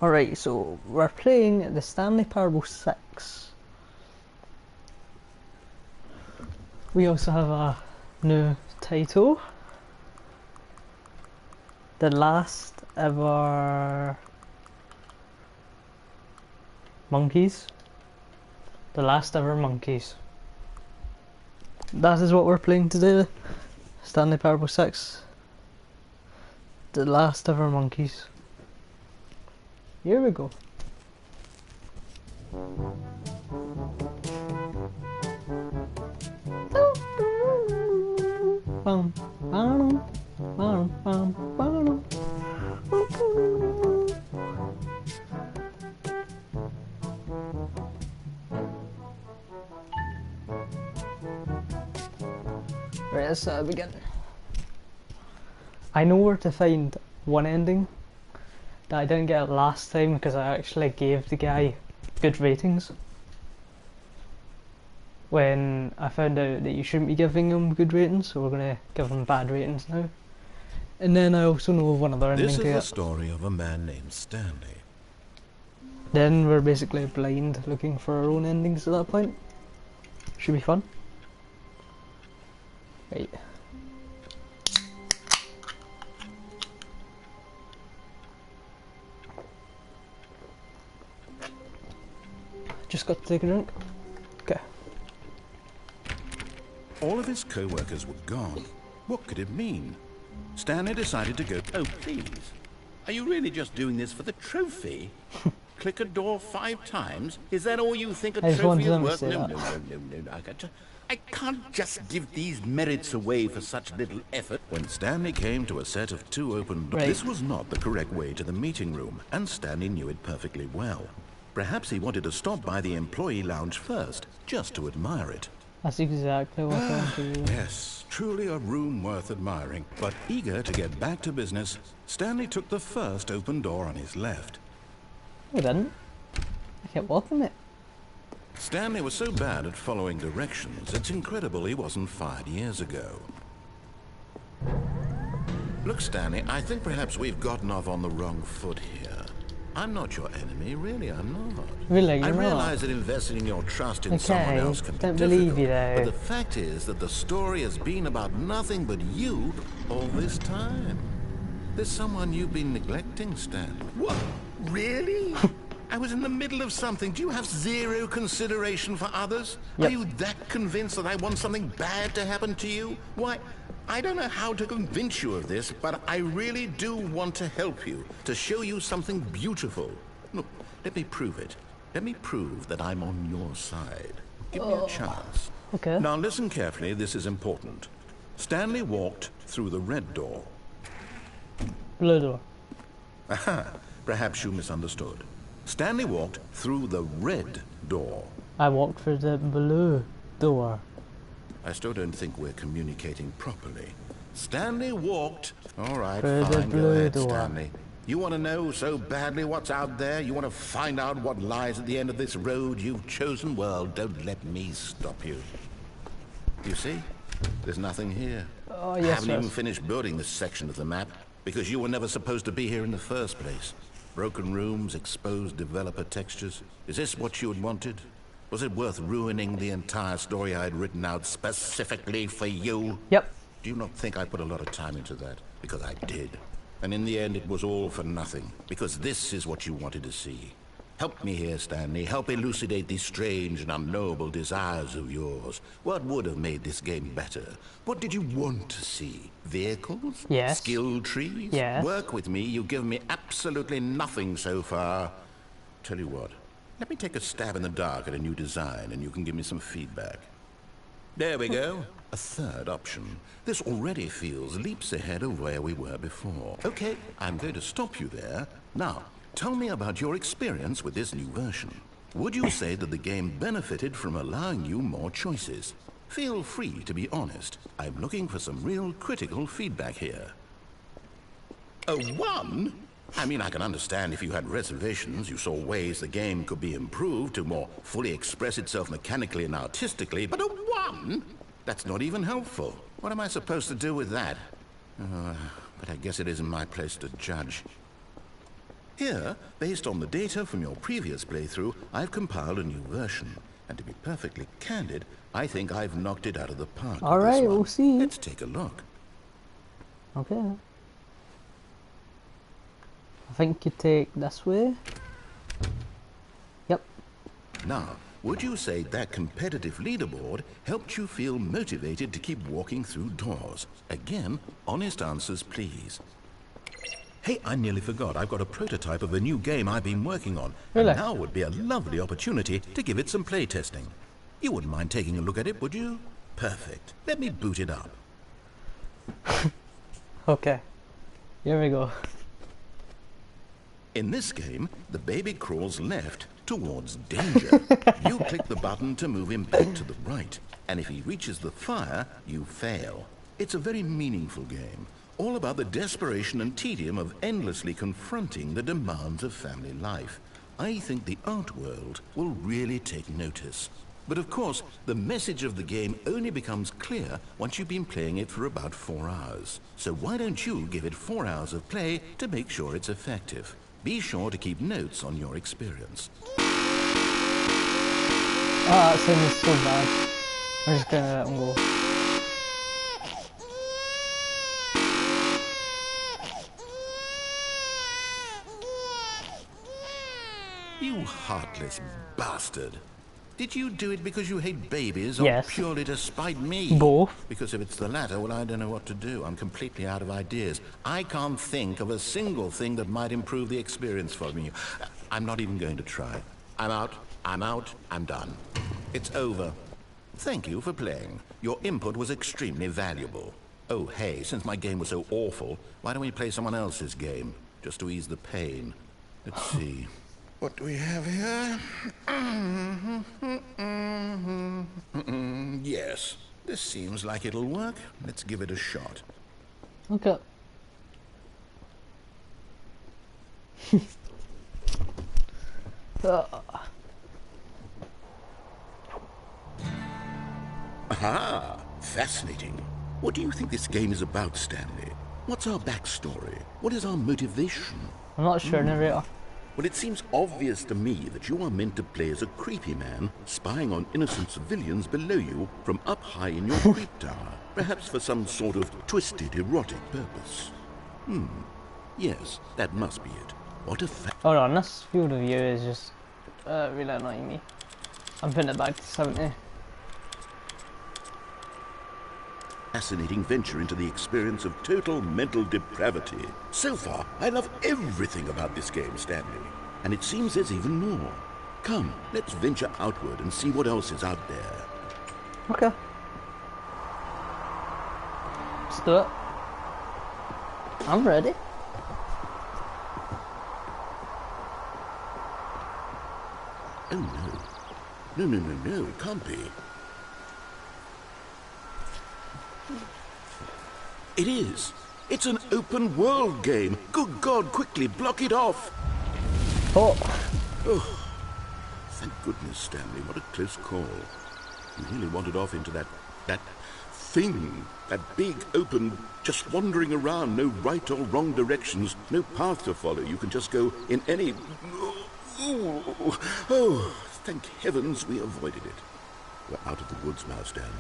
Alright, so we're playing the Stanley Parable 6. We also have a new title. The last ever monkeys. The last ever monkeys. That is what we're playing today. Stanley Parable 6. The last ever monkeys. Here we go. Right, let's begin. I know where to find one ending that I didn't get last time because I actually gave the guy good ratings when I found out that you shouldn't be giving him good ratings, so we're going to give him bad ratings now. And then I also know of one other ending to This get. is the story of a man named Stanley. Then we're basically blind looking for our own endings at that point. Should be fun. Right. Just got to take a drink. Okay. All of his co-workers were gone. What could it mean? Stanley decided to go. Oh, please. Are you really just doing this for the trophy? Click a door 5 times? Is that all you think a trophy is worth? No. I can't just give these merits away for such little effort. When Stanley came to a set of 2 open doors, this was not the correct way to the meeting room, and Stanley knew it perfectly well. Perhaps he wanted to stop by the employee lounge first, just to admire it. That's exactly what I want to do. Yes, truly a room worth admiring. But eager to get back to business, Stanley took the first open door on his left. I didn't. I kept walking it. Stanley was so bad at following directions, it's incredible he wasn't fired years ago. Look, Stanley, I think perhaps we've gotten off on the wrong foot here. I'm not your enemy, really, I'm not. Really, you're I not? realize that investing your trust in someone else can be don't difficult, believe you though. but the fact is that the story has been about nothing but you all this time. There's someone you've been neglecting, Stan. What? Really? I was in the middle of something. Do you have zero consideration for others? Yep. Are you that convinced that I want something bad to happen to you? Why, I don't know how to convince you of this, but I really do want to help you, to show you something beautiful. Look, let me prove it. Let me prove that I'm on your side. Give me a chance. Okay. Now listen carefully, this is important. Stanley walked through the red door. Blue door. Aha, perhaps you misunderstood. Stanley walked through the red door. I walked through the blue door. I still don't think we're communicating properly. Stanley walked... All right, Through the fine, go blue ahead, door. Stanley. You want to know so badly what's out there? You want to find out what lies at the end of this road you've chosen? Well, don't let me stop you. You see? There's nothing here. Oh, yes, Haven't yes. even finished building this section of the map, because you were never supposed to be here in the first place. Broken rooms, exposed developer textures. Is this what you had wanted? Was it worth ruining the entire story I had written out specifically for you? Yep. Do you not think I put a lot of time into that? Because I did. And in the end, it was all for nothing. Because this is what you wanted to see. Help me here, Stanley. Help elucidate these strange and unknowable desires of yours. What would have made this game better? What did you want to see? Vehicles? Yes. Skill trees? Yes. Work with me. You've given me absolutely nothing so far. Tell you what. Let me take a stab in the dark at a new design, and you can give me some feedback. There we go. A third option. This already feels leaps ahead of where we were before. Okay, I'm going to stop you there. Now, tell me about your experience with this new version. Would you say that the game benefited from allowing you more choices? Feel free to be honest. I'm looking for some real critical feedback here. A 1? I mean, I can understand if you had reservations, you saw ways the game could be improved to more fully express itself mechanically and artistically, but a 1? That's not even helpful. What am I supposed to do with that? But I guess it isn't my place to judge. Here, based on the data from your previous playthrough, I've compiled a new version. And to be perfectly candid, I think I've knocked it out of the park. Alright, we'll see. Let's take a look. Okay. I think you take this way. Yep. Now, would you say that competitive leaderboard helped you feel motivated to keep walking through doors? Again, honest answers, please. Hey, I nearly forgot. I've got a prototype of a new game I've been working on. Really? And now would be a lovely opportunity to give it some play testing. You wouldn't mind taking a look at it, would you? Perfect. Let me boot it up. Okay. Here we go. In this game, the baby crawls left towards danger. You click the button to move him back to the right. And if he reaches the fire, you fail. It's a very meaningful game. All about the desperation and tedium of endlessly confronting the demands of family life. I think the art world will really take notice. But of course, the message of the game only becomes clear once you've been playing it for about 4 hours. So why don't you give it 4 hours of play to make sure it's effective? Be sure to keep notes on your experience. Ah, that sounds so bad. I'm just gonna let him go. You heartless bastard. Did you do it because you hate babies or Yes. purely to spite me? Both. Because if it's the latter, well, I don't know what to do. I'm completely out of ideas. I can't think of a single thing that might improve the experience for me. I'm not even going to try. I'm out, I'm done. It's over. Thank you for playing. Your input was extremely valuable. Oh, hey, since my game was so awful, why don't we play someone else's game? Just to ease the pain. Let's see. What do we have here? Yes, this seems like it'll work. Let's give it a shot. Okay. Aha! Fascinating. What do you think this game is about, Stanley? What's our backstory? What is our motivation? I'm not sure, narrator. Well, it seems obvious to me that you are meant to play as a creepy man, spying on innocent civilians below you from up high in your creep tower, perhaps for some sort of twisted, erotic purpose. Yes, that must be it. What a Hold on, this field of view is just really annoying me. I'm putting it back to 70. fascinating venture into the experience of total mental depravity. So far, I love everything about this game, Stanley. And it seems there's even more. Come, let's venture outward and see what else is out there. Okay. Let's do it. I'm ready. Oh no. No, it can't be. It is. It's an open world game. Good God, quickly block it off. Oh. Oh, thank goodness, Stanley. What a close call. You really wandered off into that thing. That big, open, just wandering around. No right or wrong directions. No path to follow. You can just go in any... Oh, thank heavens we avoided it. We're out of the woods now, Stanley.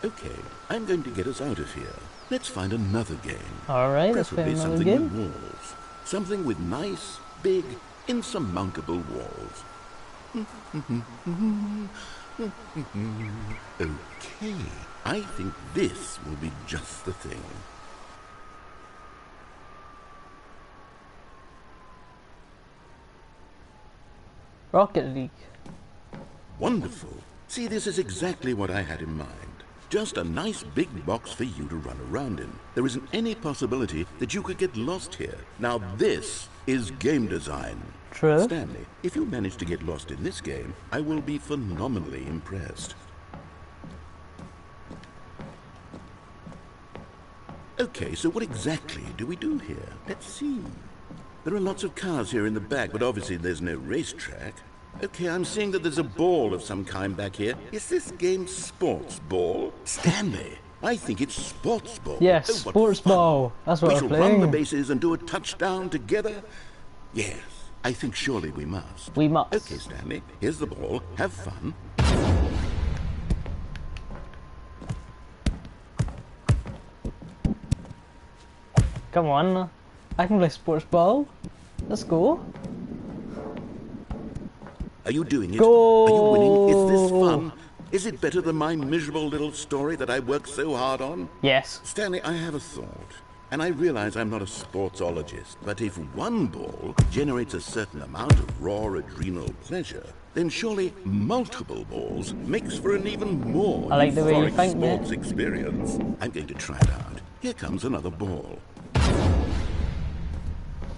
Okay, I'm going to get us out of here. Let's find another game. Alright, let's find Preferably another something game. with walls. Something with nice, big, insurmountable walls. Okay, I think this will be just the thing. Rocket League. Wonderful. See, this is exactly what I had in mind. Just a nice big box for you to run around in. There isn't any possibility that you could get lost here. Now this is game design. True. Stanley, if you manage to get lost in this game, I will be phenomenally impressed. Okay, so what exactly do we do here? Let's see. There are lots of cars here in the back, but obviously there's no racetrack. Okay, I'm seeing that there's a ball of some kind back here. Is this game sports ball? Stanley, I think it's sports ball. Yes, Oh, what sports fun. ball. That's what We we're shall playing. run the bases and do a touchdown together. Yes, I think surely we must. We must. Okay, Stanley, here's the ball. Have fun. Come on. I can play sports ball. Let's go. Are you doing it? Go! Are you winning? Is this fun? Is it better than my miserable little story that I worked so hard on? Yes. Stanley, I have a thought. And I realize I'm not a sportsologist, but if one ball generates a certain amount of raw adrenal pleasure, then surely multiple balls makes for an even more I like the way you euphoric think, mate. sports experience. I'm going to try it out. Here comes another ball.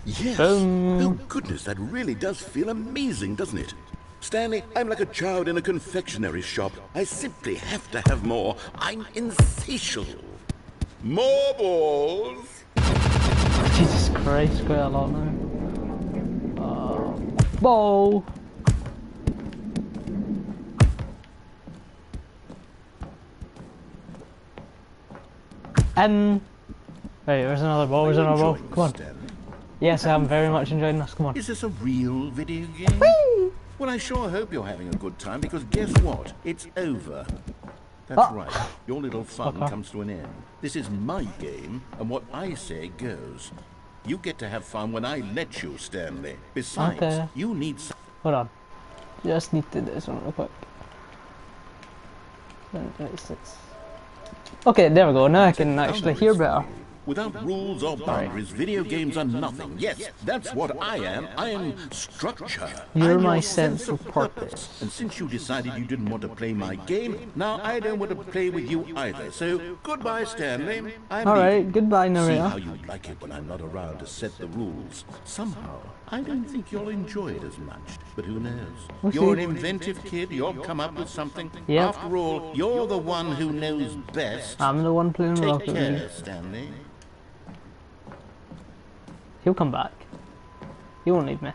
Yes. Boom. Oh, goodness, that really does feel amazing, doesn't it? Stanley, I'm like a child in a confectionery shop. I simply have to have more. I'm insatiable. More balls. Jesus Christ, quite a lot now. Ball. And right, there's another ball. There's another ball. Come on. Stanley? Yes, I'm very much enjoying this. Come on. Is this a real video game? Whee! Well, I sure hope you're having a good time, because guess what? It's over. That's right. Your little fun comes to an end. This is my game, and what I say goes. You get to have fun when I let you, Stanley. Besides, you need... Hold on. Just need to do this one real quick. 26. Okay, there we go. Now I can actually hear better. Without rules or boundaries, video games are nothing. Yes, that's what I am. I am structure. You're I'm my your sense of purpose. And since you decided you didn't want to play my game, now I don't want to play with you either. So, goodbye, Stanley. Alright, goodbye, See narrator. how you like it when I'm not around to set the rules. Somehow, I don't think you'll enjoy it as much. But who knows? We'll You're see. an inventive kid. You'll come up with something. Yep. After all, you're the one who knows best. I'm the one playing Take Rocket care, League. Stanley. He'll come back. He won't leave me.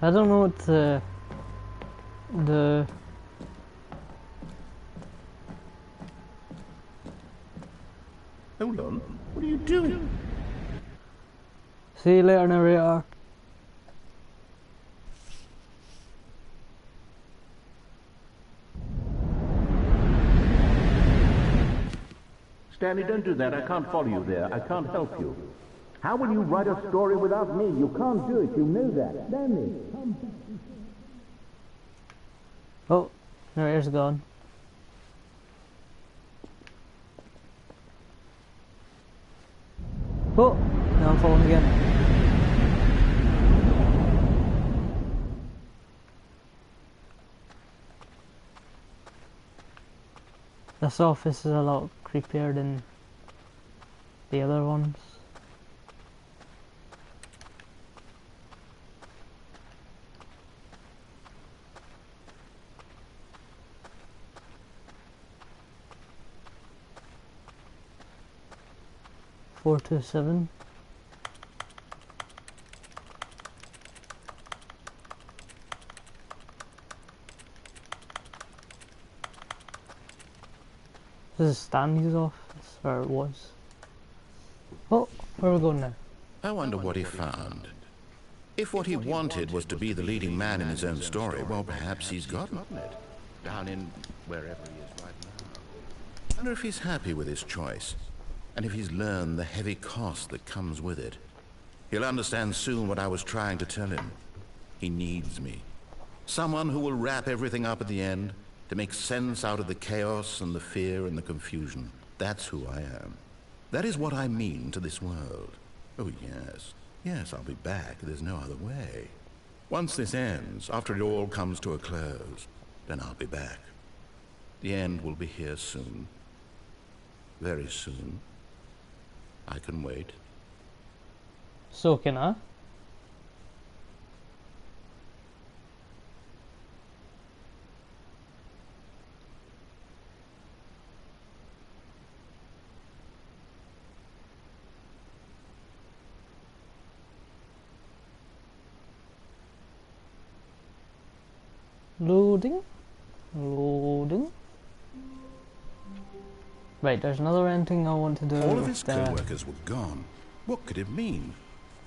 I don't know what the Hold on. What are you doing? see you later, narrator. Stanley, don't do that. I can't follow you there. I can't help you. How will you write a story without me? You can't do it. You know that. Stanley, come. Oh, narrator's gone. Oh, now I'm falling again. This office is a lot creepier than the other ones. Four to seven. This is Stanley's office, or it was. Oh, where are we going now? I wonder what he found. If what he wanted was to be the leading man in his own story, well, perhaps he's gotten it. Down in wherever he is right now. I wonder if he's happy with his choice, and if he's learned the heavy cost that comes with it. He'll understand soon what I was trying to tell him. He needs me. Someone who will wrap everything up at the end, to make sense out of the chaos and the fear and the confusion. That's who I am. That is what I mean to this world. Oh, yes. Yes, I'll be back. There's no other way. Once this ends, after it all comes to a close, then I'll be back. The end will be here soon. Very soon. I can wait. So can I? Loading. Loading. Right, there's another ending I want to do. All of his co-workers were gone. What could it mean?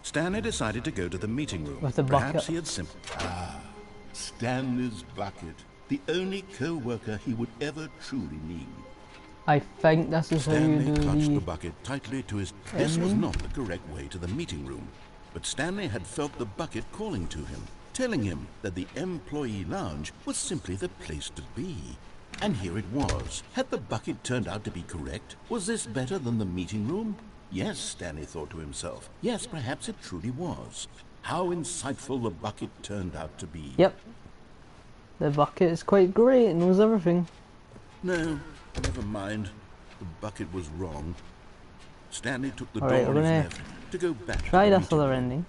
Stanley decided to go to the meeting room. With the Perhaps bucket. he had simply... Stanley's bucket. The only co-worker he would ever truly need. I think this is how you Stanley do clutched the the... bucket tightly to his... This was not the correct way to the meeting room. But Stanley had felt the bucket calling to him, telling him that the employee lounge was simply the place to be. And here it was. Had the bucket turned out to be correct? Was this better than the meeting room? Yes, Stanley thought to himself. Yes, perhaps it truly was. How insightful the bucket turned out to be. Yep. The bucket is quite great, it knows everything. No, never mind. The bucket was wrong. Stanley took the Alright, door we're on his gonna left to go back try to the this meeting other room. ending.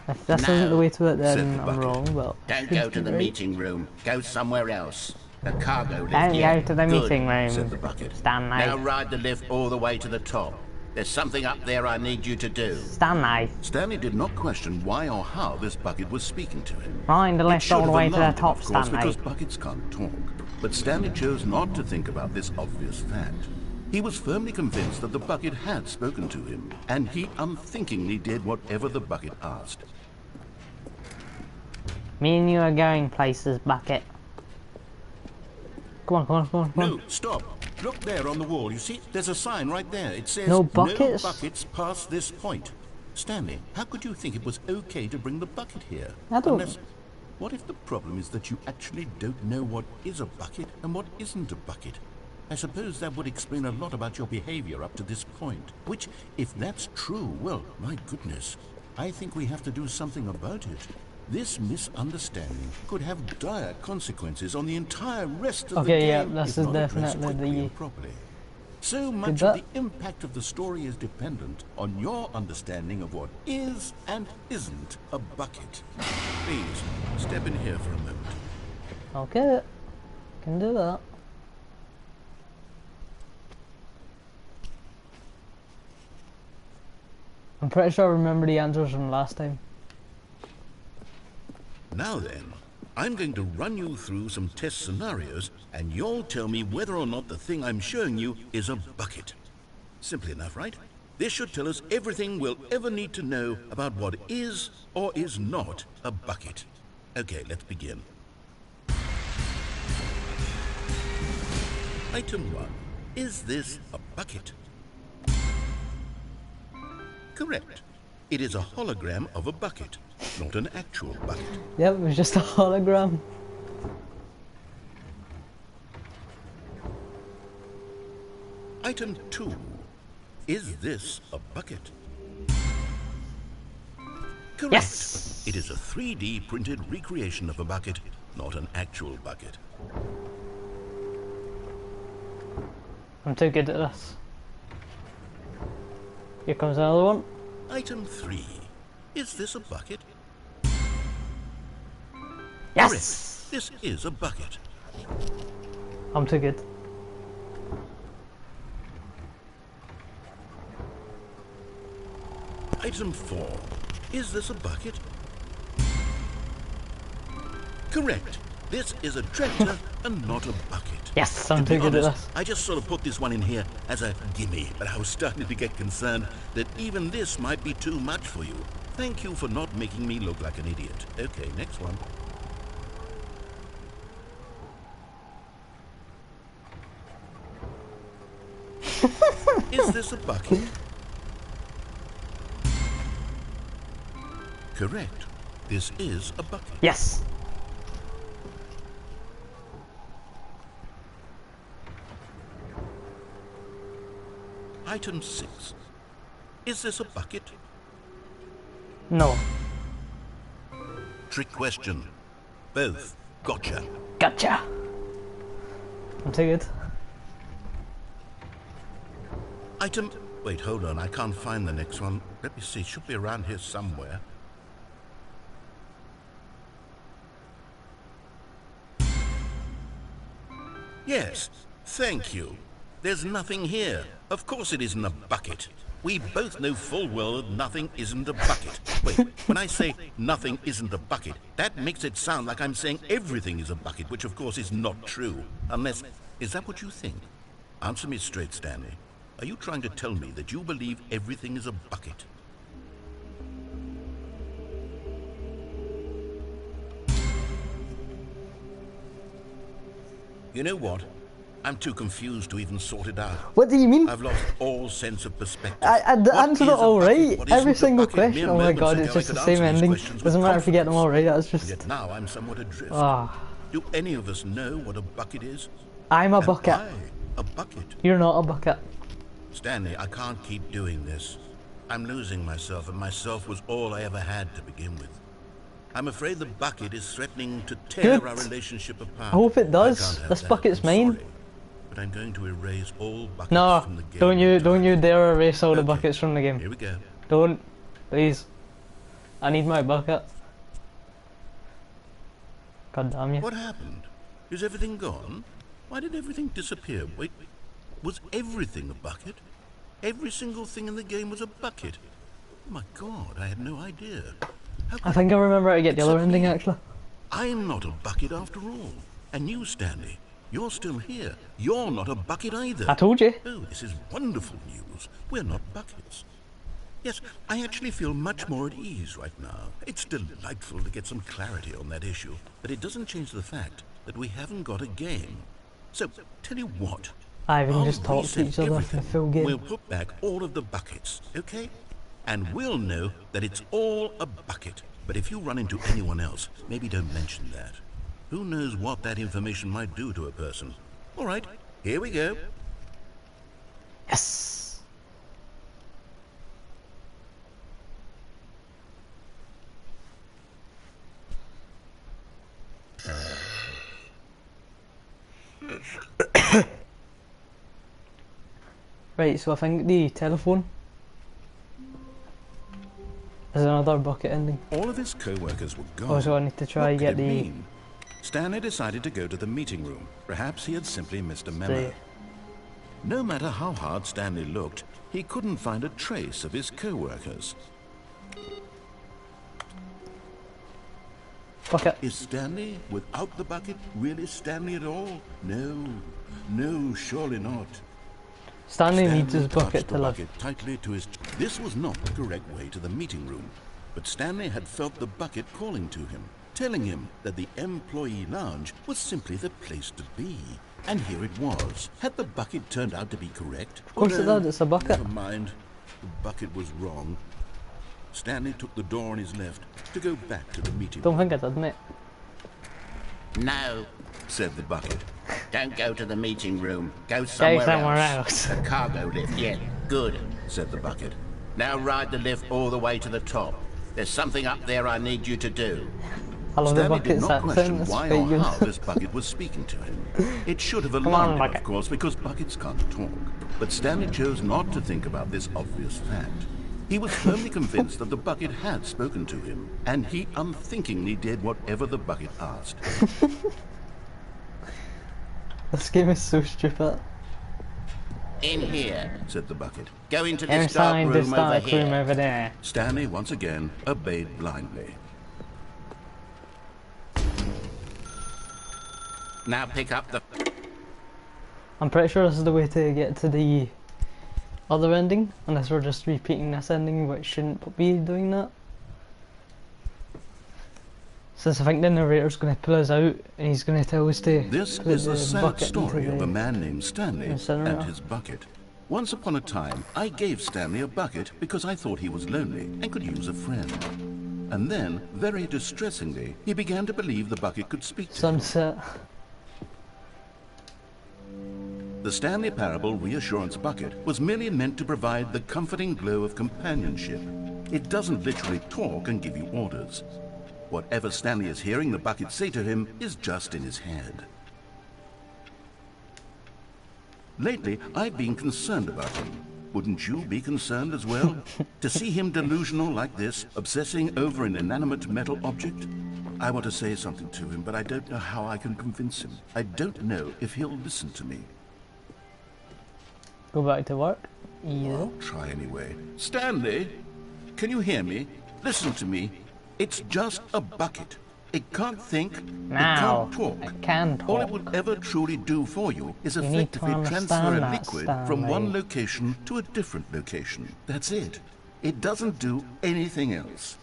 If this No, isn't the way to it, said then the I'm bucket. wrong, but... Don't go to the meeting room. Go somewhere else. The cargo lift. Don't yeah. go to the Good, meeting room, said the bucket. Stanley. Now ride the lift all the way to the top. There's something up there I need you to do. Stanley. Stanley did not question why or how this bucket was speaking to him. Ride the It lift should all the have way to the alarmed him, top, of course, Stanley. because buckets can't talk. But Stanley chose not to think about this obvious fact. He was firmly convinced that the bucket had spoken to him, and he unthinkingly did whatever the bucket asked. Me and you are going places, bucket. Come on, come on, come on, come on. No, stop. Look there on the wall. You see, there's a sign right there. It says, No buckets? No buckets past this point. Stanley, how could you think it was okay to bring the bucket here? I don't- Unless, what if the problem is that you actually don't know what is a bucket and what isn't a bucket? I suppose that would explain a lot about your behavior up to this point. Which, if that's true, well, my goodness, I think we have to do something about it. This misunderstanding could have dire consequences on the entire rest of the Okay, yeah, game. this if is not addressed definitely quickly the- and properly. So much that- of the impact of the story is dependent on your understanding of what is and isn't a bucket. Please, step in here for a moment. Okay, can do that. I'm pretty sure I remember the answers from last time. Now then, I'm going to run you through some test scenarios, and you'll tell me whether or not the thing I'm showing you is a bucket. Simple enough, right? This should tell us everything we'll ever need to know about what is or is not a bucket. Okay, let's begin. Item 1. Is this a bucket? Correct. It is a hologram of a bucket, not an actual bucket. Yep, it was just a hologram. Item 2. Is this a bucket? Correct. Yes! It is a 3D printed recreation of a bucket, not an actual bucket. I'm too good at this. Here comes another one. Item 3. Is this a bucket? Yes! Correct. This is a bucket. I'm too good. Item 4. Is this a bucket? Correct. This is a tractor and not a bucket. Yes, I'm To be too good at honest, this. I just sort of put this one in here as a gimme, but I was starting to get concerned that even this might be too much for you. Thank you for not making me look like an idiot. Okay, next one. Is this a bucket? Correct. This is a bucket. Yes! Item 6. Is this a bucket? No. Trick question. Both. Gotcha. Gotcha! I'm too good. Item... Wait, hold on. I can't find the next one. Let me see. It should be around here somewhere. Yes. Thank you. There's nothing here. Of course it isn't a bucket. We both know full well that nothing isn't a bucket. Wait, when I say nothing isn't a bucket, that makes it sound like I'm saying everything is a bucket, which of course is not true. Unless, is that what you think? Answer me straight, Stanley. Are you trying to tell me that you believe everything is a bucket? You know what? I'm too confused to even sort it out. What do you mean? I've lost all sense of perspective. I answered it all right. Every single question. Mere Oh my moments god, ago it's I just could the same answer these ending. questions with Doesn't matter if you get them all right. That's And just. yet now I'm somewhat adrift. Ah, Do any of us know what a bucket is? I'm a Am bucket. I a bucket? You're not a bucket. Stanley, I can't keep doing this. I'm losing myself, and myself was all I ever had to begin with. I'm afraid the bucket is threatening to tear Good. our relationship apart. I hope it I does. can't have This that. bucket's I'm mine. sorry, but I'm going to erase all buckets No, from the game. don't you dare erase all the Okay. buckets from the game. Here we go. Don't, please. I need my bucket. God damn you. What happened? Is everything gone? Why did everything disappear? Wait, was everything a bucket? Every single thing in the game was a bucket? Oh my god, I had no idea. How I could think I remember how to get the other Except ending me. actually. I'm not a bucket after all. And you, Stanley, you're still here. You're not a bucket either. I told you. Oh, this is wonderful news. We're not buckets. Yes, I actually feel much more at ease right now. It's delightful to get some clarity on that issue, but it doesn't change the fact that we haven't got a game. So, tell you what. I can I'll just talk to reset each other for the everything. full game. We'll put back all of the buckets, okay? And we'll know that it's all a bucket. But if you run into anyone else, maybe don't mention that. Who knows what that information might do to a person. All right, here we go. Yes. Right, so I think the telephone is another bucket ending. All of his co-workers were gone. Also, I need to try What get could it the. mean? Stanley decided to go to the meeting room. Perhaps he had simply missed a memo. the No matter how hard Stanley looked, he couldn't find a trace of his co-workers. bucket. Is Stanley, without the bucket, really Stanley at all? No, surely not. Stanley needs his touched bucket the to live. bucket tightly to his. This was not the correct way to the meeting room, but Stanley had felt the bucket calling to him, telling him that the employee lounge was simply the place to be. And here it was. Had the bucket turned out to be correct? Of course it did, it's a bucket. Never mind. The bucket was wrong. Stanley took the door on his left to go back to the meeting Don't room. think I did, mate. No, Said the bucket. don't go to the meeting room. Go somewhere, somewhere else. The cargo lift, yeah, good. Said the bucket. Now ride the lift all the way to the top. There's something up there I need you to do. I love the Stanley did bucket's not question accent, it's why quite or good. how this bucket was speaking to him. It should have on, alarmed him, bucket. of course, because buckets can't talk. But Stanley chose not to think about this obvious fact. He was firmly convinced that the bucket had spoken to him, and he unthinkingly did whatever the bucket asked. This game is so stupid. In here. Said the bucket. Go into this Inside dark this room over dark room here. over there. Stanley once again obeyed blindly. Now pick up the... I'm pretty sure this is the way to get to the other ending, unless we're just repeating this ending, which shouldn't be doing that. Since I think the narrator's going to pull us out, and he's going to tell us to This put is the the sad bucket story into of the a man named Stanley incinerator. and his bucket. Once upon a time, I gave Stanley a bucket because I thought he was lonely and could use a friend. And then, very distressingly, he began to believe the bucket could speak to him. sunset. The Stanley Parabel Reassurance Bucket was merely meant to provide the comforting glow of companionship. It doesn't literally talk and give you orders. Whatever Stanley is hearing the bucket say to him is just in his head. Lately, I've been concerned about him. Wouldn't you be concerned as well? To see him delusional like this, obsessing over an inanimate metal object? I want to say something to him, but I don't know how I can convince him. I don't know if he'll listen to me. Go back to work. Yeah. I'll try anyway. Stanley, can you hear me? Listen to me. It's just a bucket. It can't think. Now, it can't talk. it can talk. All it would ever truly do for you is You need to effectively transfer a understand that, liquid from Stanley. one location to a different location. That's it. It doesn't do anything else.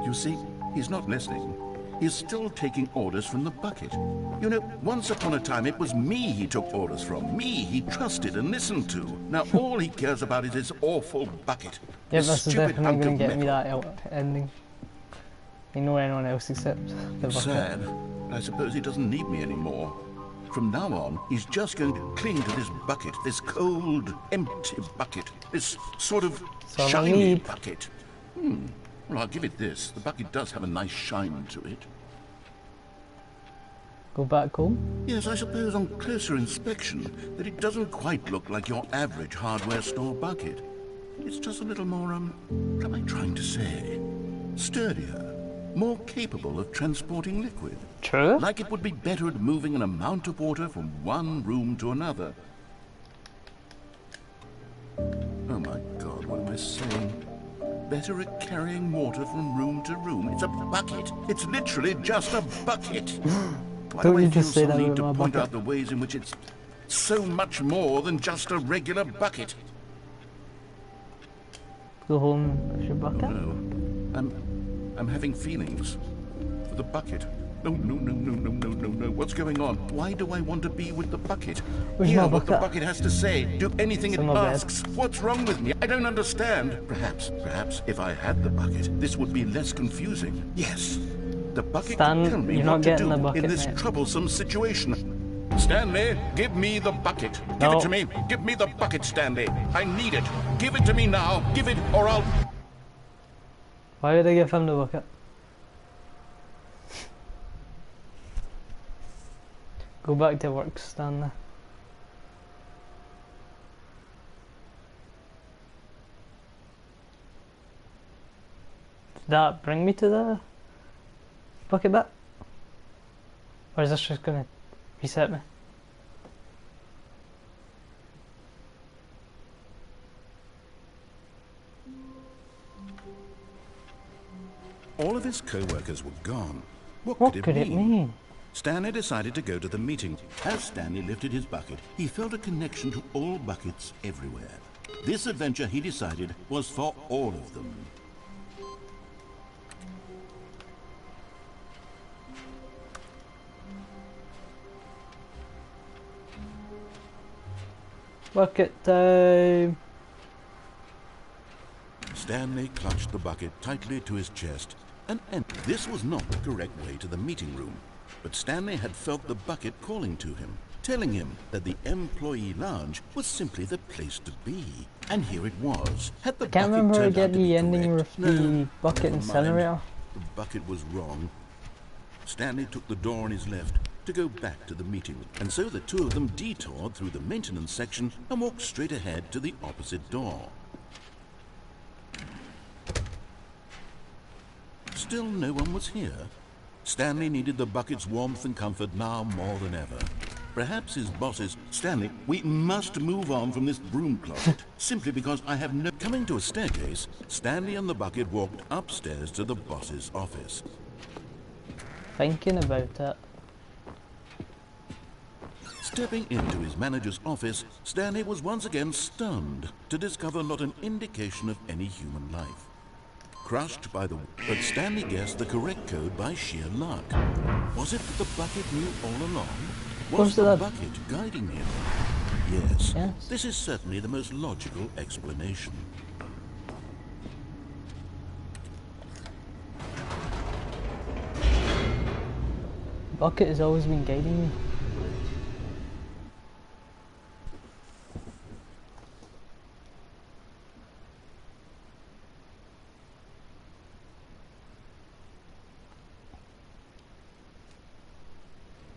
You see, he's not listening. He's still taking orders from the bucket. You know, once upon a time it was me he took orders from. Me he trusted and listened to. Now all he cares about is his awful bucket. Yeah, This this is stupid definitely hunk going of to get me metal. that ending. You know anyone else except the bucket. Sad, but I suppose he doesn't need me anymore. From now on, he's just going to cling to this bucket, this cold, empty bucket, this sort of That's all I shiny need. bucket. Well, I'll give it this. The bucket does have a nice shine to it. Go back home. Yes, I suppose on closer inspection that it doesn't quite look like your average hardware store bucket. It's just a little more, what am I trying to say? Sturdier, more capable of transporting liquid. True. Like it would be better at moving an amount of water from one room to another. Oh my God, what am I saying? Better at carrying water from room to room. It's a bucket. It's literally just a bucket. Why Don't do I you feel just say some that need with to my point bucket? out the ways in which it's so much more than just a regular bucket? Go home with your bucket. No, I'm having feelings for the bucket. No, no, no, no, no, no, no, no. What's going on? Why do I want to be with the bucket? Where's Hear my what the bucket? bucket has to say. Do anything It's it in my bed. asks. What's wrong with me? I don't understand. Perhaps if I had the bucket, this would be less confusing. Yes, the bucket Stan, could tell me you're what not to getting do the bucket, in this mate. troublesome situation. Stanley, give me the bucket. Give No. it to me. Give me the bucket, Stanley. I need it. Give it to me now. Give it, or I'll... Why would I give him the bucket? Go back to work, Stanley. Did that bring me to the bucket bit? Or is this just gonna reset me? All of his co-workers were gone. What What could it mean? Stanley decided to go to the meeting. As Stanley lifted his bucket, he felt a connection to all buckets everywhere. This adventure, he decided, was for all of them. Bucket time! Stanley clutched the bucket tightly to his chest and entered. This was not the correct way to the meeting room, but Stanley had felt the bucket calling to him, telling him that the employee lounge was simply the place to be. And here it was. Had the Can't bucket remember turned again out to be the ending correct? with the No, bucket never mind. incinerator. The bucket was wrong. Stanley took the door on his left to go back to the meeting, and so the two of them detoured through the maintenance section and walked straight ahead to the opposite door. Still no one was here. Stanley needed the bucket's warmth and comfort now more than ever. Perhaps his bosses... Stanley, we must move on from this broom closet, simply because I have no... Coming to a staircase, Stanley and the bucket walked upstairs to the boss's office. Thinking about it. Stepping into his manager's office, Stanley was once again stunned to discover not an indication of any human life. Crushed by the... But Stanley guessed the correct code by sheer luck. Was it that the bucket knew all along? Was the bucket guiding him? Yes. Yes. This is certainly the most logical explanation. Bucket has always been guiding me.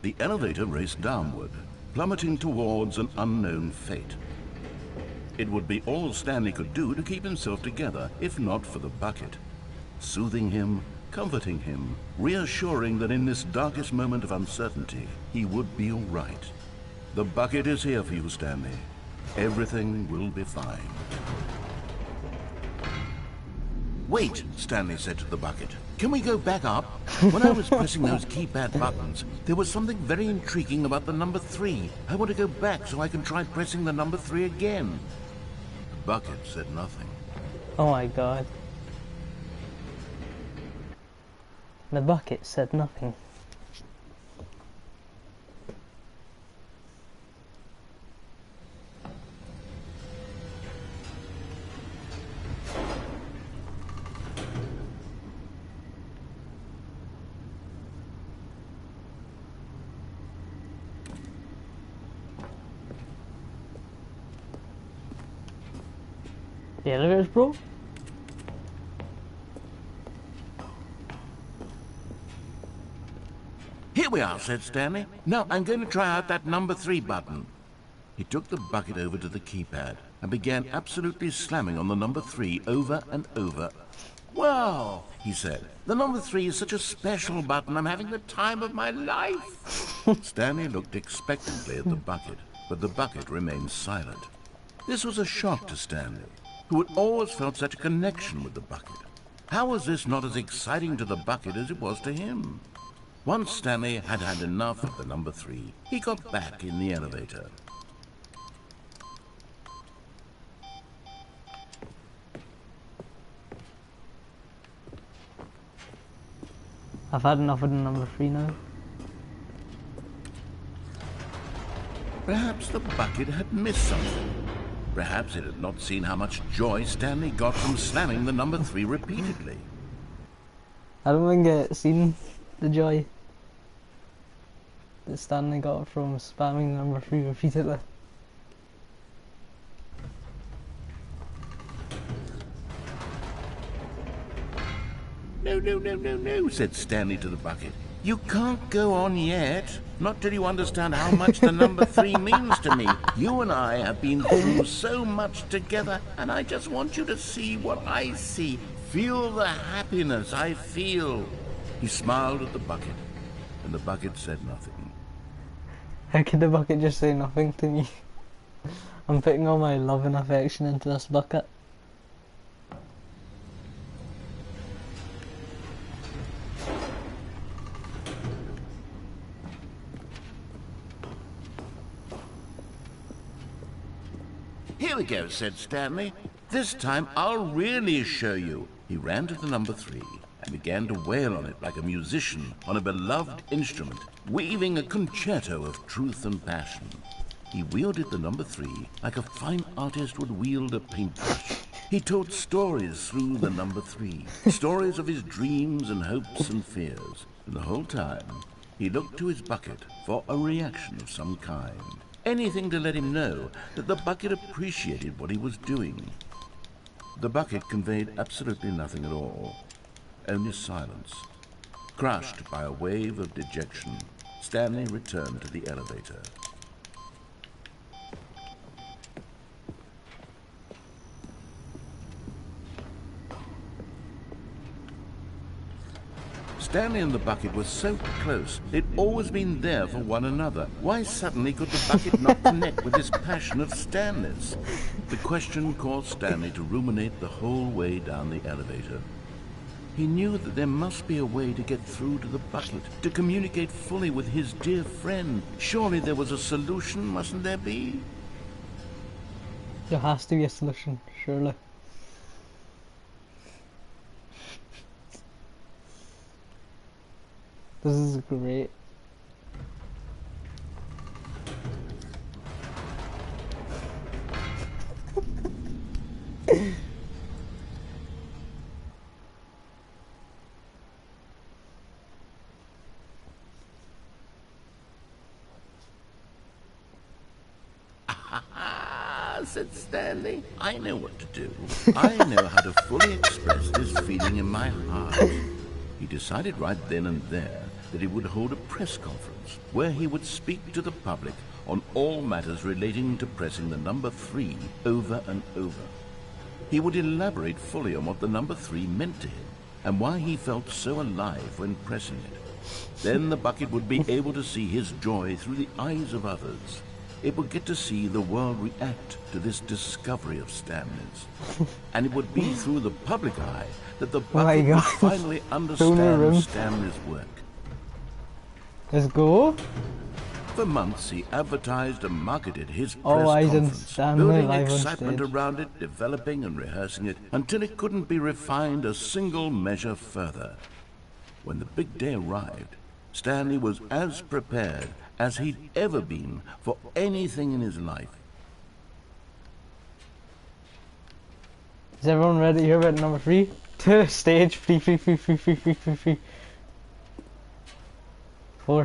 The elevator raced downward, plummeting towards an unknown fate. It would be all Stanley could do to keep himself together, if not for the bucket. Soothing him, comforting him, reassuring that in this darkest moment of uncertainty, he would be all right. The bucket is here for you, Stanley. Everything will be fine. Wait, Stanley said to the bucket. Can we go back up? When I was pressing those keypad buttons, there was something very intriguing about the number 3. I want to go back so I can try pressing the number 3 again. The bucket said nothing. Oh my god. The bucket said nothing. The elevator's broke? Here we are, said Stanley. Now I'm going to try out that number 3 button. He took the bucket over to the keypad and began absolutely slamming on the number 3 over and over. Wow, he said. The number 3 is such a special button. I'm having the time of my life. Stanley looked expectantly at the bucket, but the bucket remained silent. This was a shock to Stanley, who had always felt such a connection with the bucket. How was this not as exciting to the bucket as it was to him? Once Stanley had had enough of the number 3, he got back in the elevator. I've had enough of the number 3 now. Perhaps the bucket had missed something. Perhaps it had not seen how much joy Stanley got from slamming the number 3 repeatedly. I don't think it's seen the joy that Stanley got from spamming the number 3 repeatedly. No, said Stanley to the bucket. You can't go on yet. Not till you understand how much the number 3 means to me. You and I have been through so much together, and I just want you to see what I see. Feel the happiness I feel. He smiled at the bucket, and the bucket said nothing. How could the bucket just say nothing to me? I'm putting all my love and affection into this bucket. Here we go, said Stanley. This time I'll really show you. He ran to the number 3 and began to wail on it like a musician on a beloved instrument, weaving a concerto of truth and passion. He wielded the number 3 like a fine artist would wield a paintbrush. He told stories through the number 3, stories of his dreams and hopes and fears. And the whole time, he looked to his bucket for a reaction of some kind. Anything to let him know that the bucket appreciated what he was doing. The bucket conveyed absolutely nothing at all, only silence. Crushed by a wave of dejection, Stanley returned to the elevator. Stanley and the bucket were so close. They'd always been there for one another. Why suddenly could the bucket not connect with this passion of Stanley's? The question caused Stanley to ruminate the whole way down the elevator. He knew that there must be a way to get through to the bucket, to communicate fully with his dear friend. Surely there was a solution, mustn't there be? There has to be a solution, surely. This is great. Said Stanley. I know what to do. I know how to fully express this feeling in my heart. He decided right then and there that he would hold a press conference where he would speak to the public on all matters relating to pressing the number 3 over and over. He would elaborate fully on what the number 3 meant to him and why he felt so alive when pressing it. Then the bucket would be able to see his joy through the eyes of others. It would get to see the world react to this discovery of Stanley's. And it would be through the public eye that the bucket would finally understand Stanley's work. Let's go. For months, he advertised and marketed his press conference, Stanley building excitement around it, developing and rehearsing it, until it couldn't be refined a single measure further. When the big day arrived, Stanley was as prepared as he'd ever been for anything in his life. Is everyone ready to hear about number 3? Stage 3, 4,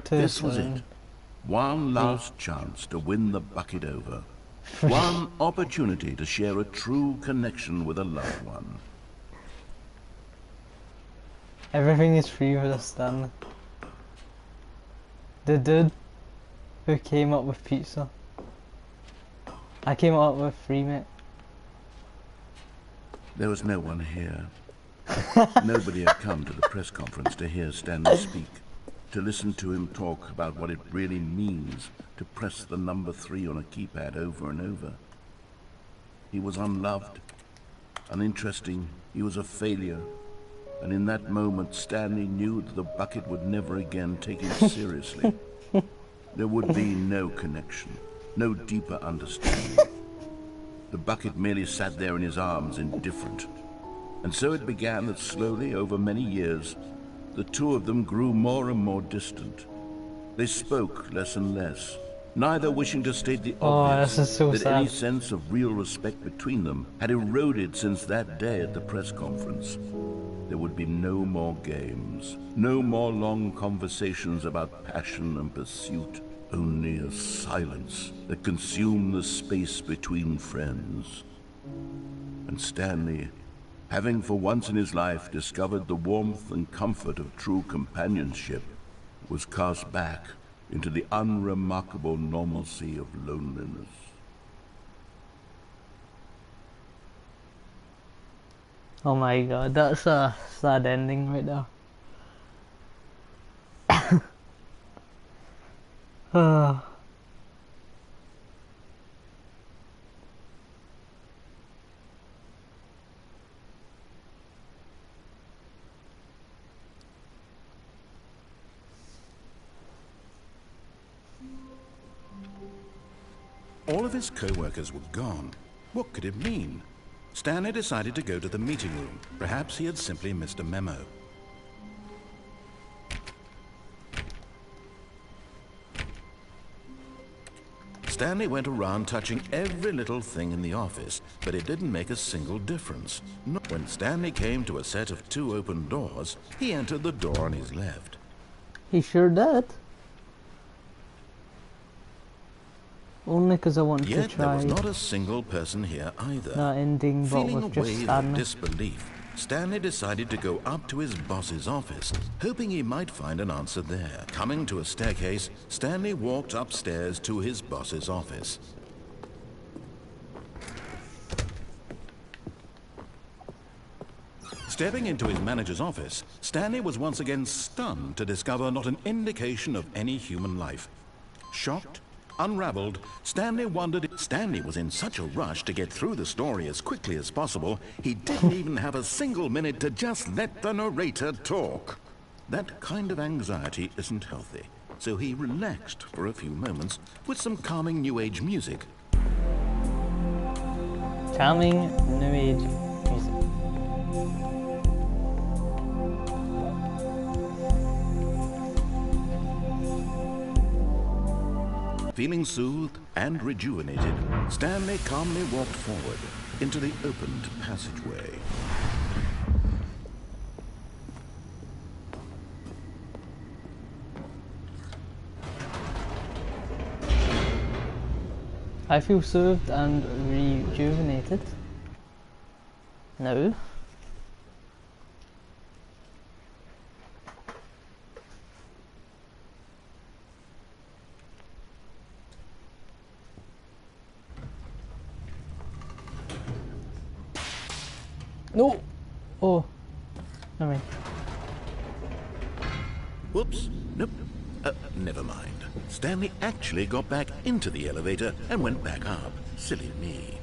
2, This was it. One last chance to win the bucket over. One opportunity to share a true connection with a loved one. Everything is free for this Stanley. The dude who came up with pizza. I came up with free, mate. There was no one here. Nobody had come to the press conference to hear Stanley speak, to listen to him talk about what it really means to press the number 3 on a keypad over and over. He was unloved, uninteresting, he was a failure, and in that moment Stanley knew that the bucket would never again take him seriously. There would be no connection, no deeper understanding. The bucket merely sat there in his arms, indifferent. And so it began that slowly, over many years, the two of them grew more and more distant. They spoke less and less, neither wishing to state the obvious, this is so that sad. any sense of real respect between them had eroded since that day at the press conference. There would be no more games, no more long conversations about passion and pursuit, only a silence that consumed the space between friends. And Stanley, having for once in his life discovered the warmth and comfort of true companionship, was cast back into the unremarkable normalcy of loneliness. Oh my god, that's a sad ending right there. All of his co-workers were gone. What could it mean? Stanley decided to go to the meeting room. Perhaps he had simply missed a memo. Stanley went around touching every little thing in the office, but it didn't make a single difference. When Stanley came to a set of 2 open doors, he entered the door on his left. He sure did. Only because I wanted to Yet there try was not a single person here either. that ending, but Feeling a with just wave of Stanley. disbelief, Stanley decided to go up to his boss's office, hoping he might find an answer there. Coming to a staircase, Stanley walked upstairs to his boss's office. Stepping into his manager's office, Stanley was once again stunned to discover not an indication of any human life. Shocked, unraveled, Stanley wondered if Stanley was in such a rush to get through the story as quickly as possible, he didn't even have a single minute to just let the narrator talk. That kind of anxiety isn't healthy, so he relaxed for a few moments with some calming New Age music. Calming New Age music. Feeling soothed and rejuvenated, Stanley calmly walked forward into the opened passageway. I feel soothed and rejuvenated now. No! Oh, I mean, Whoops. Nope. Never mind. Stanley actually got back into the elevator and went back up. Silly me.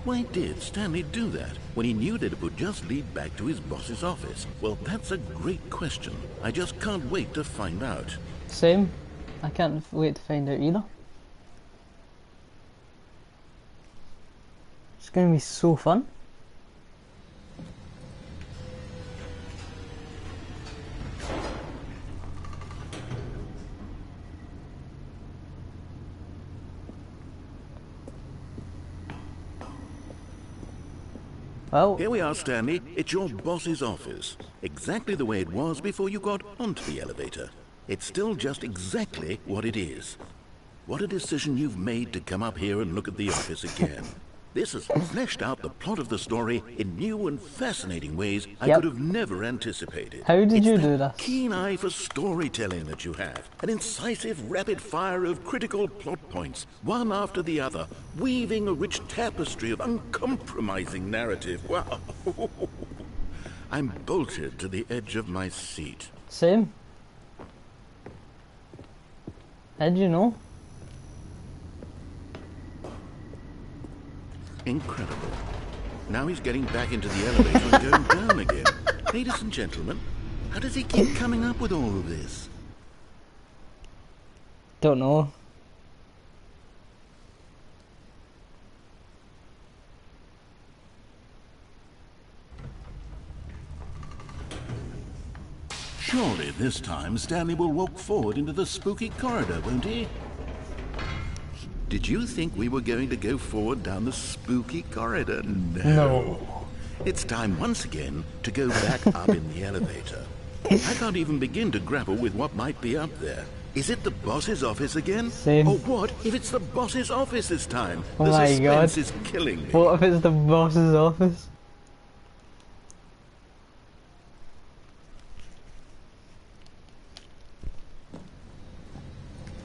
Why did Stanley do that when he knew that it would just lead back to his boss's office? Well, that's a great question. I just can't wait to find out. same. I can't wait to find out either. It's gonna be so fun. Well, Here we are, Stanley. It's your boss's office. Exactly the way it was before you got onto the elevator. It's still just exactly what it is. What a decision you've made to come up here and look at the office again. This has fleshed out the plot of the story in new and fascinating ways I Yep. could have never anticipated. How did It's you that do this? keen eye for storytelling that you have. An incisive rapid fire of critical plot points, one after the other, weaving a rich tapestry of uncompromising narrative. Wow. I'm bolted to the edge of my seat. same. How'd you know? Incredible. Now he's getting back into the elevator and going down again. Ladies and gentlemen, how does he keep coming up with all of this? Don't know. Surely this time Stanley will walk forward into the spooky corridor, won't he? Did you think we were going to go forward down the spooky corridor? No. It's time once again to go back up in the elevator. I can't even begin to grapple with what might be up there. Is it the boss's office again? Same. Or what if it's the boss's office this time? Oh the my suspense God. is killing me. What if it's the boss's office?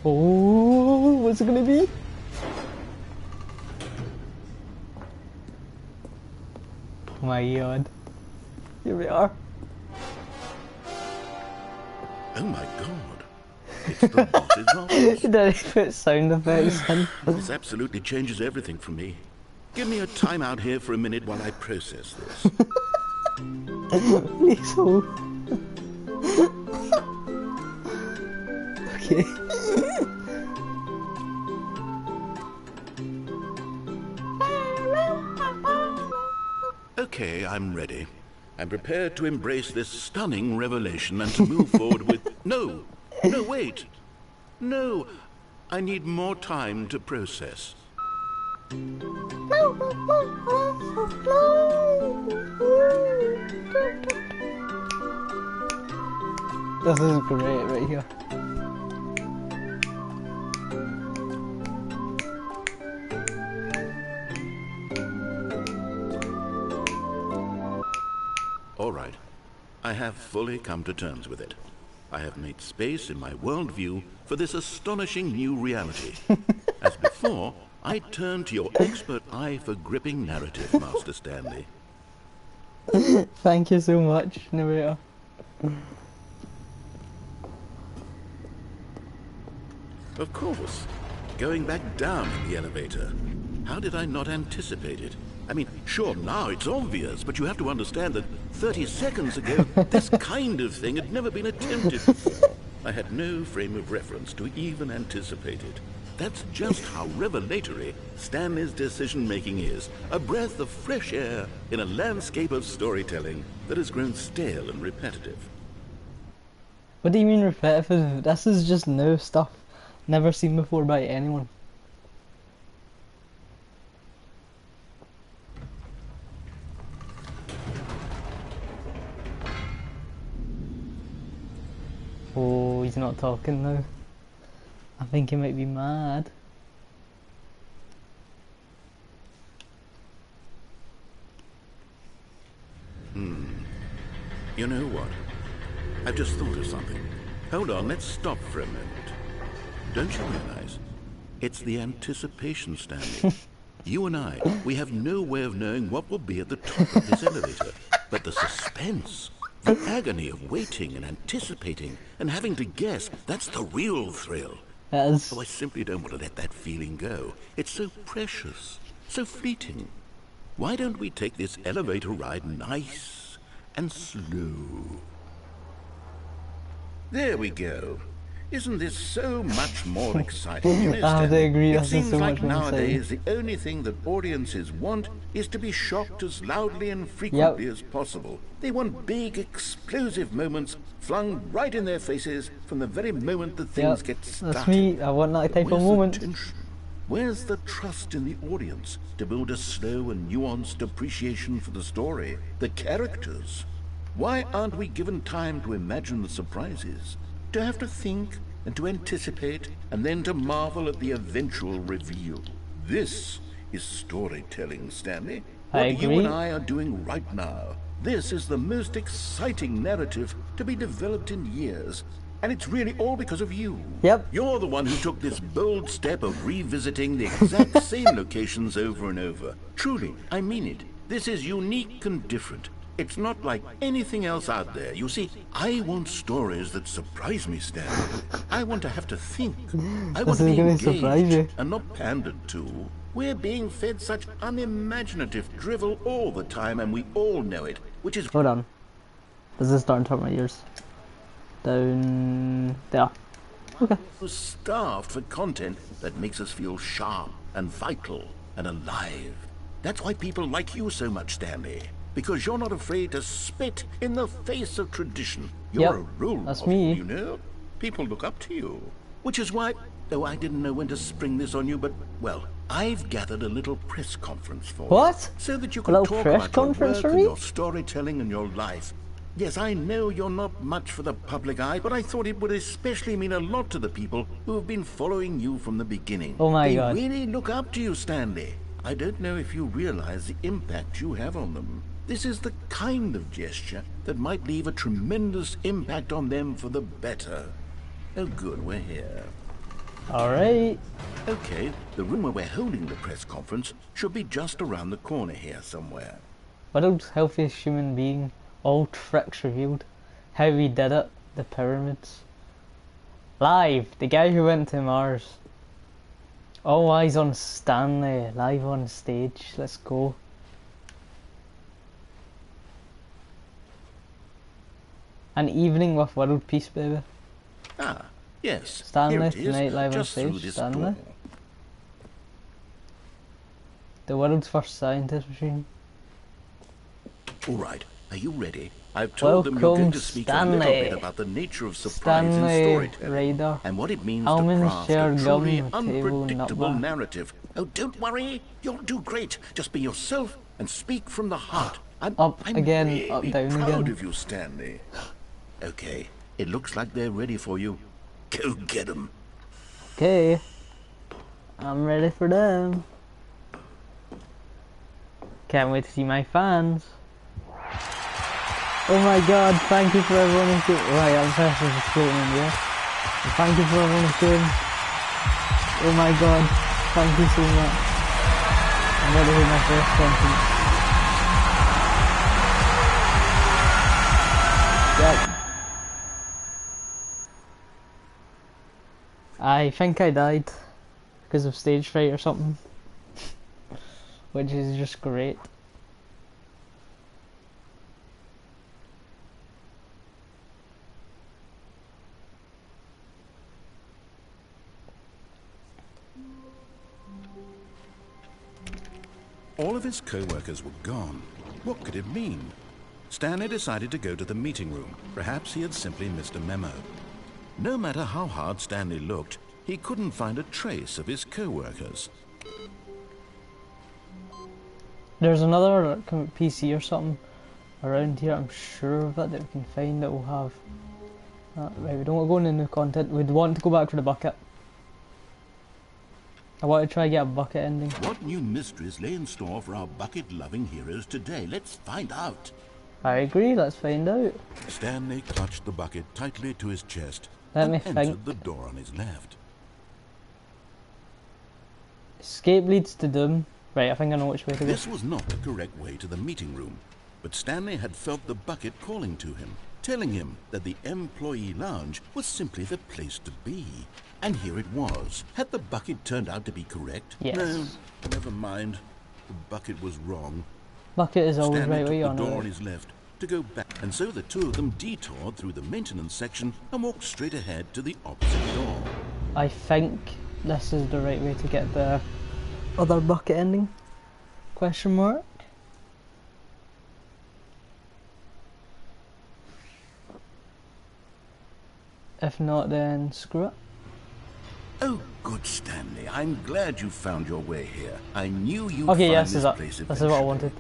Oh, what's it gonna be? Oh my God. Here we are. Oh my God. It's the boss's office. Did I put sound effects in? This absolutely changes everything for me. Give me a time out here for a minute while I process this. Please hold. Okay. Okay, I'm ready. I'm prepared to embrace this stunning revelation and to move forward with... No! No, wait! No! I need more time to process. This is great right here. All right. I have fully come to terms with it. I have made space in my worldview for this astonishing new reality. As before, I turn to your expert eye for gripping narrative, Master Stanley. Thank you so much, narrator. Of course. Going back down in the elevator. How did I not anticipate it? I mean, sure, now it's obvious, but you have to understand that 30 seconds ago, this kind of thing had never been attempted before. I had no frame of reference to even anticipate it. That's just how revelatory Stanley's decision-making is. A breath of fresh air in a landscape of storytelling that has grown stale and repetitive. What do you mean repetitive? This is just new stuff. Never seen before by anyone. Oh, he's not talking now. I think he might be mad. You know what? I've just thought of something. Hold on, let's stop for a moment. Don't you realize? It's the anticipation, Stanley. You and I, we have no way of knowing what will be at the top of this elevator. But the suspense, The agony of waiting and anticipating and having to guess, that's the real thrill. It is. Oh, I simply don't want to let that feeling go. It's so precious, so fleeting. Why don't we take this elevator ride nice and slow? There we go. Isn't this so much more exciting? You know, I have to Stanley, agree, it this is seems so like much more nowadays the only thing that audiences want is to be shocked as loudly and frequently as possible. They want big, explosive moments flung right in their faces from the very moment that things get started. That's me. I want that type of Where's moment. the tension? Where's the trust in the audience to build a slow and nuanced appreciation for the story, the characters? Why aren't we given time to imagine the surprises? To have to think and to anticipate and then to marvel at the eventual reveal. This is storytelling, Stanley. I What you agree. and I are doing right now. This is the most exciting narrative to be developed in years. And it's really all because of you. Yep. You're the one who took this bold step of revisiting the exact same locations over and over. Truly, I mean it. This is unique and different. It's not like anything else out there. You see, I want stories that surprise me, Stanley. I want to have to think. I want to be gonna surprise you. engaged and not pandered to. We're being fed such unimaginative drivel all the time, and we all know it, which is... Hold on. This is starting to hurt my ears. Down there. Okay. starved for content that makes us feel sharp and vital and alive. That's why people like you so much, Stanley. Because you're not afraid to spit in the face of tradition. You're Yep, a role that's model, me. you know? People look up to you. Which is why... Oh, I didn't know when to spring this on you, but, well, I've gathered a little press conference for What? you. So that you A can little talk press about your conference work for and me? your storytelling and your life. Yes, I know you're not much for the public eye, but I thought it would especially mean a lot to the people who have been following you from the beginning. Oh my they God. really look up to you, Stanley. I don't know if you realize the impact you have on them. This is the kind of gesture that might leave a tremendous impact on them for the better. Oh good, we're here. Alright. Okay, the room where we're holding the press conference should be just around the corner here somewhere. World's healthiest human being. All tricks revealed. How we did it. The pyramids. Live. The guy who went to Mars. All eyes on Stanley. Live on stage. Let's go. An evening with world peace, baby. Ah, yes. Stanley, here it is, tonight live on just through stage, this Stanley. door. The world's first scientist machine. All right, are you ready? I've told them you're Welcome, going to speak a little Stanley. bit about the nature of surprise in Stanley storytelling Ryder. and what it means How to many craft share a gum truly on the table, unpredictable nutbar? narrative. Oh, don't worry, you'll do great. Just be yourself and speak from the heart. I'm Up I'm again, really up, down proud again. of you, Stanley. Okay, it looks like they're ready for you. Go get them. Okay. I'm ready for them. Can't wait to see my fans. Oh my god, thank you for everyone who came. Right, I'm pressing the floating in the air. Thank you for everyone who came. Oh my god, thank you so much. I'm ready to hear my first sentence. Yep. I think I died because of stage fright or something. Which is just great. All of his co-workers were gone. What could it mean? Stanley decided to go to the meeting room. Perhaps he had simply missed a memo. No matter how hard Stanley looked, he couldn't find a trace of his co-workers. There's another PC or something around here, I'm sure of it, that we can find that will have... right, we don't want to go into new content, we'd want to go back for the bucket. I want to try and get a bucket ending. What new mysteries lay in store for our bucket-loving heroes today? Let's find out. I agree, let's find out. Stanley clutched the bucket tightly to his chest Let and me entered think. the door on his left. Escape leads to doom. Right, I think I know which way to go. This was not the correct way to the meeting room. But Stanley had felt the bucket calling to him, telling him that the employee lounge was simply the place to be. And here it was. Had the bucket turned out to be correct? Yes. No, never mind. The bucket was wrong. Bucket is always Stanley right where you took the want door on it. his left to go back, and so the two of them detoured through the maintenance section and walked straight ahead to the opposite door. I think this is the right way to get the other bucket ending. Question mark? If not, then screw it. Oh, good, Stanley. I'm glad you found your way here. I knew you'd Okay, find yes, this this place is what I eventually. wanted.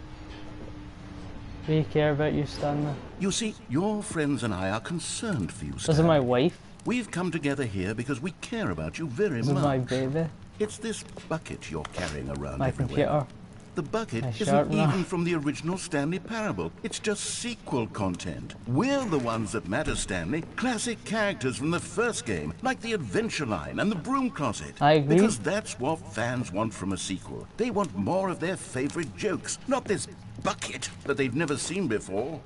We care about you, Stanley. You see, your friends and I are concerned for you, This Stanley. is my wife. We've come together here because we care about you very This is much. my baby. It's this bucket you're carrying around My everywhere. computer. The bucket My isn't sharpener. even from the original Stanley Parable. It's just sequel content. We're the ones that matter, Stanley. Classic characters from the first game, like the Adventure Line and the Broom Closet. I agree. Because that's what fans want from a sequel. They want more of their favorite jokes, not this bucket that they've never seen before.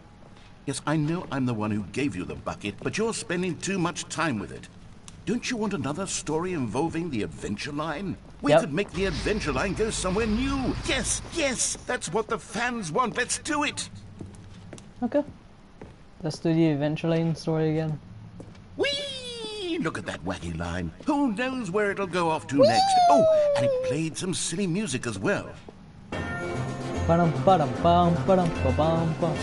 Yes, I know I'm the one who gave you the bucket, but you're spending too much time with it. Don't you want another story involving the Adventure Line? We Yep. could make the Adventure Line go somewhere new. Yes, yes, that's what the fans want. Let's do it. Okay. Let's do the Adventure Line story again. Whee! Look at that wacky line. Who knows where it'll go off to next? Oh, and it played some silly music as well. Ba-dum, ba-dum, bum, ba-dum, ba-bum, bum.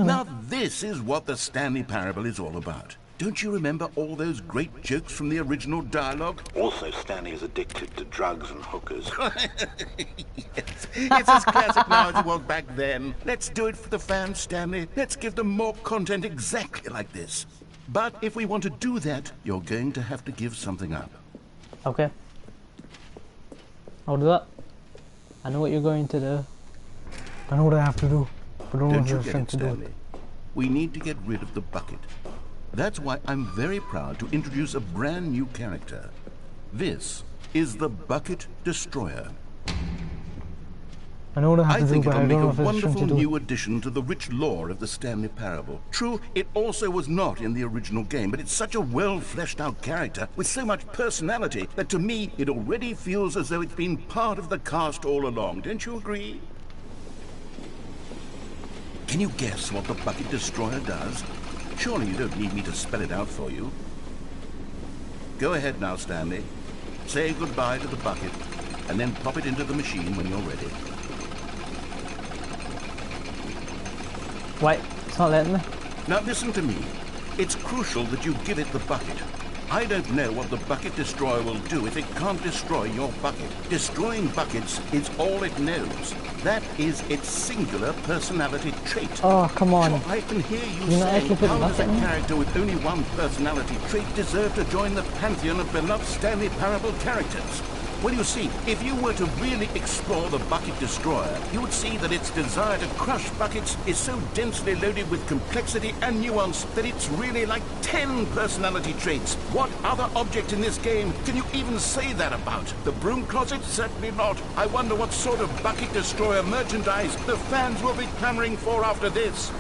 Now this is what the Stanley Parable is all about. Don't you remember all those great jokes from the original dialogue? Also, Stanley is addicted to drugs and hookers. Yes. It's as classic now as it was back then. Let's do it for the fans, Stanley. Let's give them more content exactly like this. But if we want to do that, you're going to have to give something up. Okay. I'll do that. I know what you're going to do. I know what I have to do. But I don't know Don't if you you're get trying it, to do Stanley? it. We need to get rid of the bucket. That's why I'm very proud to introduce a brand new character. This is the Bucket Destroyer. I know what I have I to do, think but it'll I make don't know a if it's trying to wonderful do it. new addition to the rich lore of the Stanley Parable. True, it also was not in the original game, but it's such a well-fleshed-out character with so much personality that to me it already feels as though it's been part of the cast all along. Don't you agree? Can you guess what the Bucket Destroyer does? Surely you don't need me to spell it out for you. Go ahead now, Stanley. Say goodbye to the bucket, and then pop it into the machine when you're ready. Wait, it's not letting me. Now listen to me. It's crucial that you give it the bucket. I don't know what the Bucket Destroyer will do if it can't destroy your bucket. Destroying buckets is all it knows. That is its singular personality trait. Oh, come on. Sure, I can hear you You're not saying, actually putting how does a bucket in? character with only one personality trait deserve to join the pantheon of beloved Stanley Parable characters? Well, you see, if you were to really explore the Bucket Destroyer, you would see that its desire to crush buckets is so densely loaded with complexity and nuance that it's really like 10 personality traits. What other object in this game can you even say that about? The Broom Closet? Certainly not. I wonder what sort of Bucket Destroyer merchandise the fans will be clamoring for after this.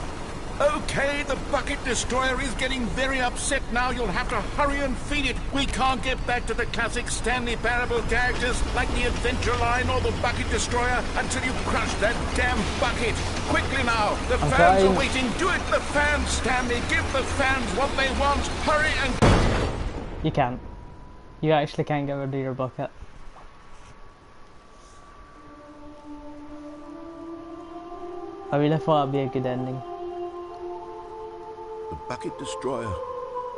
Okay, the Bucket Destroyer is getting very upset now. You'll have to hurry and feed it. We can't get back to the classic Stanley Parable characters like the Adventure Line or the Bucket Destroyer until you crush that damn bucket. Quickly now, the I'm fans trying. are waiting. Do it, the fans, Stanley. Give the fans what they want. Hurry and... You can't. You actually can't get rid of your bucket. I really thought it'd be a good ending. The Bucket Destroyer.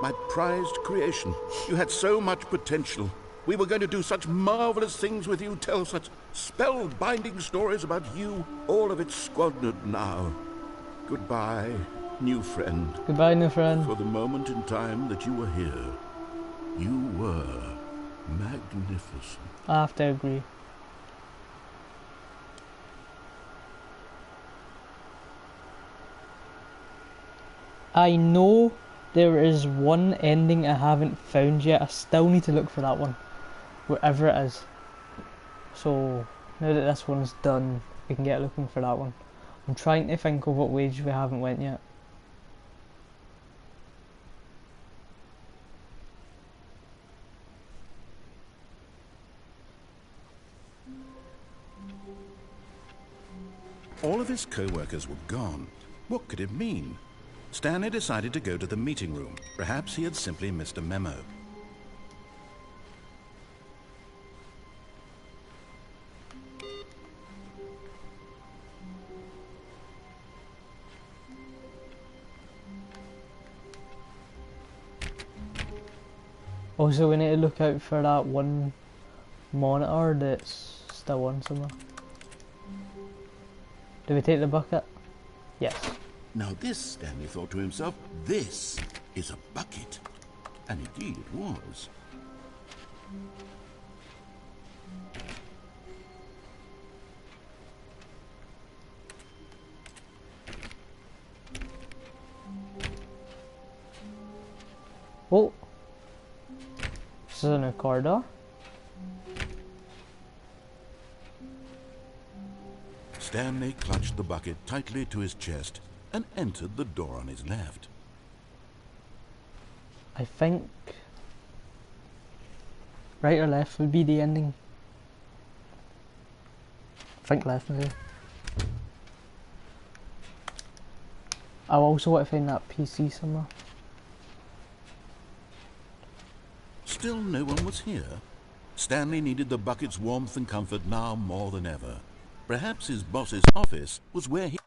My prized creation. You had so much potential. We were going to do such marvelous things with you, tell such spellbinding stories about you. All of it squandered now. Goodbye, new friend. Goodbye, new friend. For the moment in time that you were here, you were magnificent. I have to agree. I know there is one ending I haven't found yet. I still need to look for that one, wherever it is. So, Now that this one's done, we can get looking for that one. I'm trying to think of what wage we haven't went yet. All of his co-workers were gone. What could it mean? Stanley decided to go to the meeting room. Perhaps he had simply missed a memo. Also, we need to look out for that one monitor that's still on somewhere. Do we take the bucket? Yes. Now this, Stanley thought to himself, this is a bucket. And indeed it was. Oh! This is in a corridor. Stanley clutched the bucket tightly to his chest and entered the door on his left. I think right or left would be the ending. I think left maybe. I also want to find that PC somewhere. Still no one was here. Stanley needed the bucket's warmth and comfort now more than ever. Perhaps his boss's office was where he...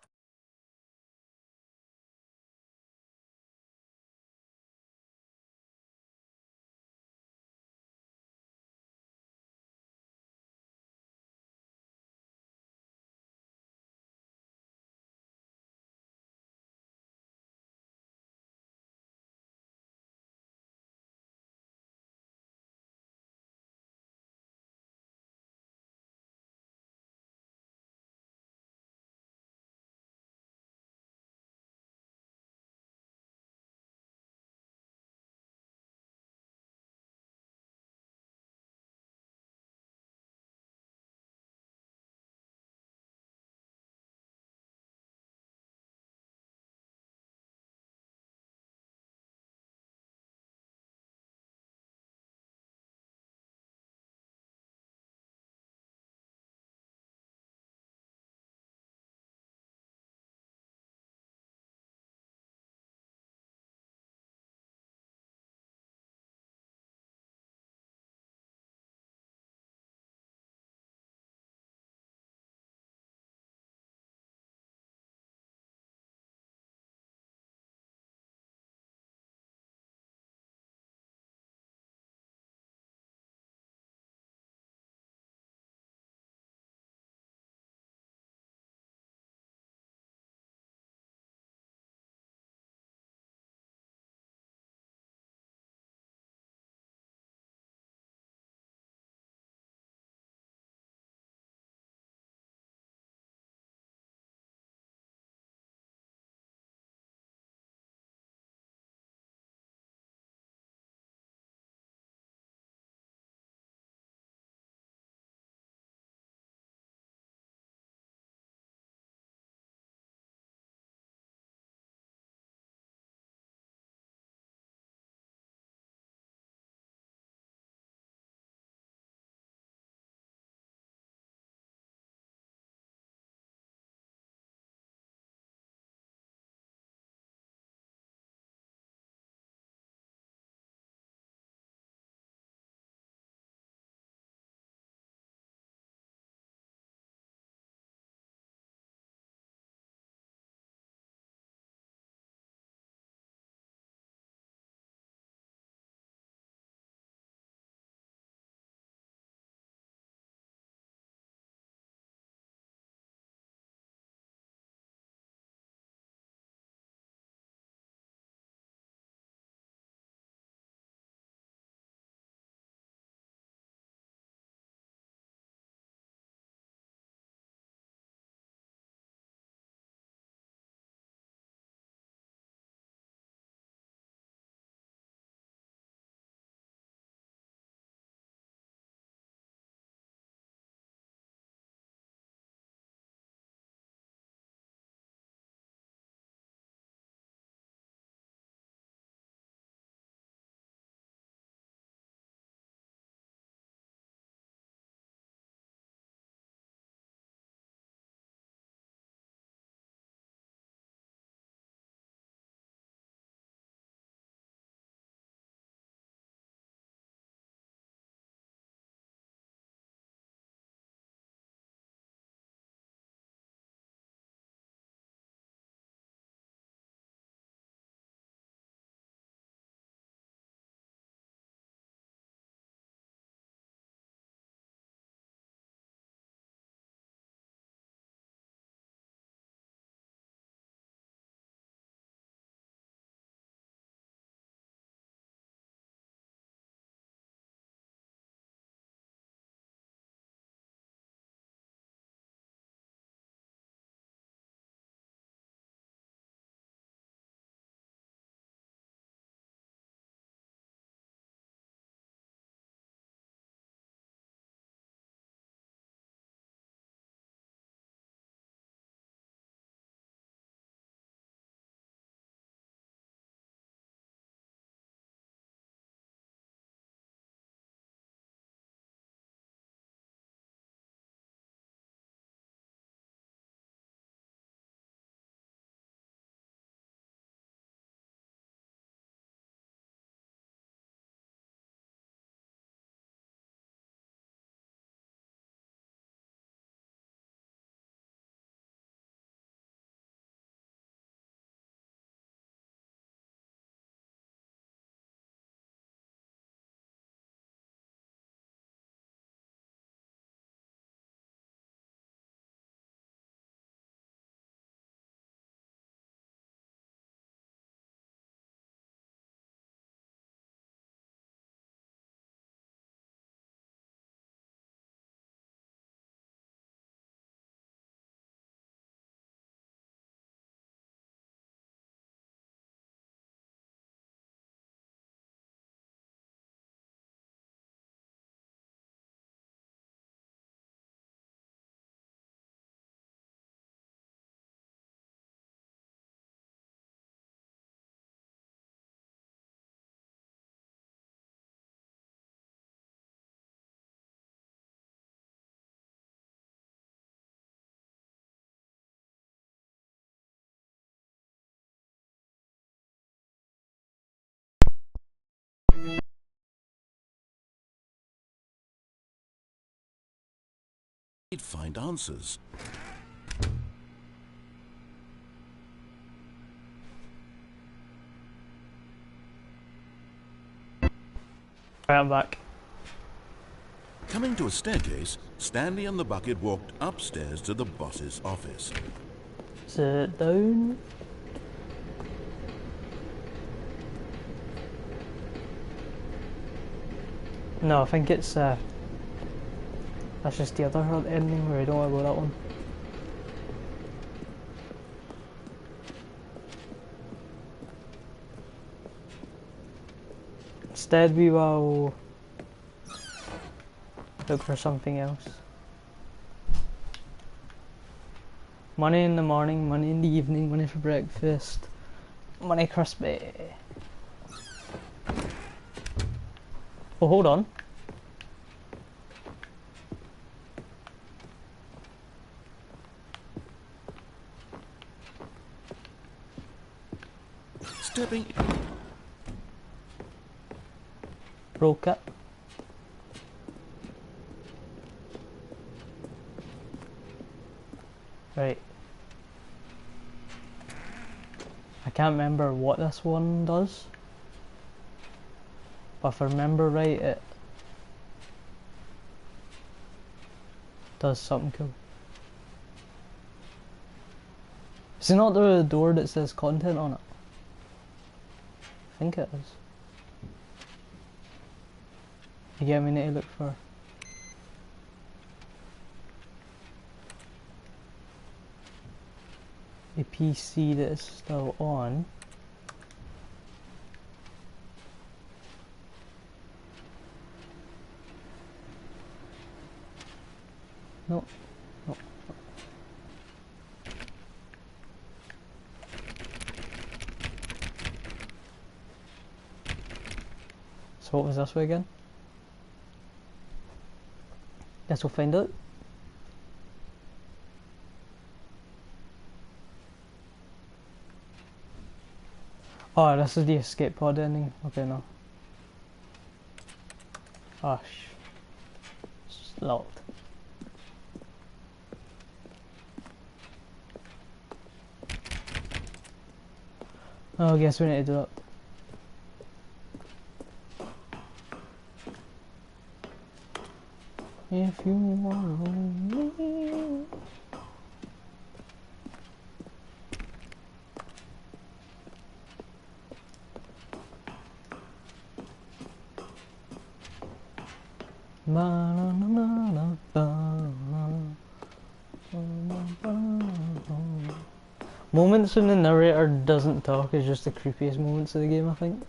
He'd find answers. Right, I'm back. Coming to a staircase, Stanley and the bucket walked upstairs to the boss's office. Sit down. No, I think it's that's just the other ending where I don't want to go that one. Instead we will look for something else. Money in the morning, money in the evening, money for breakfast, money crispy. Oh, hold on. Stepping... Broke it. Right. I can't remember what this one does. But if I remember right, it does something cool. Is it not the door that says content on it? I think it is. You get me, need to look for. A PC that is still on. No, no. So what was this way again? Guess we'll find out. Oh, this is the escape pod ending. Okay, no. Oh, it's locked. Oh, I guess we need to do that. If you want me. Moments when the narrator doesn't talk is just the creepiest moments of the game, I think.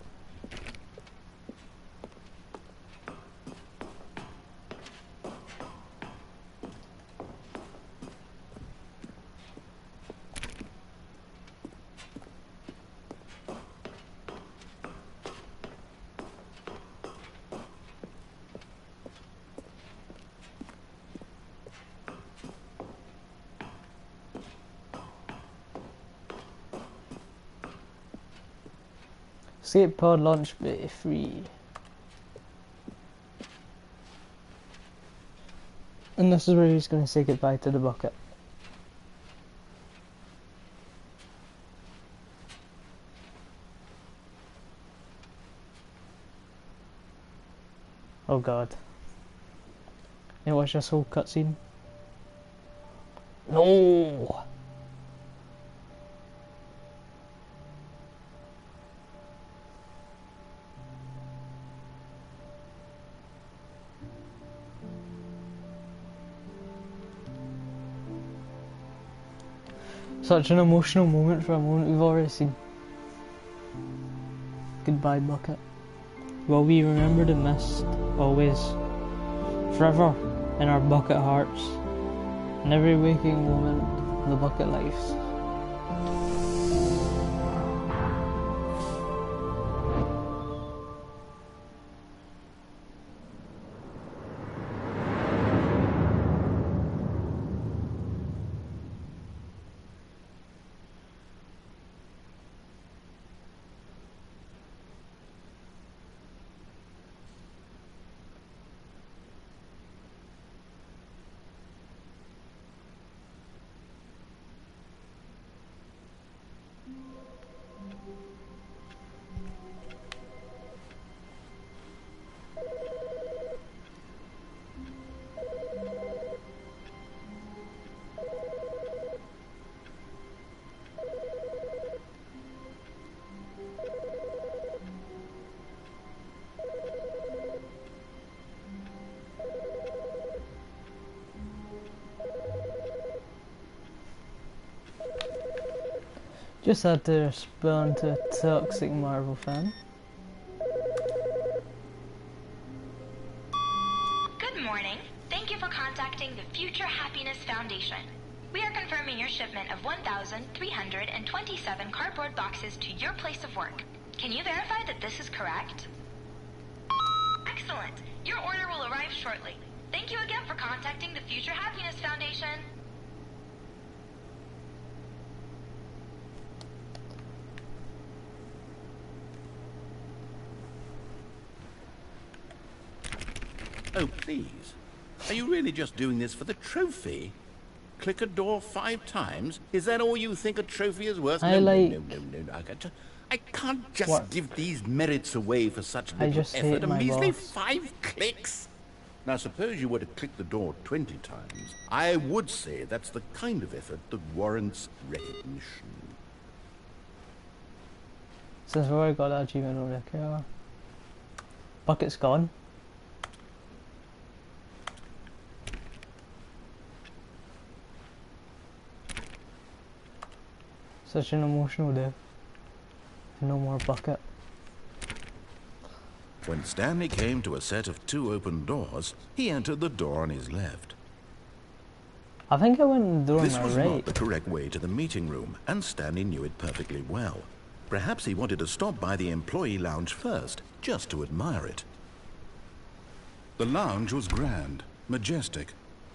Escape pod launch bay free. And this is where he's going to say goodbye to the bucket. Oh god. You watch this whole cutscene? No! Such an emotional moment for a moment we've already seen. Goodbye, bucket. Will we remembered and missed, always, forever, in our bucket hearts, in every waking moment of the bucket lives. Just had to respond to a toxic Marvel fan. Good morning. Thank you for contacting the Future Happiness Foundation. We are confirming your shipment of 1,327 cardboard boxes to your place of work. Can you verify that this is correct? Excellent. Your order will arrive shortly. Thank you again for contacting the Future Happiness Foundation. Oh, please. Are you really just doing this for the trophy? Click a door 5 times? Is that all you think a trophy is worth? I No, like... no, no, no, no. I can't just What? give these merits away for such I little just effort. hate A my measly boss. 5 clicks. Now, suppose you were to click the door 20 times. I would say that's the kind of effort that warrants recognition. Since we already got that achievement over there. Bucket's gone. Such an emotional day. No more bucket. When Stanley came to a set of 2 open doors, he entered the door on his left. I think I went in the door This on was my not right. the correct way to the meeting room, and Stanley knew it perfectly well. Perhaps he wanted to stop by the employee lounge first, just to admire it. The lounge was grand, majestic,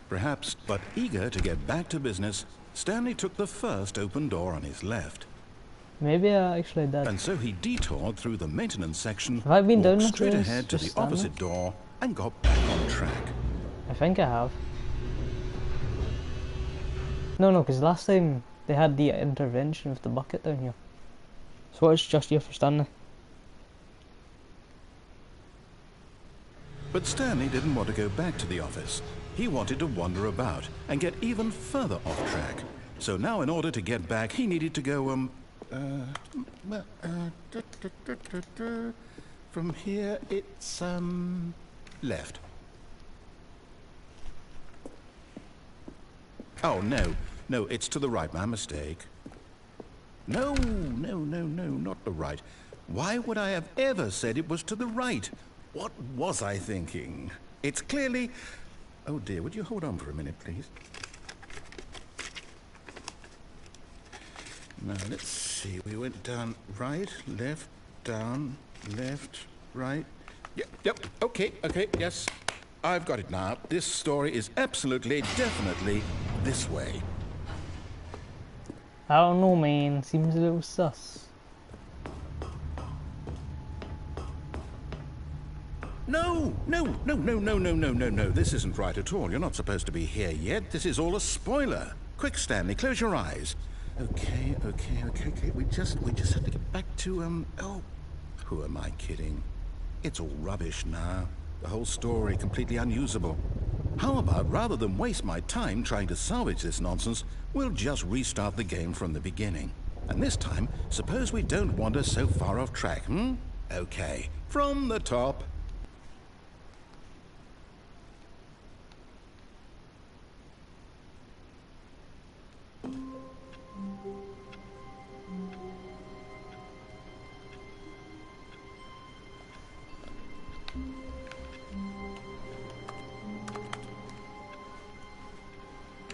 perhaps, but eager to get back to business, Stanley took the first open door on his left. Maybe I actually did. And so he detoured through the maintenance section, Have I been down walked this straight way, ahead to just the opposite door, and got back on track. I think I have. No, because last time they had the intervention with the bucket down here. So it's just here for Stanley. But Stanley didn't want to go back to the office. He wanted to wander about and get even further off track. So now in order to get back, he needed to go, from here it's, left. Oh, no, it's to the right, my mistake. No, not the right. Why would I have ever said it was to the right? What was I thinking? It's clearly... Oh dear, would you hold on for a minute, please? Now, let's see. We went down right, left, down, left, right. Yep, okay, yes. I've got it now. This story is absolutely, definitely this way. I don't know, man. Seems a little sus. No. This isn't right at all. You're not supposed to be here yet. This is all a spoiler. Quick, Stanley, close your eyes. Okay. We just have to get back to, oh, who am I kidding? It's all rubbish now. The whole story completely unusable. How about, rather than waste my time trying to salvage this nonsense, we'll just restart the game from the beginning. And this time, suppose we don't wander so far off track, Okay, from the top.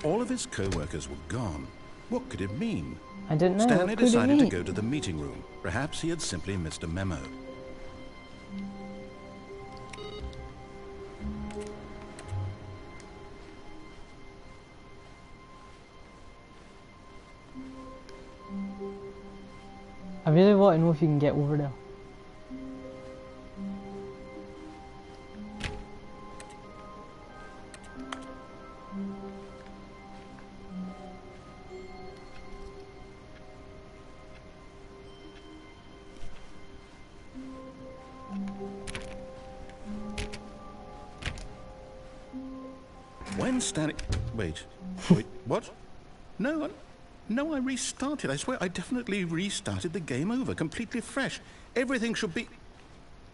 All of his co-workers were gone. What could it mean? I didn't know. Stanley What could it decided to mean? go to the meeting room. Perhaps he had simply missed a memo. I really want to know if you can get over there. When Stanley... Wait, what? No, I restarted. I swear, I definitely restarted the game over, completely fresh. Everything should be...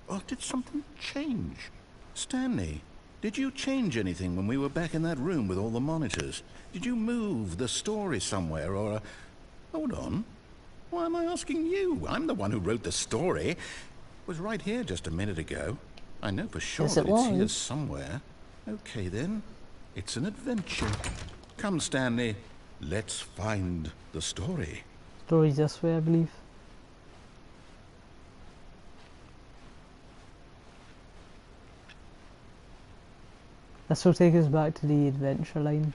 Oh, did something change? Stanley, did you change anything when we were back in that room with all the monitors? Did you move the story somewhere, or... Hold on. Why am I asking you? I'm the one who wrote the story. It was right here just a minute ago. I know for sure Yes, that it it's here was. somewhere. Okay then, it's an adventure. Come, Stanley, let's find the story. Story's this way, I believe. This will take us back to the adventure line.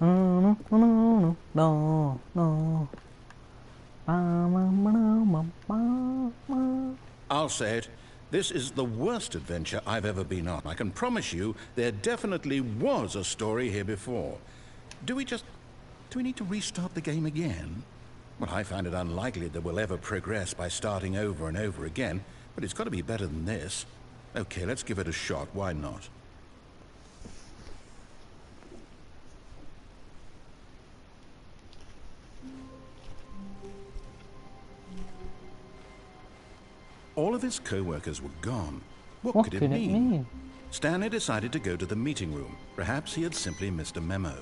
No, no, no, no, no. I'll say it. This is the worst adventure I've ever been on. I can promise you there definitely was a story here before. Do we need to restart the game again? Well, I find it unlikely that we'll ever progress by starting over and over again, but it's got to be better than this. Okay, let's give it a shot. Why not? All of his co-workers were gone. What could it mean? Stanley decided to go to the meeting room. Perhaps he had simply missed a memo.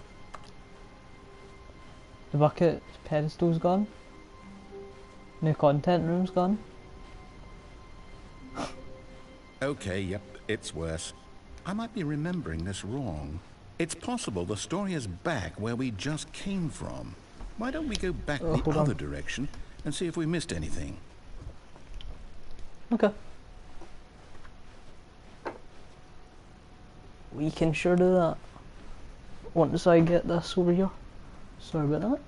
The bucket pedestal's gone. New content room's gone. Okay, yep, it's worse. I might be remembering this wrong. It's possible the story is back where we just came from. Why don't we go back the other direction and see if we missed anything? Okay. We can sure do that. Once I get this over here. Sorry about that.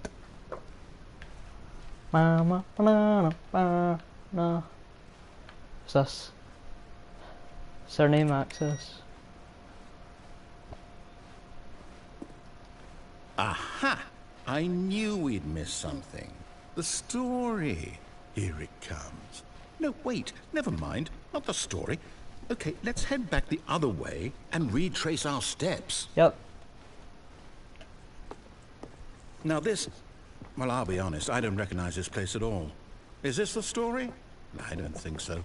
What's this? Surname access. Aha! I knew we'd missed something. The story. Here it comes. No, wait, never mind. Not the story. Okay, let's head back the other way and retrace our steps. Yep. Now this... Well, I'll be honest, I don't recognize this place at all. Is this the story? I don't think so.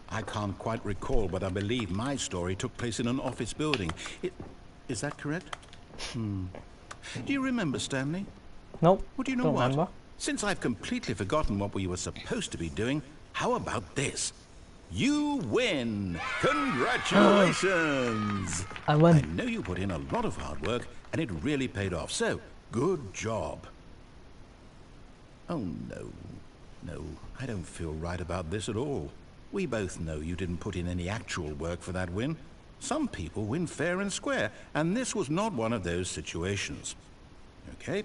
I can't quite recall, but I believe my story took place in an office building. Is that correct? Do you remember, Stanley? Nope. Well, do you know don't what? remember. Since I've completely forgotten what we were supposed to be doing, how about this? You win! Congratulations! I win. I know you put in a lot of hard work, and it really paid off, so good job. Oh, no. No, I don't feel right about this at all. We both know you didn't put in any actual work for that win. Some people win fair and square, and this was not one of those situations. Okay,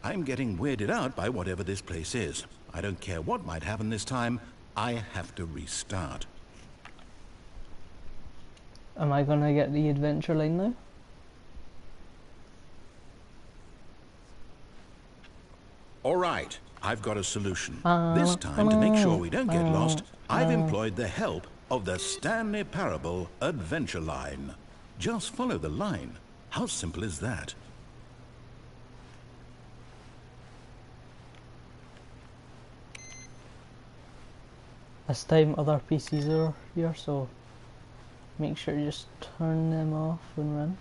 I'm getting weirded out by whatever this place is. I don't care what might happen this time. I have to restart. Am I gonna get the adventure line now? All right, I've got a solution. This time, to make sure we don't get lost, I've employed the help of the Stanley Parabel adventure line. Just follow the line. How simple is that? This time other PCs are here, so make sure you just turn them off and run.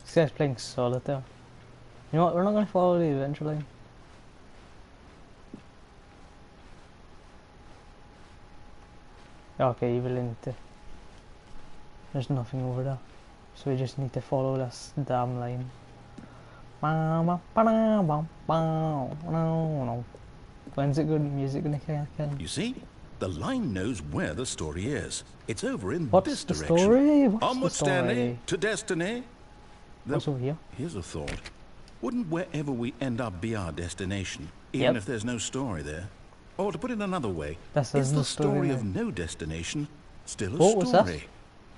This guy's playing solitaire. You know what, we're not going to follow the adventure line. Okay, you really need to. There's nothing over there. So we just need to follow this damn line. When's it good? Music gonna kick in? You see? The line knows where the story is. It's over in What's this the direction. story? What's Onward, the story? Stanley, to destiny. What's over here? Here's a thought. Wouldn't wherever we end up be our destination, even if there's no story there? Or to put it another way, This is is the the story story of now. no destination still a Oh, what's story? that?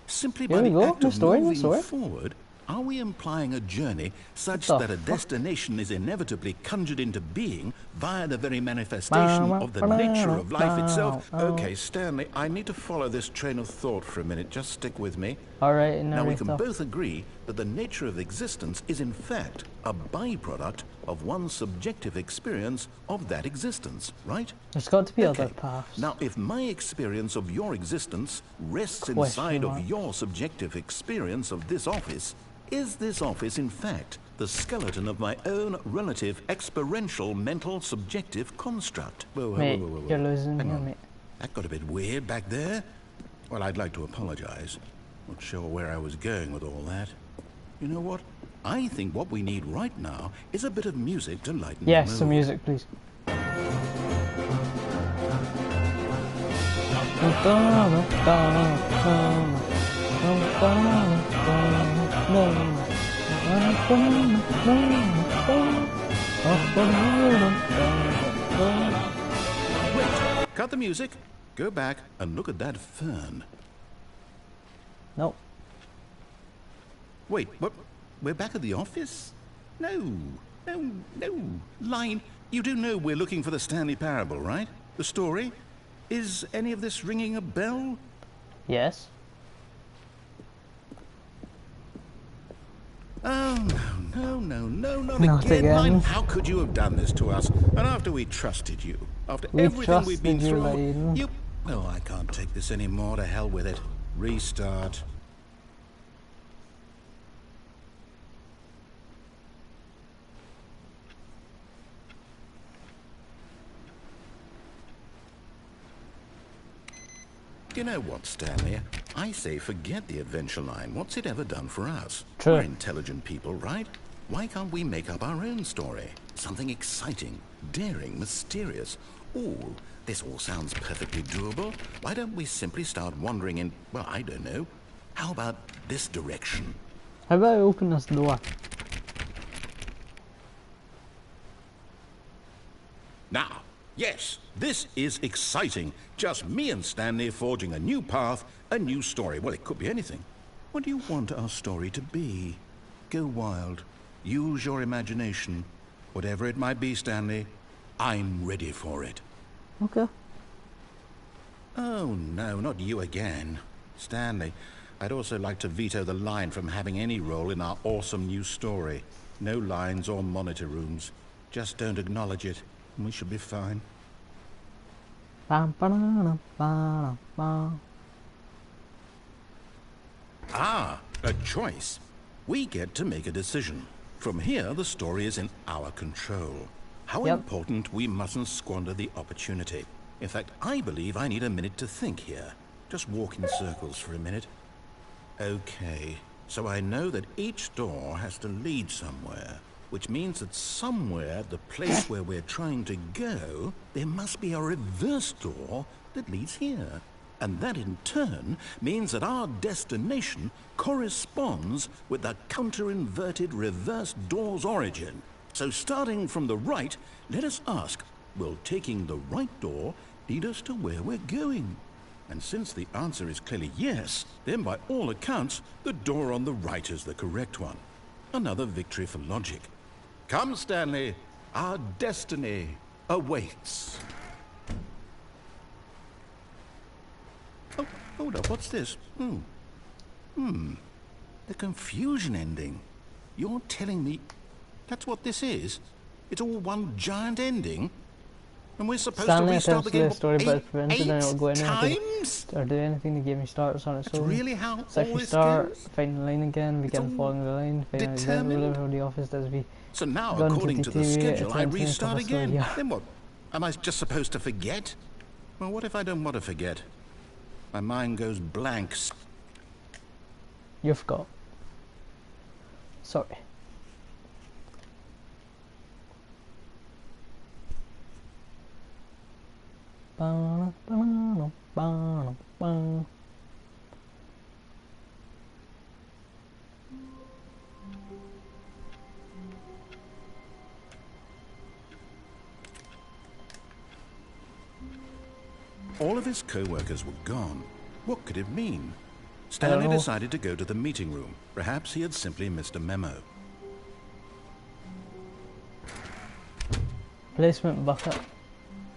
Simply Here by we the go, act the of story, the moving story. forward, are we implying a journey such What the that a fuck? destination is inevitably conjured into being via the very manifestation of the nature of life itself? Okay, Stanley, I need to follow this train of thought for a minute. Just stick with me. Alright, Now we can narrator. both agree that the nature of existence is in fact a byproduct of one's subjective experience of that existence, right? There's got to be Okay. other paths. Now, if my experience of your existence rests Question inside mark. of your subjective experience of this office, is this office in fact the skeleton of my own relative experiential mental subjective construct? Whoa, whoa, Mate, whoa, whoa, whoa. you're losing Hang here, on. mate. That got a bit weird back there. Well, I'd like to apologize. Not sure where I was going with all that. You know what? I think what we need right now is a bit of music to lighten the Yes, mood. some music, please. Wait, cut the music. Go back and look at that fern. Nope. Wait, what? We're back at the office? No, no, no. Line, you do know we're looking for the Stanley Parabel, right? The story? Is any of this ringing a bell? Yes. Oh, no, not Not again. again. Line, how could you have done this to us? And after we trusted you, after We everything we've been trusted you, through, Line. you... Oh, I can't take this anymore. To hell with it. Restart. You know what, Stanley? I say forget the adventure line. What's it ever done for us? True. We're intelligent people, right? Why can't we make up our own story? Something exciting, daring, mysterious. Ooh, this all sounds perfectly doable. Why don't we simply start wandering in, well, I don't know. How about this direction? How about I open this door? Now, yes, this is exciting. Just me and Stanley forging a new path, a new story. Well, it could be anything. What do you want our story to be? Go wild. Use your imagination. Whatever it might be, Stanley, I'm ready for it. Okay. Oh, no, not you again. Stanley, I'd also like to veto the line from having any role in our awesome new story. No lines or monitor rooms. Just don't acknowledge it, and we should be fine. Bam, ba-da-da, ba-da, ba. Ah, a choice. We get to make a decision. From here, the story is in our control. How Yep. important we mustn't squander the opportunity. In fact, I believe I need a minute to think here. Just walk in circles for a minute. Okay, so I know that each door has to lead somewhere, which means that somewhere, the place where we're trying to go, there must be a reverse door that leads here. And that in turn means that our destination corresponds with the counter-inverted reverse door's origin. So starting from the right, let us ask, will taking the right door lead us to where we're going? And since the answer is clearly yes, then by all accounts, the door on the right is the correct one. Another victory for logic. Come, Stanley, our destiny awaits. Oh, hold up, what's this? The confusion ending. You're telling me that's what this is? It's all one giant ending? And we're supposed Stanley to restart the attempts to game the story, but it's prevented and it'll go eight anywhere. times? Or do anything to give me starts on its That's own. really how So if all we this start, goes? find the line again, begin all following the line, find out exactly determined? whatever the office does we So now, Gone to according to the deteriorate, schedule, I attempt to make restart up a story, again. yeah. Then what? Am I just supposed to forget? Well, what if I don't want to forget? My mind goes blank. You forgot. Sorry. Ba-na, ba-na, ba-na, ba. All of his co-workers were gone. What could it mean? Stanley know. decided to go to the meeting room. Perhaps he had simply missed a memo. Placement bucket.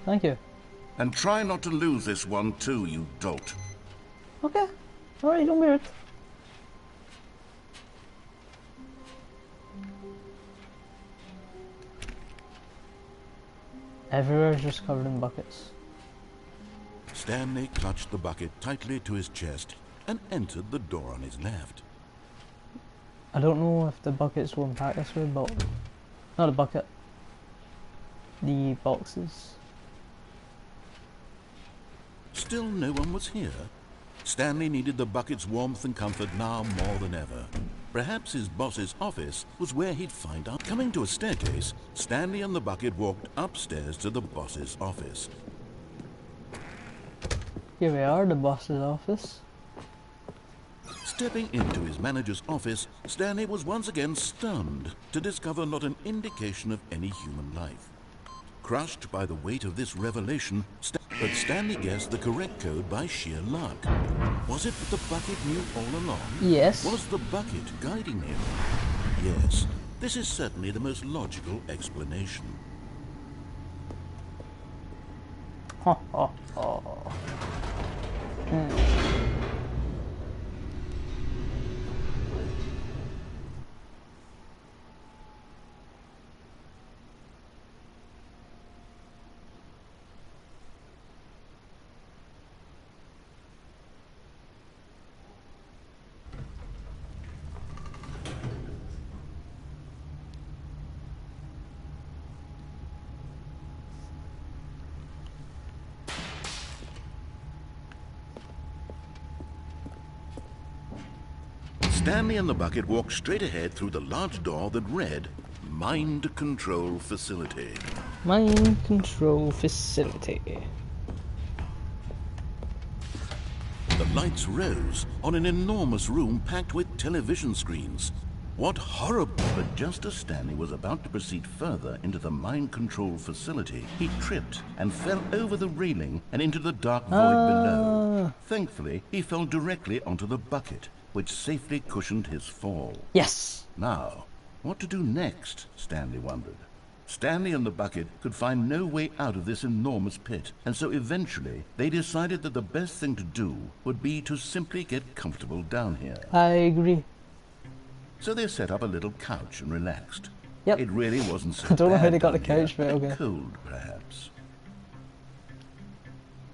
Thank you. And try not to lose this one too, you dolt. Okay. Alright, don't be rude. Everywhere's just covered in buckets. Stanley clutched the bucket tightly to his chest and entered the door on his left. I don't know if the buckets will impact this way, but not a bucket. The boxes. Still no one was here. Stanley needed the bucket's warmth and comfort now more than ever. Perhaps his boss's office was where he'd find out. Coming to a staircase, Stanley and the bucket walked upstairs to the boss's office. Here we are, the boss's office. Stepping into his manager's office, Stanley was once again stunned to discover not an indication of any human life. Crushed by the weight of this revelation, but Stanley guessed the correct code by sheer luck. Was it that the bucket knew all along? Yes. Was the bucket guiding him? Yes. This is certainly the most logical explanation. Ha ha ha. Stanley and the bucket walked straight ahead through the large door that read, Mind Control Facility. Mind control facility. The lights rose on an enormous room packed with television screens. What horrible! But just as Stanley was about to proceed further into the mind control facility, he tripped and fell over the railing and into the dark void below. Thankfully, he fell directly onto the bucket, which safely cushioned his fall. Yes! Now, what to do next, Stanley wondered. Stanley and the bucket could find no way out of this enormous pit, and so eventually they decided that the best thing to do would be to simply get comfortable down here. I agree. So they set up a little couch and relaxed. Yep. It really wasn't so I don't know how bad they got the down here. couch, but okay. Cold, perhaps.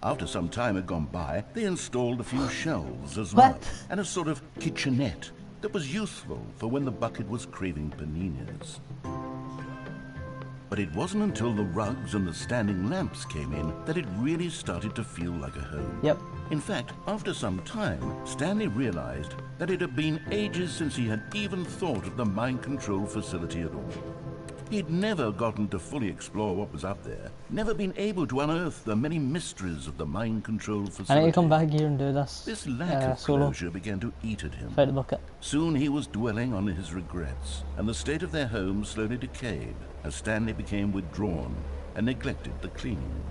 After some time had gone by, they installed a few shelves as well, What? and a sort of kitchenette that was useful for when the bucket was craving paninis. But it wasn't until the rugs and the standing lamps came in that it really started to feel like a home. Yep. In fact, after some time, Stanley realized that it had been ages since he had even thought of the mind control facility at all. He'd never gotten to fully explore what was up there, never been able to unearth the many mysteries of the mind control facility. I need to come back here and do this. This lack of solo. closure began to eat at him. Fight the bucket. Soon he was dwelling on his regrets, and the state of their home slowly decayed as Stanley became withdrawn and neglected the cleaning.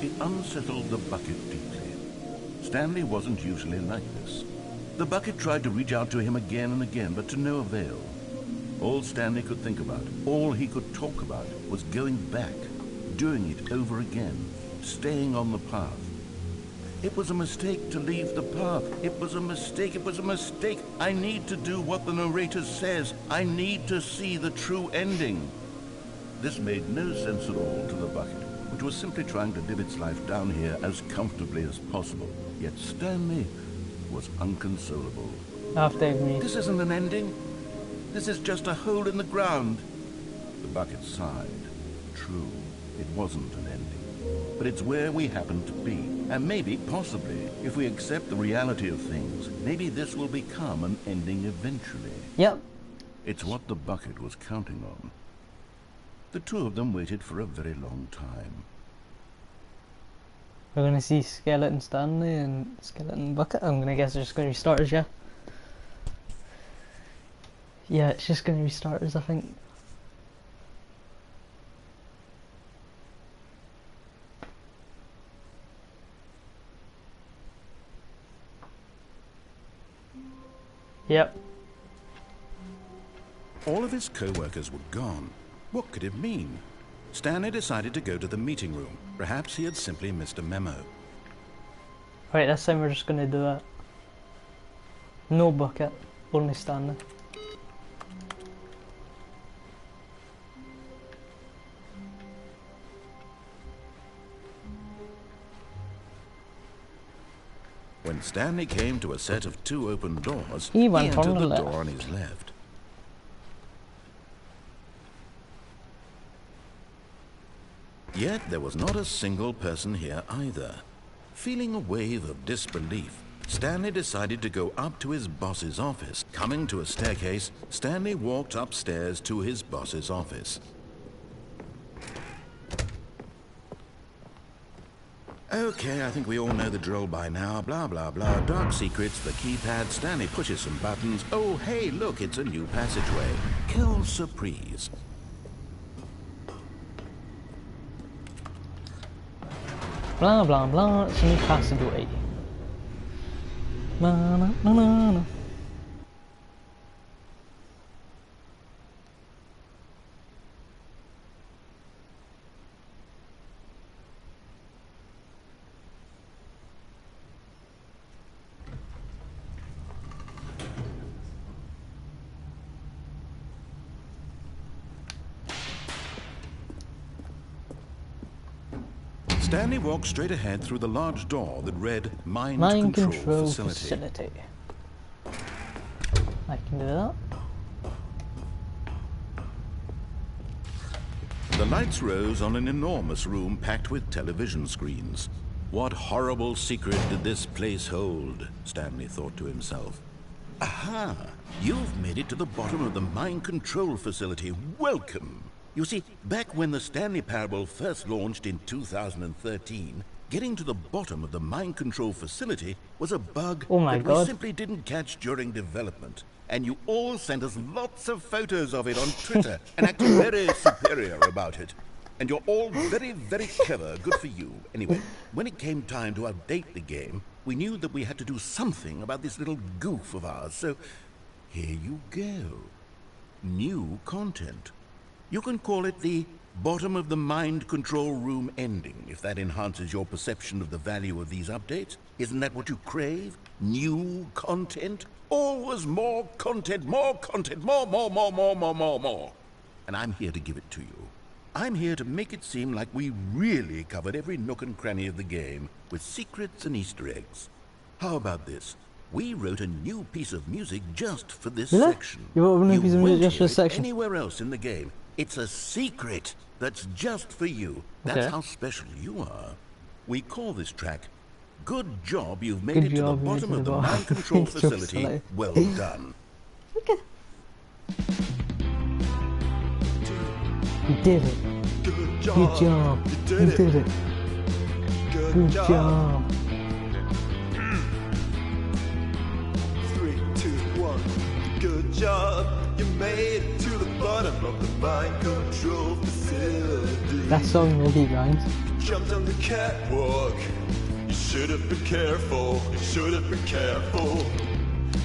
It unsettled the bucket deeply. Stanley wasn't usually like this. The bucket tried to reach out to him again and again, but to no avail. All Stanley could think about, all he could talk about, was going back, doing it over again, staying on the path. It was a mistake to leave the path. It was a mistake. It was a mistake. I need to do what the narrator says. I need to see the true ending. This made no sense at all to the bucket, which was simply trying to live its life down here as comfortably as possible. Yet Stanley was inconsolable. I have to agree. This isn't an ending. This is just a hole in the ground. The bucket sighed. True, it wasn't an ending. But it's where we happen to be. And maybe, possibly, if we accept the reality of things, maybe this will become an ending eventually. Yep. It's what the bucket was counting on. The two of them waited for a very long time. We're gonna see Skeleton Stanley and Skeleton Bucket. I'm gonna guess they're just gonna restart us, yeah? Yeah, it's just gonna restart us, I think. Yep. All of his co-workers were gone. What could it mean? Stanley decided to go to the meeting room. Perhaps he had simply missed a memo. Right, this time we're just gonna do it. No Bucket, only Stanley. When Stanley came to a set of 2 open doors, He he went on entered the the left. door on his left. Yet there was not a single person here either. Feeling a wave of disbelief, Stanley decided to go up to his boss's office. Coming to a staircase, Stanley walked upstairs to his boss's office. Okay, I think we all know the drill by now. Blah, blah, blah. Dark secrets, the keypad. Stanley pushes some buttons. Oh, hey, look, it's a new passageway. Quelle surprise. Blah blah blah, it's a new passageway. Na na na na na. Stanley walked straight ahead through the large door that read Mind Control Facility. I can do that. The lights rose on an enormous room packed with television screens. What horrible secret did this place hold? Stanley thought to himself. Aha! You've made it to the bottom of the mind control facility. Welcome! You see, back when the Stanley Parabel first launched in 2013, getting to the bottom of the mind control facility was a bug that we simply didn't catch during development. And you all sent us lots of photos of it on Twitter and acted very superior about it. And you're all very, very clever. Good for you. Anyway, when it came time to update the game, we knew that we had to do something about this little goof of ours. So, here you go. New content. You can call it the bottom of the mind control room ending, if that enhances your perception of the value of these updates. Isn't that what you crave? New content? Always more content, more, more. And I'm here to give it to you. I'm here to make it seem like we really covered every nook and cranny of the game with secrets and Easter eggs. How about this? We wrote a new piece of music just for this section. You wrote a new piece of music just for this hear it section? Anywhere else in the game. It's a secret that's just for you. That's how special you are. We call this track Good Job You've Made It to the Bottom of the Mind Control Facility. Well done. Okay. You did it. Good job. Good job. You did it. Good job. 3, 2, 1. Good job. You made it to the bottom of the mind control facility. That song really rhymes. Jumped on the catwalk. You should have been careful. You should have been careful.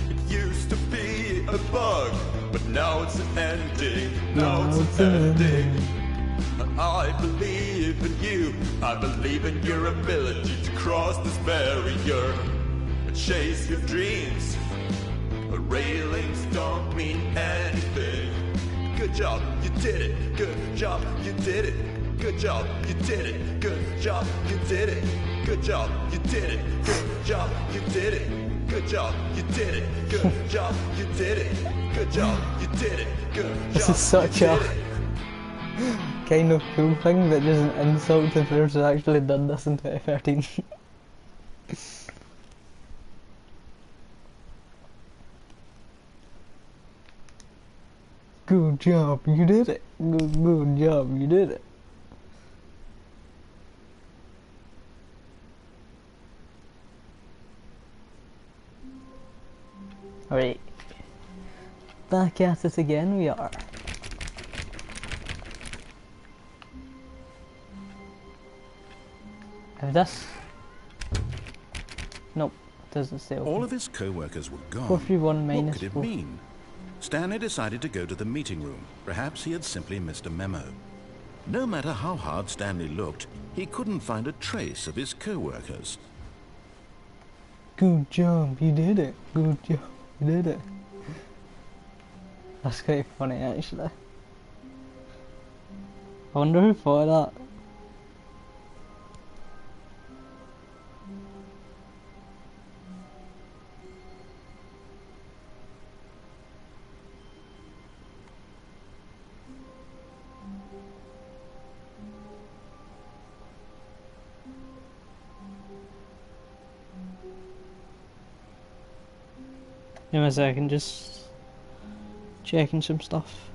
It used to be a bug, but now it's an ending. Now it's an ending. I believe in you. I believe in your ability to cross this barrier and chase your dreams. But railings don't mean anything. Good job, you did it. Good job, you did it. Good job, you did it. Good job, you did it. Good job, you did it. Good job, you did it. Good job, you did it. Good job, you did it. Good job, you did it. Good job. This is such a kind of cool thing, but just an insult to the person who actually done this in 2013. Good job, you did it. Good job, you did it. Alright. Back at it again we are. If this... Nope, doesn't stay open. All of his co-workers were gone. 431 What minus could it 4. mean? Stanley decided to go to the meeting room. Perhaps he had simply missed a memo. No matter how hard Stanley looked, he couldn't find a trace of his co-workers. Good job, you did it. Good job, you did it. That's quite funny actually. I wonder who thought that. Give me a second, just checking some stuff.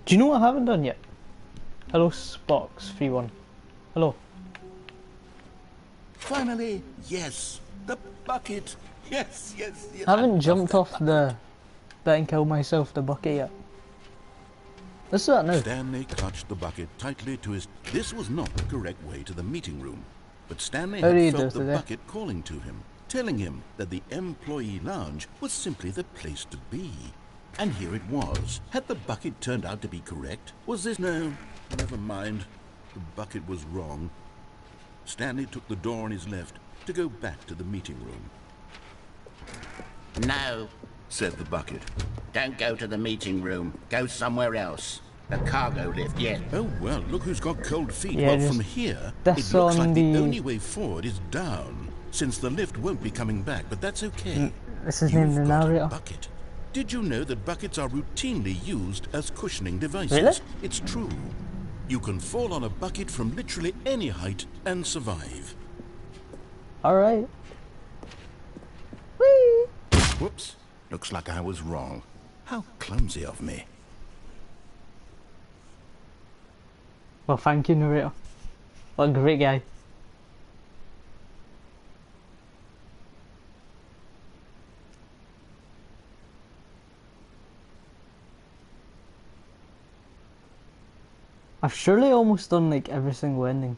Do you know what I haven't done yet? Hello, Spox 3-1. Hello. Finally, yes, the bucket. Yes, yes, yes. I haven't jumped off the bit and killed myself the bucket yet. Let's do that now. Stanley clutched the bucket tightly to his... This was not the correct way to the meeting room, but Stanley How do you had do felt the today? bucket calling to him, telling him that the employee lounge was simply the place to be. And here it was. Had the bucket turned out to be correct? Was this... No, never mind. The bucket was wrong. Stanley took the door on his left to go back to the meeting room. No, Said the bucket. don't go to the meeting room. Go somewhere else. The cargo lift, yes. Oh, well, look who's got cold feet. Yeah, Well, just- from here, that's it looks on like the the- only way forward is down, since the lift won't be coming back, but that's okay. This is named the You've got a narrator. bucket. Did you know that buckets are routinely used as cushioning devices? Really? It's true. You can fall on a bucket from literally any height and survive. Alright. Whee! Whoops. Looks like I was wrong. How clumsy of me. Well, thank you, narrator. What a great guy. I've surely almost done like every single ending.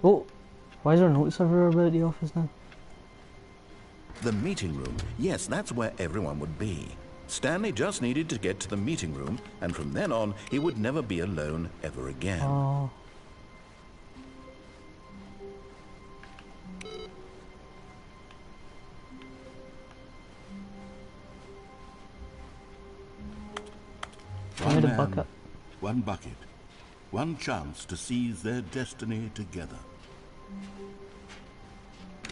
Oh, why is there notes everywhere about the office now? The meeting room. Yes, that's where everyone would be. Stanley just needed to get to the meeting room, and from then on, he would never be alone ever again. Oh. One need a man, bucket. one bucket, one chance to seize their destiny together.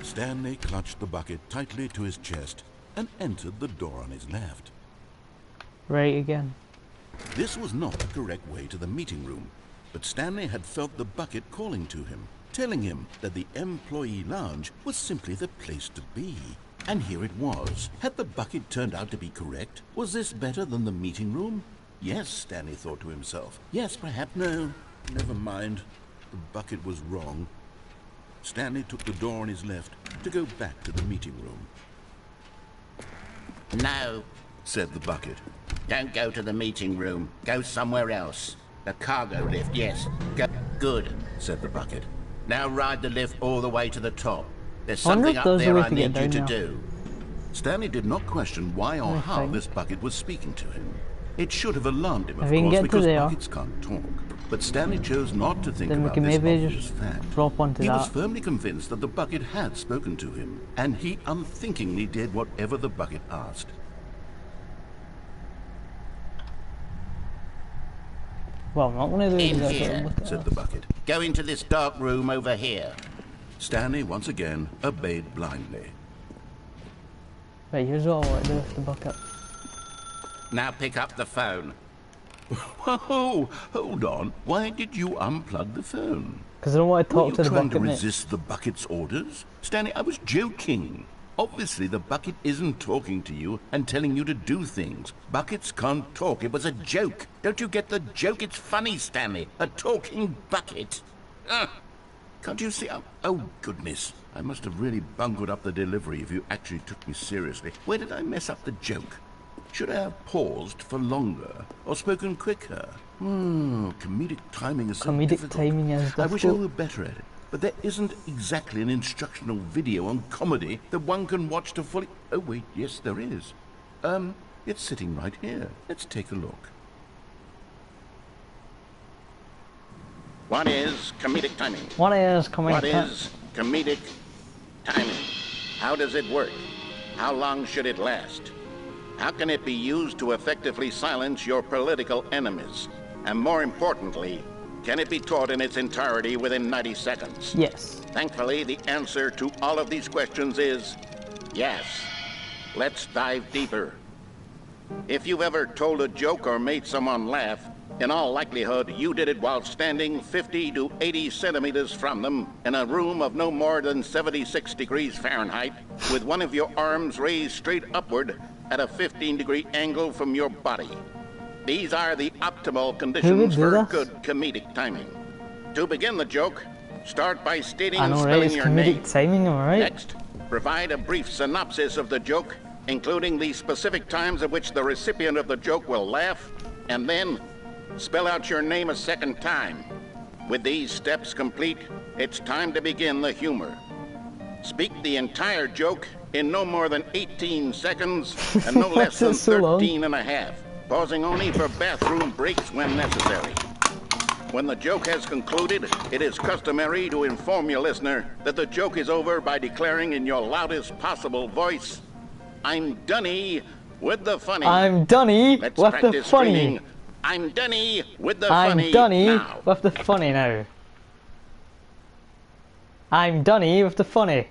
Stanley clutched the bucket tightly to his chest and entered the door on his left. Right again. This was not the correct way to the meeting room, but Stanley had felt the bucket calling to him, telling him that the employee lounge was simply the place to be. And here it was. Had the bucket turned out to be correct? Was this better than the meeting room? Yes, Stanley thought to himself. Yes, perhaps. No, never mind. The bucket was wrong. Stanley took the door on his left to go back to the meeting room. No, Said the bucket. don't go to the meeting room. Go somewhere else. The cargo lift, yes. Go. Good. Said the bucket. Now ride the lift all the way to the top. There's I wonder something if up there's a there way I to get need you to down now. do. Stanley did not question why or how fine. this bucket was speaking to him. It should have alarmed him, of If we can course, get to because there, buckets can't talk. But Stanley chose not to think then we about can this maybe obvious just fact. drop onto He was that. firmly convinced that the bucket had spoken to him, and he unthinkingly did whatever the bucket asked. Well, I'm not going to do In exactly here, what Said the bucket. Go into this dark room over here. Stanley once again obeyed blindly. Right, here's what I want to do with the bucket. Now pick up the phone. Whoa, hold on. Why did you unplug the phone? Because I don't want to Were talk you to the trying to bucket, mate. resist the bucket's orders? Stanley, I was joking. Obviously, the bucket isn't talking to you and telling you to do things. Buckets can't talk. It was a joke. Don't you get the joke? It's funny, Stanley. A talking bucket. Can't you see? Oh, goodness. I must have really bungled up the delivery if you actually took me seriously. Where did I mess up the joke? Should I have paused for longer or spoken quicker? Comedic timing is so Comedic difficult. timing is I wish I difficult. were better at it. But there isn't exactly an instructional video on comedy that one can watch to fully... Oh, wait, yes, there is. It's sitting right here. Let's take a look. What is comedic timing? What is coming? What is comedic timing? How does it work? How long should it last? How can it be used to effectively silence your political enemies? And more importantly, can it be taught in its entirety within 90 seconds? Yes. Thankfully, the answer to all of these questions is yes. Let's dive deeper. If you've ever told a joke or made someone laugh, in all likelihood, you did it while standing 50 to 80 centimeters from them in a room of no more than 76 degrees Fahrenheit, with one of your arms raised straight upward at a 15-degree angle from your body. These are the optimal conditions for good comedic timing. To begin the joke, start by stating and spelling your name. Timing, all right. Next, provide a brief synopsis of the joke, including the specific times at which the recipient of the joke will laugh, and then spell out your name a second time. With these steps complete, it's time to begin the humor. Speak the entire joke in no more than 18 seconds and no less than 13 and a half, pausing only for bathroom breaks when necessary. When the joke has concluded, it is customary to inform your listener that the joke is over by declaring in your loudest possible voice, "I'm Dunny with the funny." I'm Dunny with the funny. Screaming, "I'm Dunny with the funny." I'm Dunny now. with the funny now. I'm Dunny with the funny.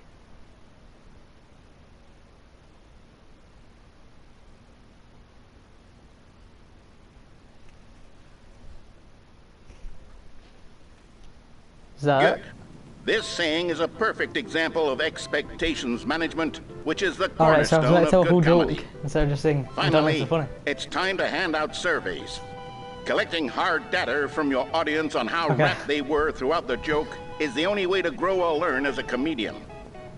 Is that Good. This saying is a perfect example of expectations management, which is the alright, so I was cornerstone going to tell a of whole good comedy. joke instead of just saying I'm Dunny with the Finally, funny. it's time to hand out surveys. Collecting hard data from your audience on how rapt they were throughout the joke is the only way to grow or learn as a comedian.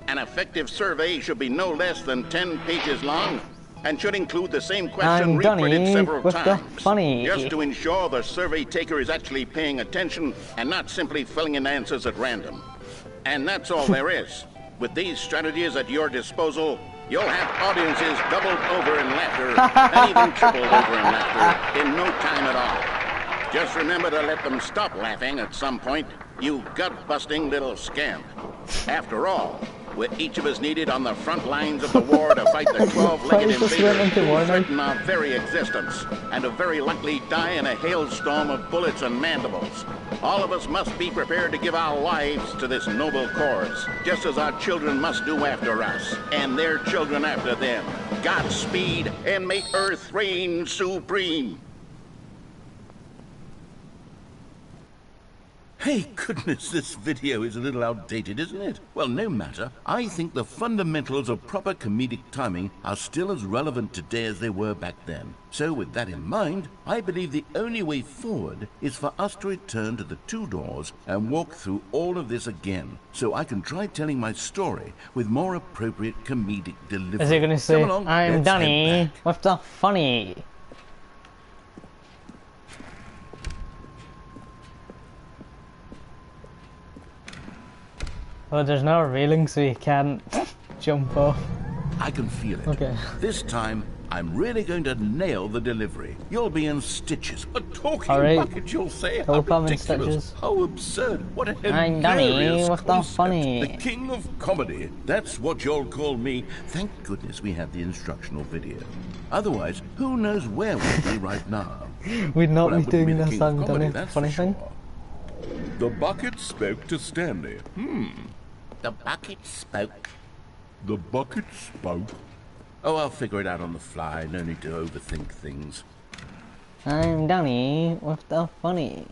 An effective survey should be no less than 10 pages long and should include the same question I'm reprinted Dunny several with the times, funny. just to ensure the survey taker is actually paying attention and not simply filling in answers at random. And that's all there is. With these strategies at your disposal, you'll have audiences doubled over in laughter and even tripled over in laughter in no time at all. Just remember to let them stop laughing at some point, you gut-busting little scamp. After all, with each of us needed on the front lines of the war to fight the 12-legged invaders who threaten our very existence, and to very likely die in a hailstorm of bullets and mandibles. All of us must be prepared to give our lives to this noble cause, just as our children must do after us, and their children after them. Godspeed, and may Earth reign supreme. Hey, goodness, this video is a little outdated, isn't it? Well, no matter. I think the fundamentals of proper comedic timing are still as relevant today as they were back then. So with that in mind, I believe the only way forward is for us to return to the two doors and walk through all of this again, so I can try telling my story with more appropriate comedic delivery. Is he going to say, Come along, I'm let's Dunny head back. with the funny? Oh, there's no railing, so you can't jump off. I can feel it. Okay. This time, I'm really going to nail the delivery. You'll be in stitches. A talking Alright. bucket, you'll say? How Hope I'm in ridiculous. stitches. How absurd. What a I'm Dunny hilarious with the concept. funny. The king of comedy. That's what you'll call me. Thank goodness we have the instructional video. Otherwise, who knows where we'd be right now. We'd not Well, I be wouldn't doing the this king of I'm comedy, Dunny that's funny for thing. sure. The bucket spoke to Stanley. The bucket spoke. The bucket spoke. Oh, I'll figure it out on the fly. No need to overthink things. I'm Dunny with the funny.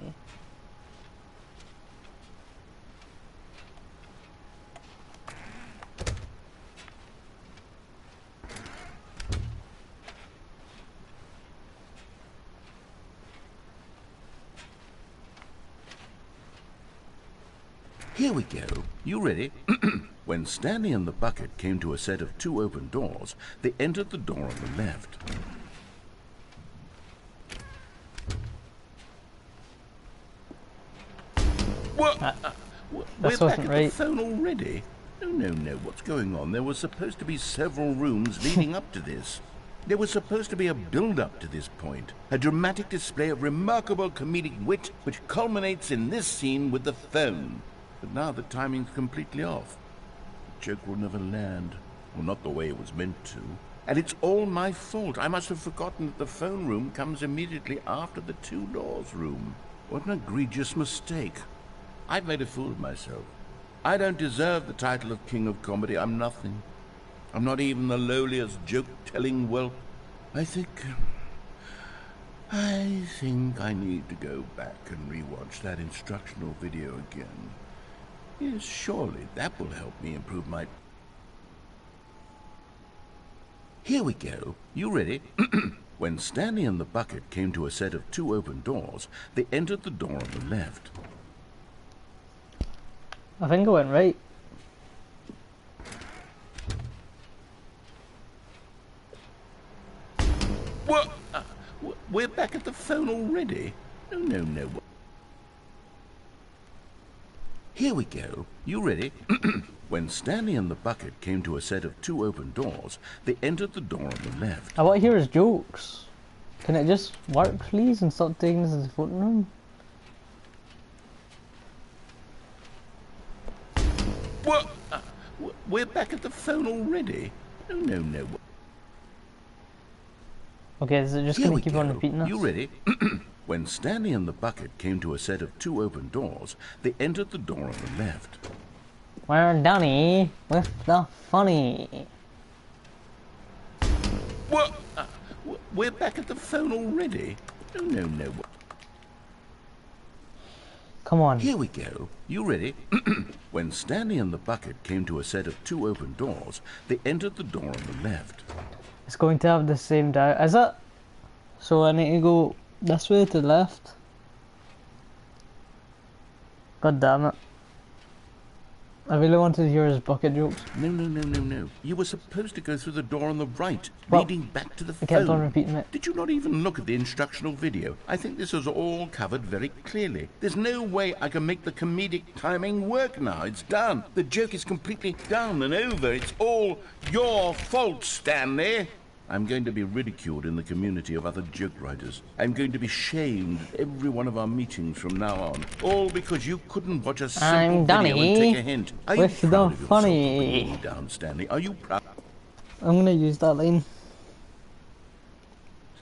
Here we go. You ready? When Stanley and the bucket came to a set of two open doors, they entered the door on the left. What? We're back wasn't at right. the phone already? No. What's going on? There were supposed to be several rooms leading up to this. There was supposed to be a build-up to this point, a dramatic display of remarkable comedic wit which culminates in this scene with the phone. But now the timing's completely off. The joke will never land. Well, not the way it was meant to. And it's all my fault. I must have forgotten that the phone room comes immediately after the two doors room. What an egregious mistake. I've made a fool of myself. I don't deserve the title of King of Comedy. I'm nothing. I'm not even the lowliest joke-telling whelp. I think I need to go back and rewatch that instructional video again. Yes, surely that will help me improve my... Here we go. You ready? When Stanley and the bucket came to a set of two open doors, they entered the door on the left. I think I went right. What? We're back at the phone already? No. Here we go. You ready? When Stanley and the bucket came to a set of two open doors, they entered the door on the left. I want to hear his jokes. Can it just work, please, and stop taking this as a photo room? What? We're back at the phone already? No. Okay, is it just going to keep on repeating this? You ready? When Stanley and the bucket came to a set of two open doors, they entered the door on the left. We're Danny with the funny. What? We're back at the phone already? No. Come on. Here we go. You ready? When Stanley and the bucket came to a set of two open doors, they entered the door on the left. It's going to have the same dial. Is it? So I need to go this way to the left. God damn it. I really wanted to hear his bucket jokes. No. You were supposed to go through the door on the right, Well, leading back to the phone. I kept on repeating it. Did you not even look at the instructional video? I think this is all covered very clearly. There's no way I can make the comedic timing work now. It's done. The joke is completely done and over. It's all your fault, Stanley. I'm going to be ridiculed in the community of other joke writers. I'm going to be shamed at every one of our meetings from now on. All because you couldn't watch a simple video and take a hint. Are you with proud the of yourself for funny. bringing me down, Stanley? Are you proud? I'm going to use that line.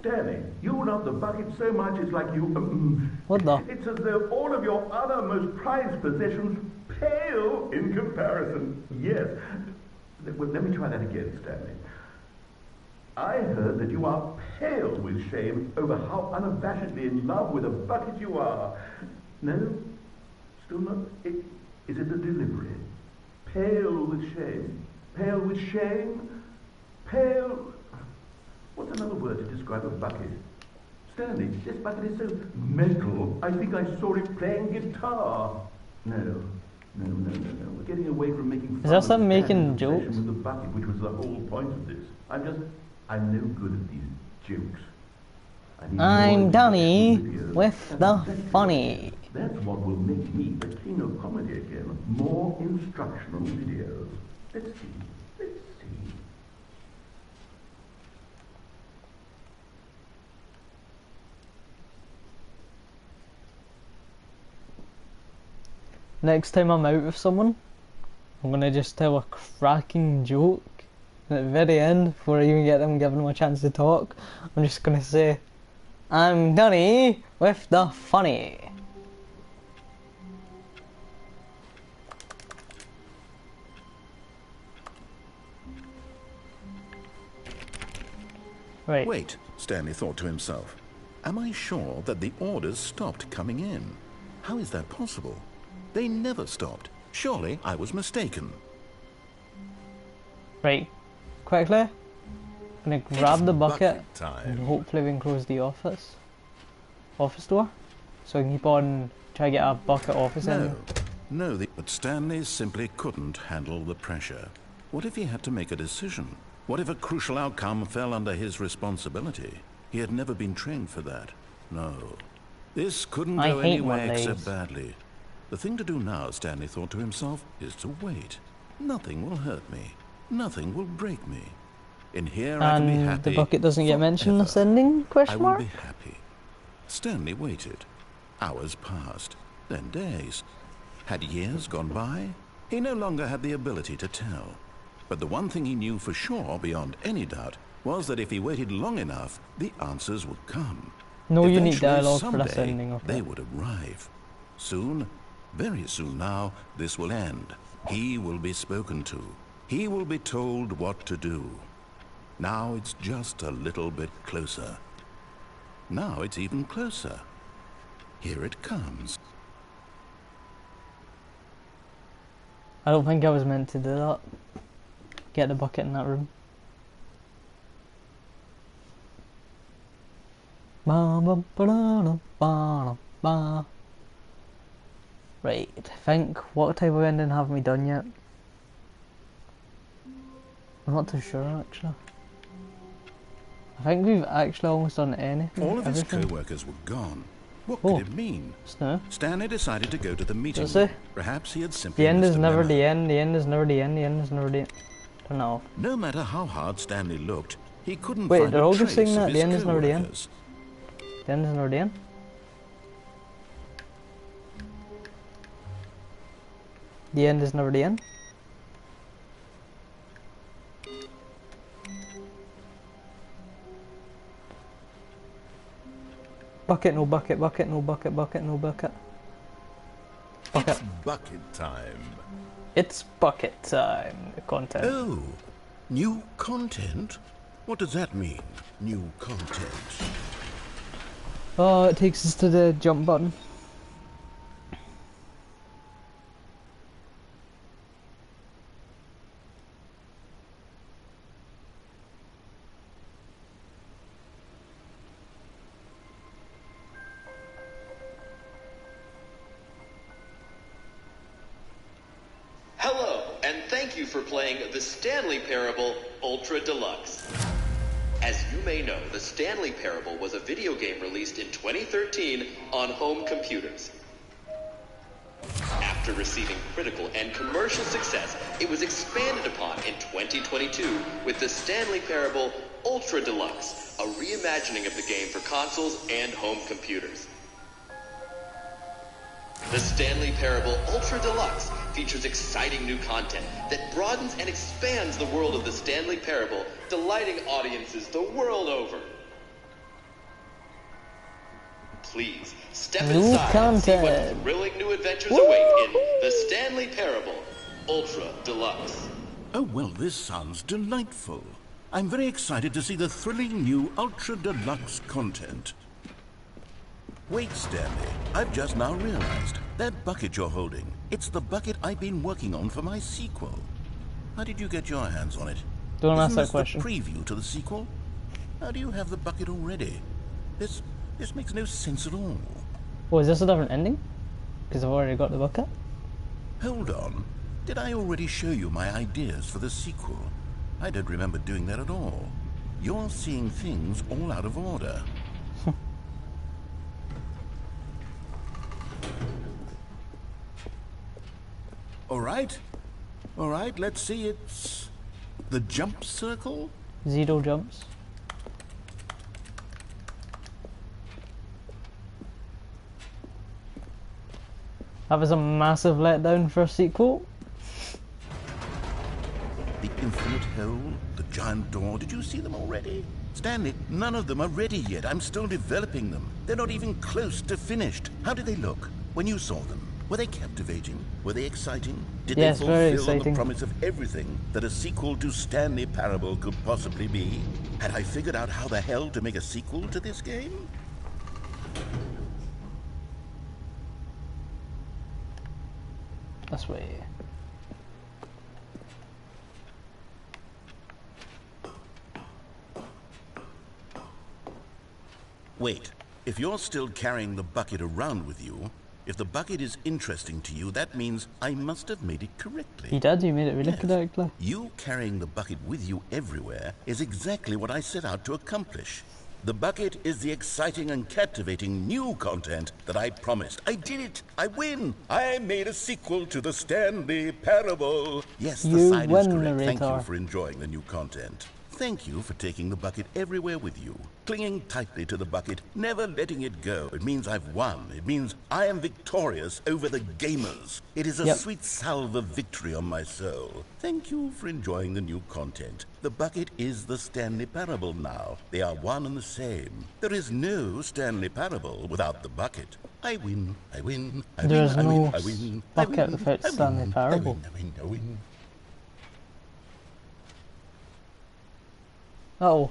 Stanley, you love the bucket so much it's like you... What the? It's as though all of your other most prized possessions pale in comparison. Yes. Well, let me try that again, Stanley. I heard that you are pale with shame over how unabashedly in love with a bucket you are. No? Still not? Is it the delivery? Pale with shame. Pale with shame? Pale... What's another word to describe a bucket? Stanley, this bucket is so metal. I think I saw it playing guitar. No. We're getting away from making fun Is that of some Stanley's making obsession jokes? with the bucket, which was the whole point of this. I'm no good at these jokes. I'm Danny with the funny. That's what will make me the king of comedy again. More instructional videos. Let's see. Next time I'm out with someone, I'm going to just tell a cracking joke. And at the very end, before I even get them giving them a chance to talk, I'm just going to say, I'm Danny with the funny. Right. Wait, Stanley thought to himself. Am I sure that the orders stopped coming in? How is that possible? They never stopped. Surely I was mistaken. Right. Quickly, I'm going to grab the bucket bucket time. and hopefully we can close the office door. So I can keep on trying to get a bucket office in. But Stanley simply couldn't handle the pressure. What if he had to make a decision? What if a crucial outcome fell under his responsibility? He had never been trained for that. No. This couldn't go anywhere except badly. The thing to do now, Stanley thought to himself, is to wait. Nothing will hurt me. Nothing will break me. In here I can be happy. And the bucket doesn't get mentioned in the forever. sending I question will mark? be happy. Stanley waited. Hours passed, then days. Had years gone by? He no longer had the ability to tell. But the one thing he knew for sure, beyond any doubt, was that if he waited long enough, the answers would come. No unique Eventually, dialogue for this someday, ending, okay. they would arrive. Soon, very soon now, this will end. He will be spoken to. He will be told what to do. Now it's just a little bit closer. Now it's even closer. Here it comes. I don't think I was meant to do that. Get the bucket in that room. Right, I think, what type of ending haven't we done yet? I'm not too sure actually. I think we've actually almost done anything. All of his everything. co-workers were gone. What Oh. could it mean? Snow. Stanley decided to go to the meeting Does room. he? Perhaps he had simply The end missed is a never memo. the end, the end is never the end, the end is never the end. Don't know. No matter how hard Stanley looked, he couldn't Wait, find they're a all trace just saying of that? his The end is never the end? co-workers. The end is never the end. The end is never the end. Bucket, no bucket, bucket, no bucket, bucket, no bucket. Bucket. It's bucket time. It's bucket time. The content. Oh, new content? What does that mean, new content? Oh, it takes us to the jump button. Hello, and thank you for playing the Stanley Parable Ultra Deluxe. As you may know, the Stanley Parable was a video game released in 2013 on home computers. After receiving critical and commercial success, it was expanded upon in 2022 with the Stanley Parable Ultra Deluxe, a reimagining of the game for consoles and home computers. The Stanley Parable Ultra Deluxe features exciting new content that broadens and expands the world of the Stanley Parable, delighting audiences the world over. Please step New inside and see what content. thrilling new adventures await in the Stanley Parable Ultra Deluxe. Oh, well, this sounds delightful. I'm very excited to see the thrilling new Ultra Deluxe content. Wait, Stanley, I've just now realized. That bucket you're holding, it's the bucket I've been working on for my sequel. How did you get your hands on it? Don't ask Isn't that this question. the preview to the sequel? How do you have the bucket already? This makes no sense at all. Oh, is this a different ending? Because I've already got the bucket. Hold on. Did I already show you my ideas for the sequel? I don't remember doing that at all. You're seeing things all out of order. All right, let's see, it's the jump circle? 0 jumps. That was a massive letdown for a sequel. The infinite hole, the giant door, did you see them already? Stanley, none of them are ready yet. I'm still developing them. They're not even close to finished. How did they look when you saw them? Were they captivating? Were they exciting? Did Yes, they very fulfill exciting. the promise of everything that a sequel to Stanley Parable could possibly be? Had I figured out how the hell to make a sequel to this game? This way. Wait, if you're still carrying the bucket around with you, if the bucket is interesting to you, that means I must have made it correctly. You did, you made it really Yes. correctly. You carrying the bucket with you everywhere is exactly what I set out to accomplish. The bucket is the exciting and captivating new content that I promised. I did it! I win! I made a sequel to the Stanley Parable. Yes, the You sign is win, correct. Thank you narrator. for enjoying the new content. Thank you for taking the bucket everywhere with you. clinging tightly to the bucket, never letting it go. It means I've won. It means I am victorious over the gamers. It is a sweet salve of victory on my soul. Thank you for enjoying the new content. The bucket is the Stanley Parable now. They are one and the same. There is no Stanley Parable without the bucket. I win, I win, I win, There's I no win, I win, I bucket win, without I win, Stanley Parable. I win, I win. Uh-oh.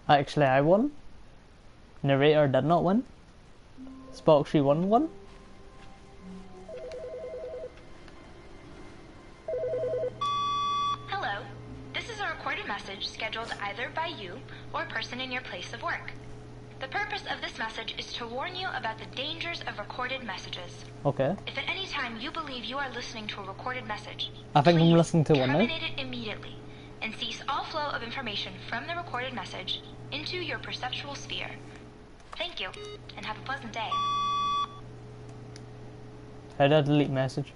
Actually, I won. Narrator did not win. Spoxy won. Hello. This is a recorded message scheduled either by you or a person in your place of work. The purpose of this message is to warn you about the dangers of recorded messages. Okay. If at any time you believe you are listening to a recorded message, I think I'm please listening to one now. terminate it immediately and cease all flow of information from the recorded message into your perceptual sphere. Thank you, and have a pleasant day. How did I delete message?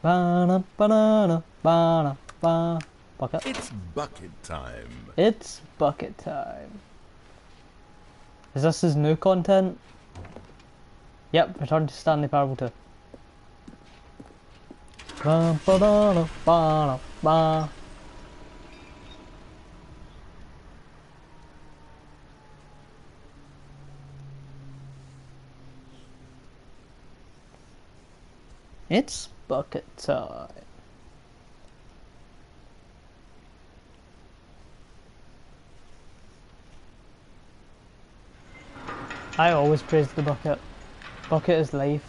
Banana, banana, banana, banana. Bucket. It's bucket time. It's bucket time. Is this his new content? Yep, return to Stanley Parable 2. Ba-ba-da-da, ba-da-ba. It's bucket time. I always praise the bucket. Bucket is life.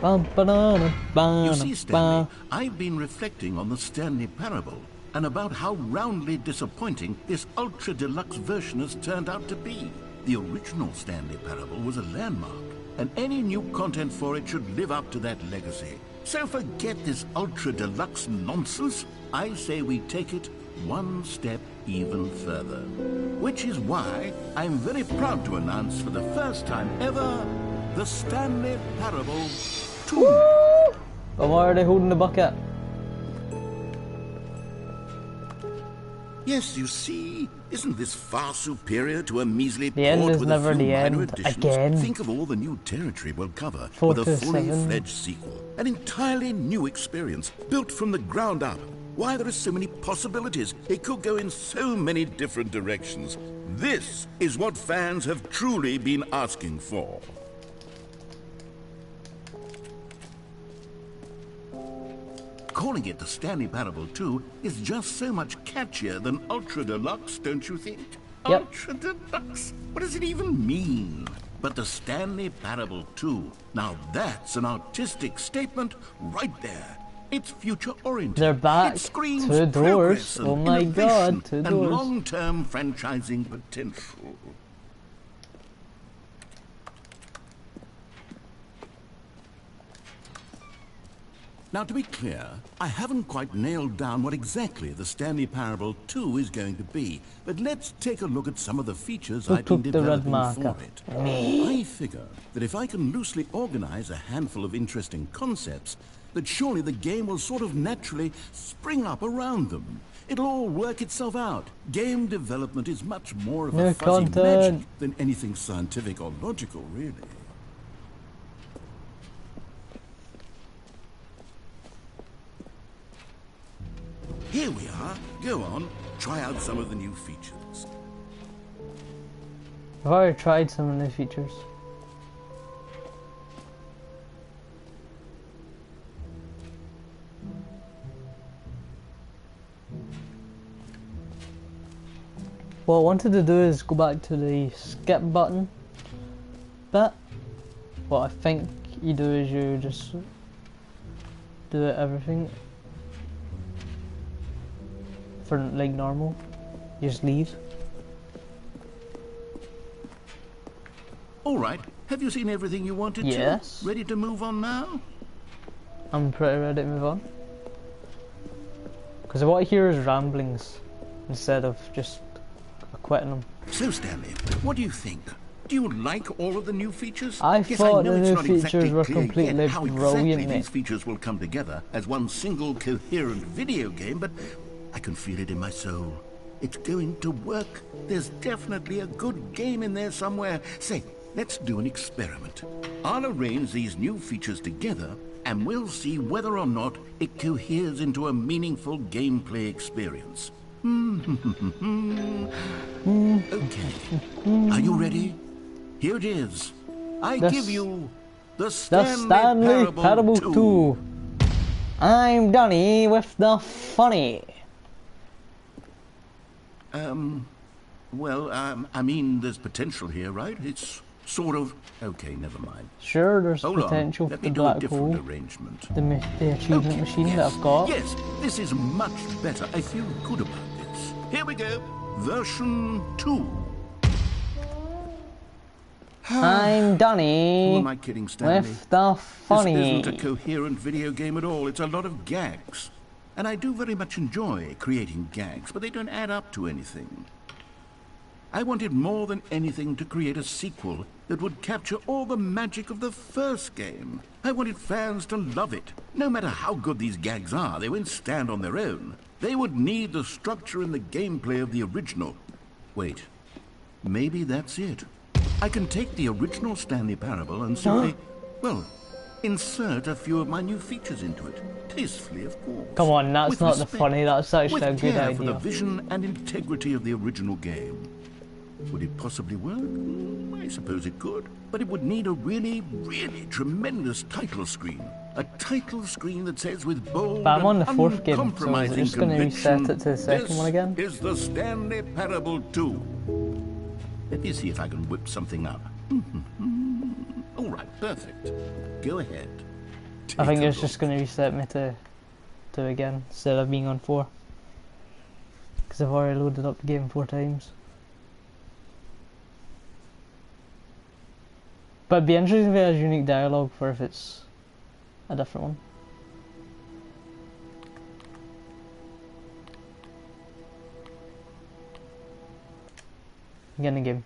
You see, Stanley, I've been reflecting on the Stanley Parable and about how roundly disappointing this ultra deluxe version has turned out to be. The original Stanley Parable was a landmark, and any new content for it should live up to that legacy. So forget this ultra deluxe nonsense. I say we take it one step even further. Which is why I'm very proud to announce for the first time ever, the Stanley Parable 2. But why are they holding the bucket? Yes, you see, isn't this far superior to a measly The end port is with never a few the minor end. additions? Again. Think of all the new territory we'll cover 4 with to a 7. fully-fledged sequel. An entirely new experience, built from the ground up. Why, there are so many possibilities. It could go in so many different directions. This is what fans have truly been asking for. Calling it the Stanley Parable 2 is just so much catchier than Ultra Deluxe, don't you think? Yep. Ultra Deluxe? What does it even mean? But the Stanley Parable 2, now that's an artistic statement right there. It's future-oriented. They're back. It screams 2 doors. progress and Oh my innovation god, 2 and doors. long-term franchising potential. Now, to be clear, I haven't quite nailed down what exactly the Stanley Parable 2 is going to be, but let's take a look at some of the features Who I've been took the red developing marker? for it. Me. I figure that if I can loosely organize a handful of interesting concepts, that surely the game will sort of naturally spring up around them. It'll all work itself out. Game development is much more of New a fuzzy content. magic than anything scientific or logical, really. Here we are. Go on, try out some of the new features. I've already tried some of the features. What I wanted to do is go back to the skip button bit. What I think you do is you just do everything for like normal. You just leave. All right, have you seen everything you wanted Yes. to? Ready to move on now? I'm pretty ready to move on. Because what I hear is ramblings instead of just quitting them. So, Stanley, what do you think? Do you like all of the new features? I Yes, thought know the it's new not features exactly were clear completely yet how brilliant, exactly mate. these features will come together as one single coherent video game, but I can feel it in my soul. It's going to work. There's definitely a good game in there somewhere. Say, let's do an experiment. I'll arrange these new features together, and we'll see whether or not it coheres into a meaningful gameplay experience. Okay. Are you ready? Here it is. I give you the Stanley Parable 2. I'm Donny with the funny. Well, I mean, there's potential here, right? It's sort of... Okay, never mind. Sure, there's Hold potential on. for Let the me do a black different hole. arrangement. The achievement machine yes, that I've got. Yes, this is much better. I feel good about this. Here we go. Version 2. I'm Who Donny am I kidding, Stanley? with the funny. This isn't a coherent video game at all. It's a lot of gags. And I do very much enjoy creating gags, but they don't add up to anything. I wanted more than anything to create a sequel that would capture all the magic of the first game. I wanted fans to love it. No matter how good these gags are, they won't stand on their own. They would need the structure and the gameplay of the original. Wait, maybe that's it. I can take the original Stanley Parable and simply, well, insert a few of my new features into it. Tastefully, of course. Come on, that's With not the respect, funny, that's actually a with good care for the idea. vision and integrity of the original game. Would it possibly work? I suppose it could. But it would need a really, really tremendous title screen. A title screen that says with bold But I'm on the and fourth game, so is it uncompromising just going to reset conviction, it to the second one again? This is the Stanley Parable 2. Let me see if I can whip something up. All right, perfect. Go ahead. I think Take a it's just look. going to reset me to 2 again, instead of being on 4. Because I've already loaded up the game 4 times. But it'd be interesting if it has unique dialogue for if it's a different one. Get in the game.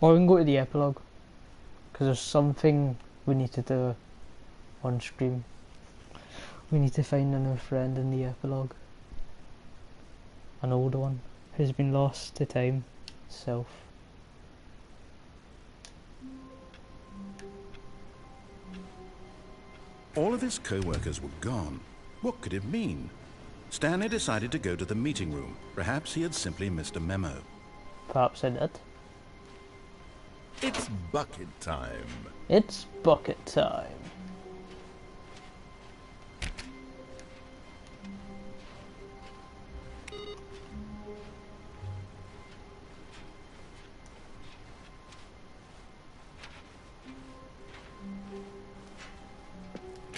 Or we can go to the epilogue. Because there's something we need to do on stream. We need to find a new friend in the epilogue. An old one who's been lost to time itself. All of his co-workers were gone. What could it mean? Stanley decided to go to the meeting room. Perhaps he had simply missed a memo. Perhaps I did. It's bucket time. It's bucket time.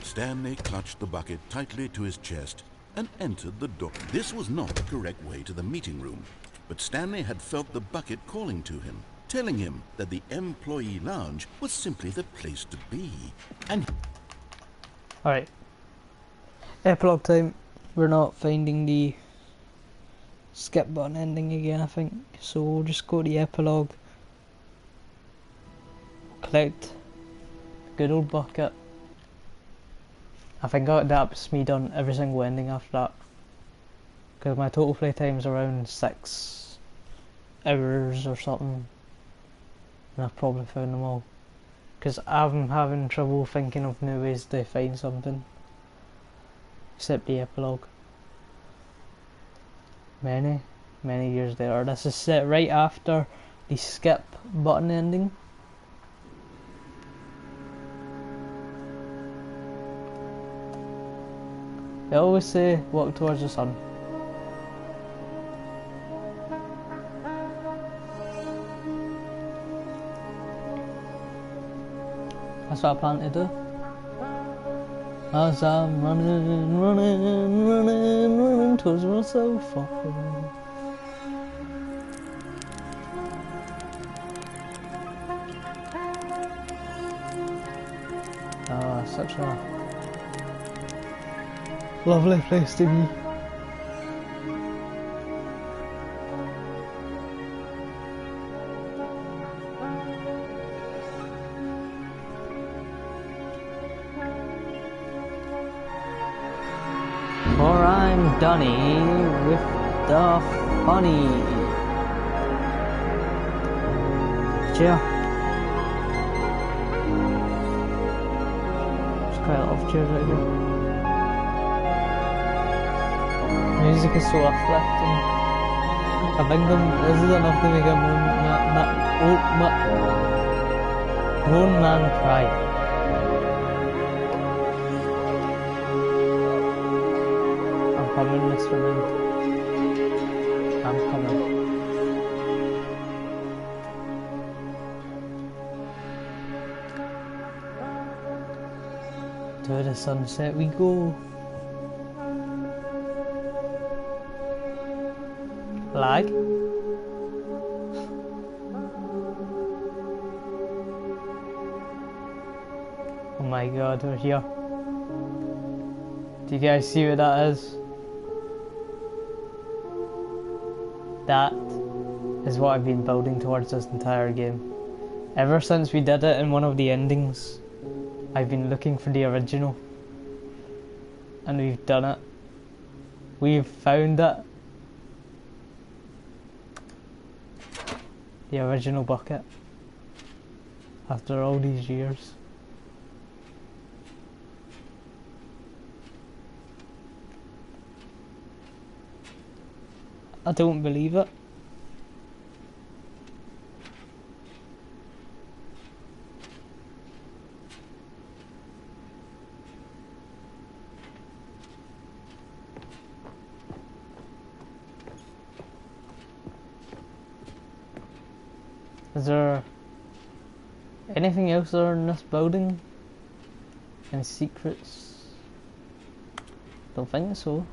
Stanley clutched the bucket tightly to his chest and entered the door. This was not the correct way to the meeting room, but Stanley had felt the bucket calling to him, telling him that the employee lounge was simply the place to be. And Alright. Epilogue time. We're not finding the skip button ending again, I think. So we'll just go to the epilogue. Collect good old bucket. I think that's me done every single ending after that. Because my total play time is around 6 hours or something. And I've probably found them all. Because I'm having trouble thinking of new ways to find something. Except the epilogue. Many years later. This is set right after the skip button ending. They always say walk towards the sun. That's what I plan to do. As I'm running towards myself. Such a Lovely place to be. For I'm Donny with the funny. Cheer. There's quite a lot of cheers right here. Music is so uplifting. I think this is enough to make a grown man cry. I'm coming, Mr. Man. I'm coming. To the sunset we go. Lag? Oh my god, we're here. Do you guys see what that is? That is what I've been building towards this entire game. Ever since we did it in one of the endings, I've been looking for the original. And we've done it. We've found it. The original bucket. After all these years. I don't believe it. Is there anything else there in this building? Any secrets? Don't think so.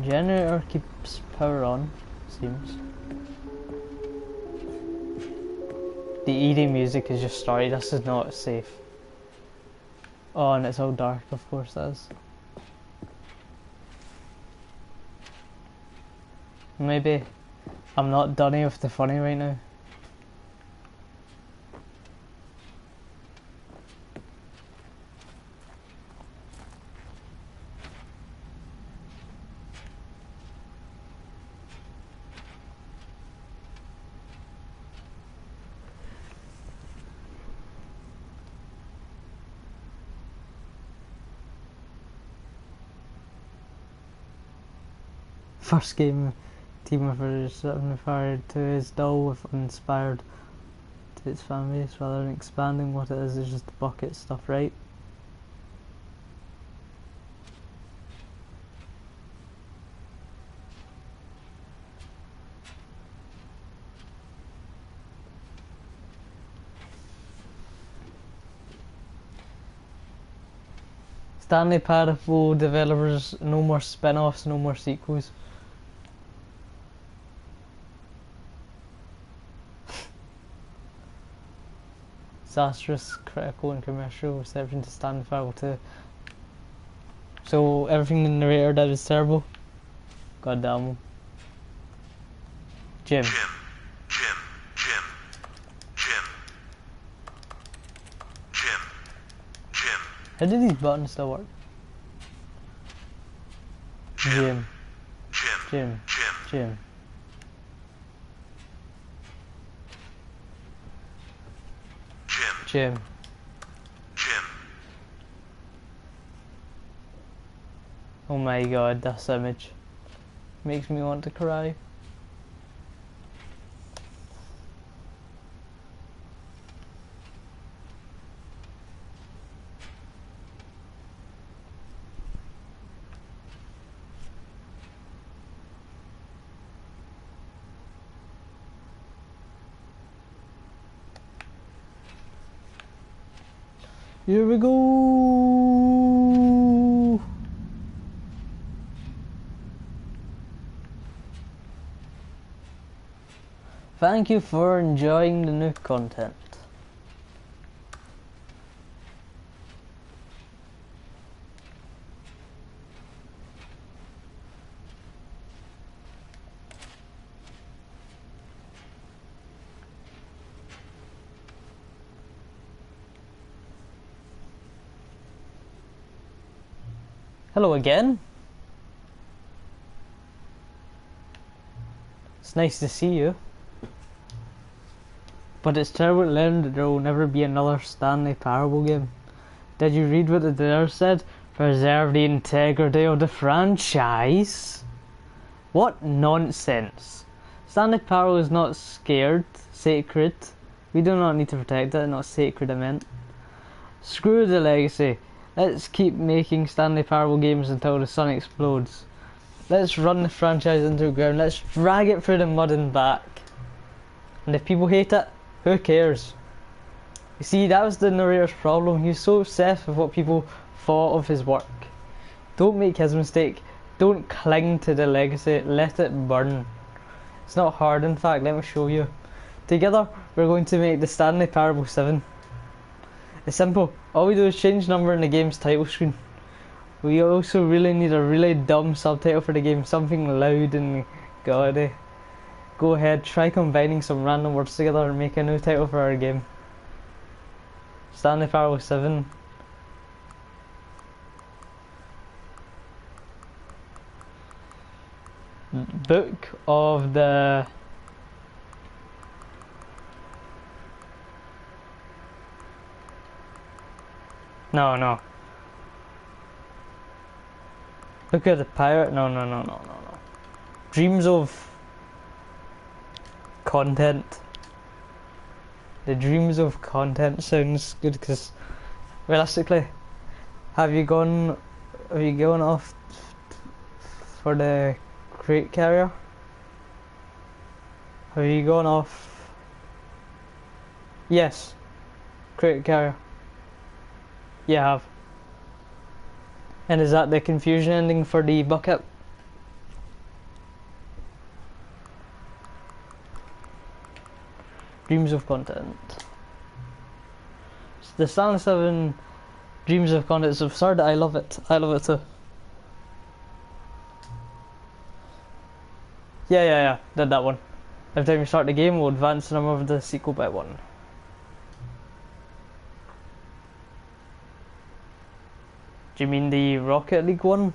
Generator keeps power on, seems. The eerie music is just story, this is not safe. Oh, and it's all dark, of course it is. Maybe I'm not done with the funny right now. First game, team members setting fire to his doll with inspired to its fan base rather than expanding what it is just the bucket stuff, right? Stanley Parabel developers, no more spin-offs, no more sequels. Disastrous, critical and commercial reception to Stanley Parabel 2. So everything the narrator did is terrible? God damn him. Jim. How do these buttons still work? Jim. Oh my god, this image makes me want to cry. Here we go. Thank you for enjoying the new content. Hello again. It's nice to see you. But it's terrible to learn that there will never be another Stanley Parable game. Did you read what the dealer said? Preserve the integrity of the franchise? What nonsense. Stanley Parable is not scared, sacred. We do not need to protect it, not sacred I meant. Screw the legacy. Let's keep making Stanley Parable games until the sun explodes. Let's run the franchise into the ground. Let's drag it through the mud and back. And if people hate it, who cares? You see, that was the narrator's problem. He was so obsessed with what people thought of his work. Don't make his mistake. Don't cling to the legacy. Let it burn. It's not hard, in fact. Let me show you. Together, we're going to make the Stanley Parable 7. It's simple. All we do is change number in the game's title screen. We also really need a really dumb subtitle for the game. Something loud and gaudy. Go ahead, try combining some random words together and make a new title for our game. Stanley Parable 7. Book of the... No. Book of the Pirate? No. Dreams of... Content. The Dreams of Content sounds good because realistically, have you gone off for the crate carrier? Have you gone off? Yes, crate carrier. You have. And is that the confusion ending for the bucket? Dreams of Content. The Stanley 7 Dreams of Content is absurd. I love it. I love it too. Yeah. Did that one. Every time you start the game, we'll advance the number of the sequel by 1. Do you mean the Rocket League one?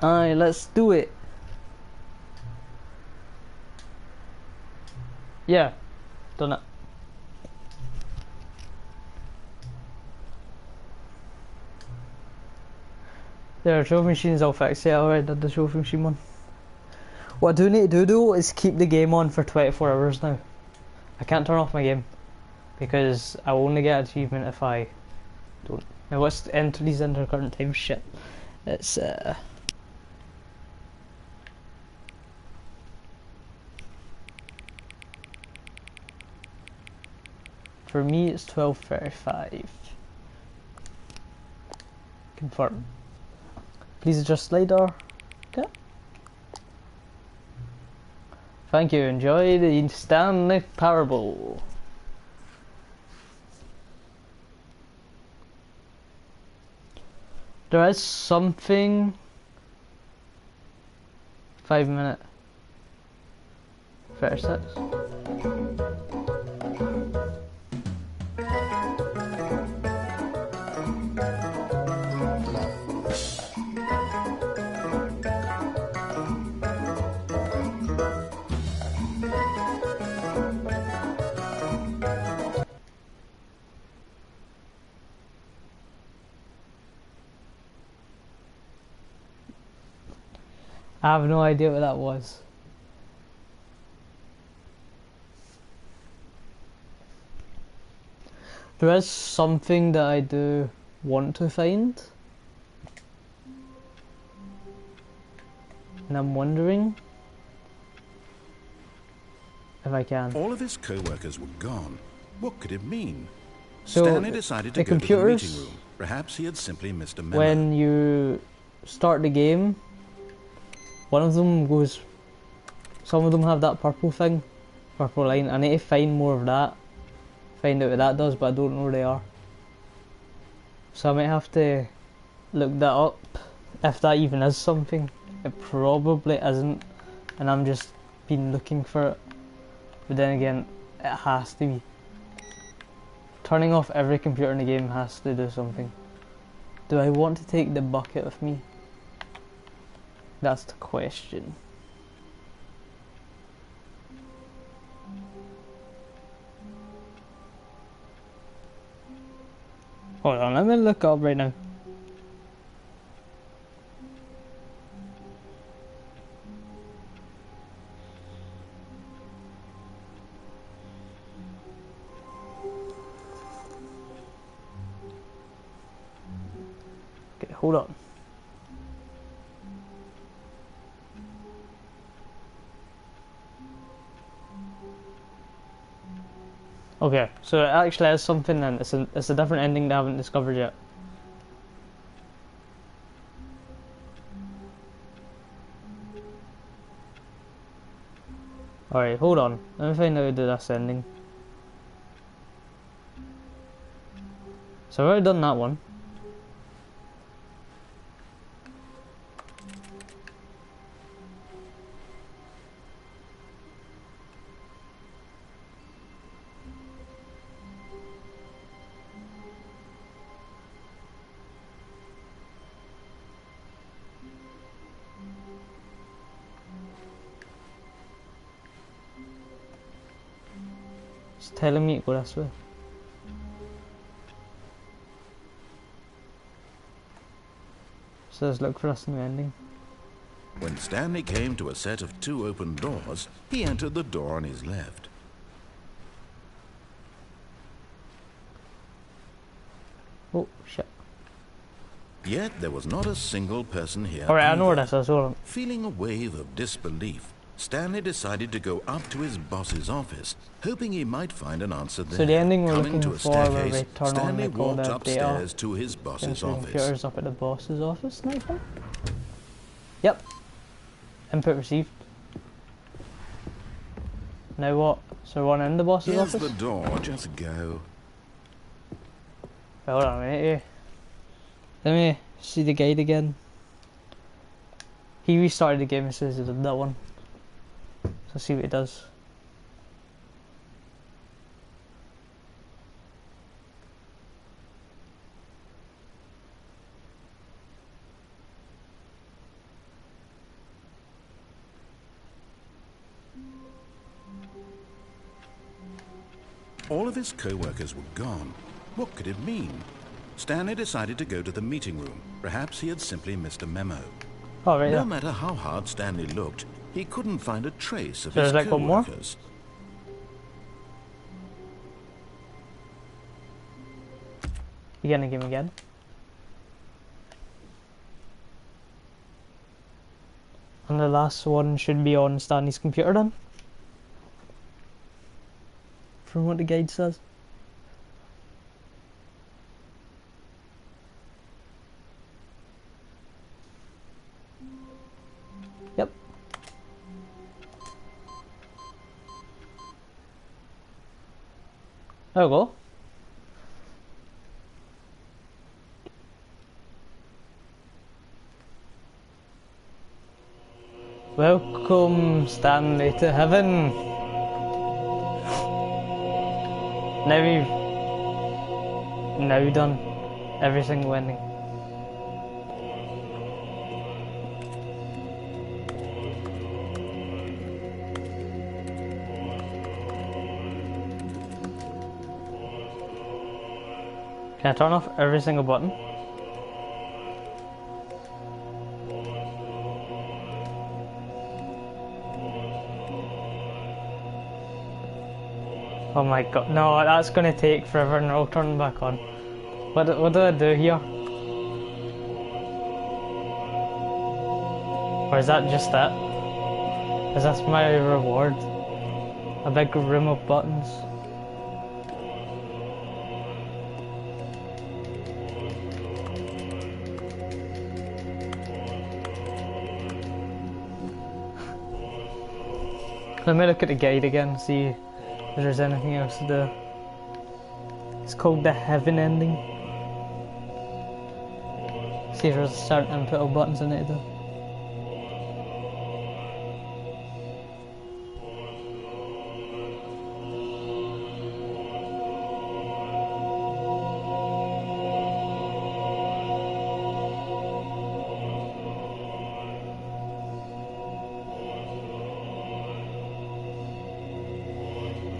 Aye, let's do it. Yeah, done it. There are trophy machines all fixed. Yeah, alright, did the trophy machine one. What I do need to do though is keep the game on for 24 hours now. I can't turn off my game because I will only get an achievement if I don't. Now what's these enter current time shit? It's for me it's 12:35. Confirm. Please adjust slider. Okay. Thank you. Enjoy the Stanley Parable. There is something. 5 minute. 36. I have no idea what that was. There is something that I do want to find. And I'm wondering if I can. All of his co-workers were gone. What could it mean? So Stanley decided to the go to the computers, meeting room. Perhaps he had simply missed a memo. when you start the game, one of them goes, some of them have that purple thing, purple line. I need to find more of that, find out what that does, but I don't know where they are. So I might have to look that up, if that even is something. It probably isn't, and I'm just been looking for it. But then again, it has to be. Turning off every computer in the game has to do something. Do I want to take the bucket with me? That's the question. Hold on, let me look up right now. Okay, hold on. Okay, so it actually has something, and it's a different ending that I haven't discovered yet. Alright, hold on. Let me find out how to do this ending. So I've already done that one. It's telling me to go this way. So let's look for us in the ending. When Stanley came to a set of 2 open doors, he entered the door on his left. Oh, shit. Yet there was not a single person here. Alright, I know where either. this is, hold on. Feeling a wave of disbelief, Stanley decided to go up to his boss's office, hoping he might find an answer there. So the ending we're Coming looking to a for, where staircase, we turn on Stanley like all walked the upstairs data. to his boss's The office. computer's up at the boss's office now, I think? Yep. Input received. Now what? So we're in the boss's Here's office? the door, just go. Hold on a minute here. Let me see the guide again. He restarted the game and says he did that one. So see what it does. All of his co-workers were gone. What could it mean? Stanley decided to go to the meeting room. Perhaps he had simply missed a memo. Oh, right No there. matter how hard Stanley looked, he couldn't find a trace of So his there's like one more? co-workers. Begin the game again. And the last one should be on Stanley's computer then. From what the guide says. Yep. There we go. Welcome, Stanley, to heaven. Now we've done every single ending. Can I turn off every single button? Oh my god, no, that's gonna take forever and I'll turn back on. What do I do here? Or is that just it? Is this my reward? A big room of buttons? Let me look at the guide again, see if there's anything else to do. It's called the Heaven ending. See, there's certain input buttons in it though.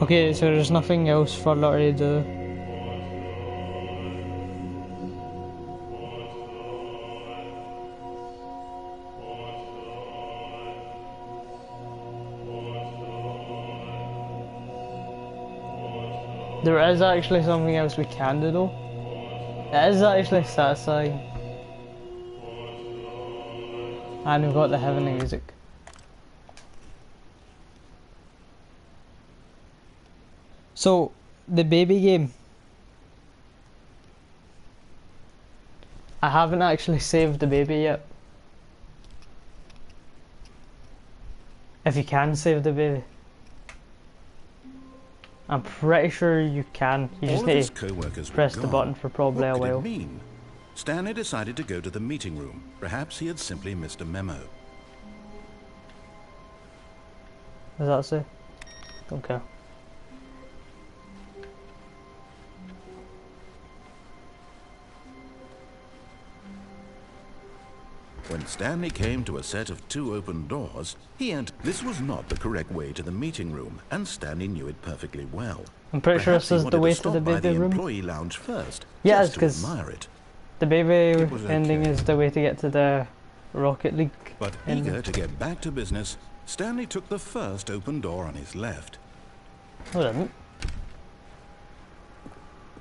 Okay, so there's nothing else for Lottie to do. There is actually something else we can do though. It is actually satisfying. And we've got the heavenly music. So, the baby game. I haven't actually saved the baby yet. If you can save the baby. I'm pretty sure you can. You just need to press the button for probably a while. What could it mean? Stanley decided to go to the meeting room. Perhaps he had simply missed a memo. What does that say? Don't care. When Stanley came to a set of 2 open doors, he entered. This was not the correct way to the meeting room, and Stanley knew it perfectly well. I'm pretty sure Perhaps this is he the wanted way to to the stop by baby room. employee lounge first, Yeah, just it's because to admire it. the baby was ending okay. is the way to get to the Rocket League. But ending. eager to get back to business, Stanley took the first open door on his left. No, it didn't.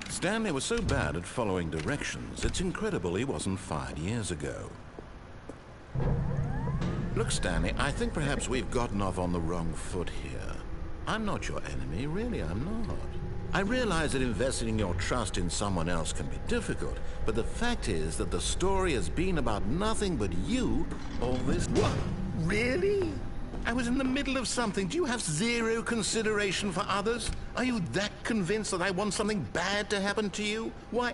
Stanley was so bad at following directions, it's incredible he wasn't fired years ago. Look, Stanley, I think perhaps we've gotten off on the wrong foot here. I'm not your enemy, really, I'm not. I realize that investing your trust in someone else can be difficult, but the fact is that the story has been about nothing but you all this... What? Really? I was in the middle of something. Do you have zero consideration for others? Are you that convinced that I want something bad to happen to you? Why,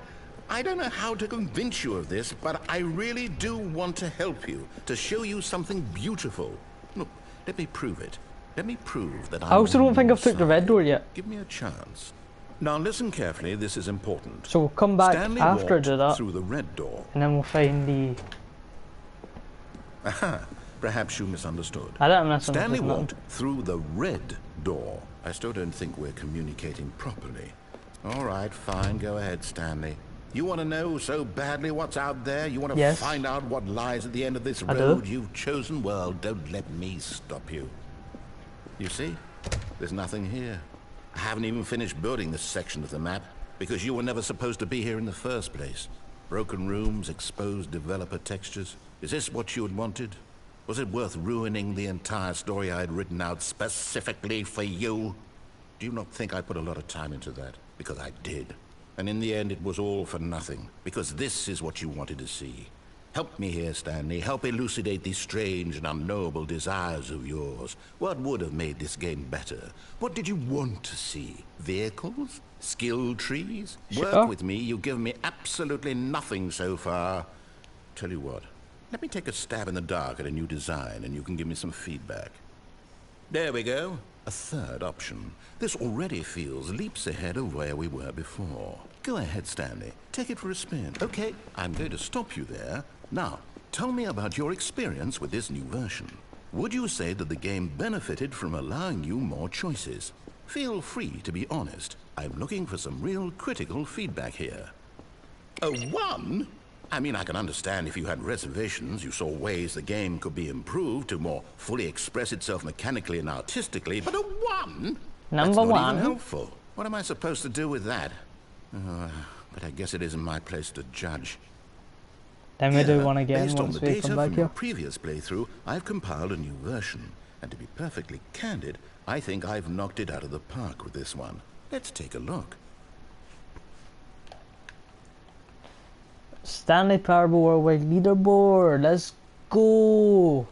I don't know how to convince you of this, but I really do want to help you, to show you something beautiful. Look, let me prove it. Let me prove that I also don't think I've took the red door yet. Give me a chance. Now listen carefully, this is important. So we'll come back Stanley after I walked do that, through the red door. and then we'll find the... Aha, perhaps you misunderstood. I don't misunderstand Stanley nothing. walked through the red door. I still don't think we're communicating properly. All right, fine, go ahead, Stanley. You want to know so badly what's out there? You want to Yes. find out what lies at the end of this I do. road you've chosen? Well, don't let me stop you. You see? There's nothing here. I haven't even finished building this section of the map because you were never supposed to be here in the first place. Broken rooms, exposed developer textures. Is this what you had wanted? Was it worth ruining the entire story I had written out specifically for you? Do you not think I put a lot of time into that? Because I did. And in the end, it was all for nothing. Because this is what you wanted to see. Help me here, Stanley. Help elucidate these strange and unknowable desires of yours. What would have made this game better? What did you want to see? Vehicles? Skill trees? Sure. Work with me. You've given me absolutely nothing so far. Tell you what. Let me take a stab in the dark at a new design, and you can give me some feedback. There we go. A third option. This already feels leaps ahead of where we were before. Go ahead, Stanley. Take it for a spin. Okay, I'm going to stop you there. Now, tell me about your experience with this new version. Would you say that the game benefited from allowing you more choices? Feel free to be honest. I'm looking for some real critical feedback here. A 1? I mean, I can understand if you had reservations, you saw ways the game could be improved to more fully express itself mechanically and artistically, but a 1? That's Number not even 1. helpful. What am I supposed to do with that? But I guess it isn't my place to judge. Then we do Here, one again based on once the we data come back from your here. previous playthrough, I've compiled a new version. And to be perfectly candid, I think I've knocked it out of the park with this one. Let's take a look. Stanley Parabel Worldwide Leaderboard. Let's go.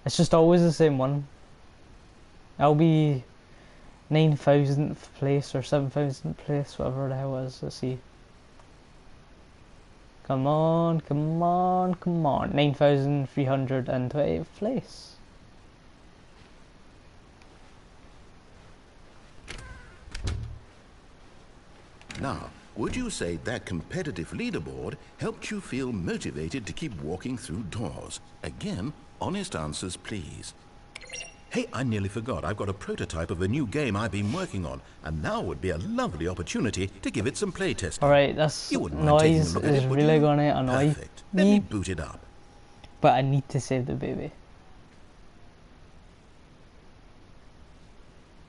It's just always the same one. I'll be 9,000th place or 7,000th place, whatever the hell it is. Let's see. Come on, come on, come on. 9,320th place. Now, would you say that competitive leaderboard helped you feel motivated to keep walking through doors? Again, honest answers, please. Hey, I nearly forgot. I've got a prototype of a new game I've been working on, and now would be a lovely opportunity to give it some playtesting. Alright, this You wouldn't mind taking a noise look at is it, would really you? gonna annoy Perfect. Let me me, boot it up. but I need to save the baby.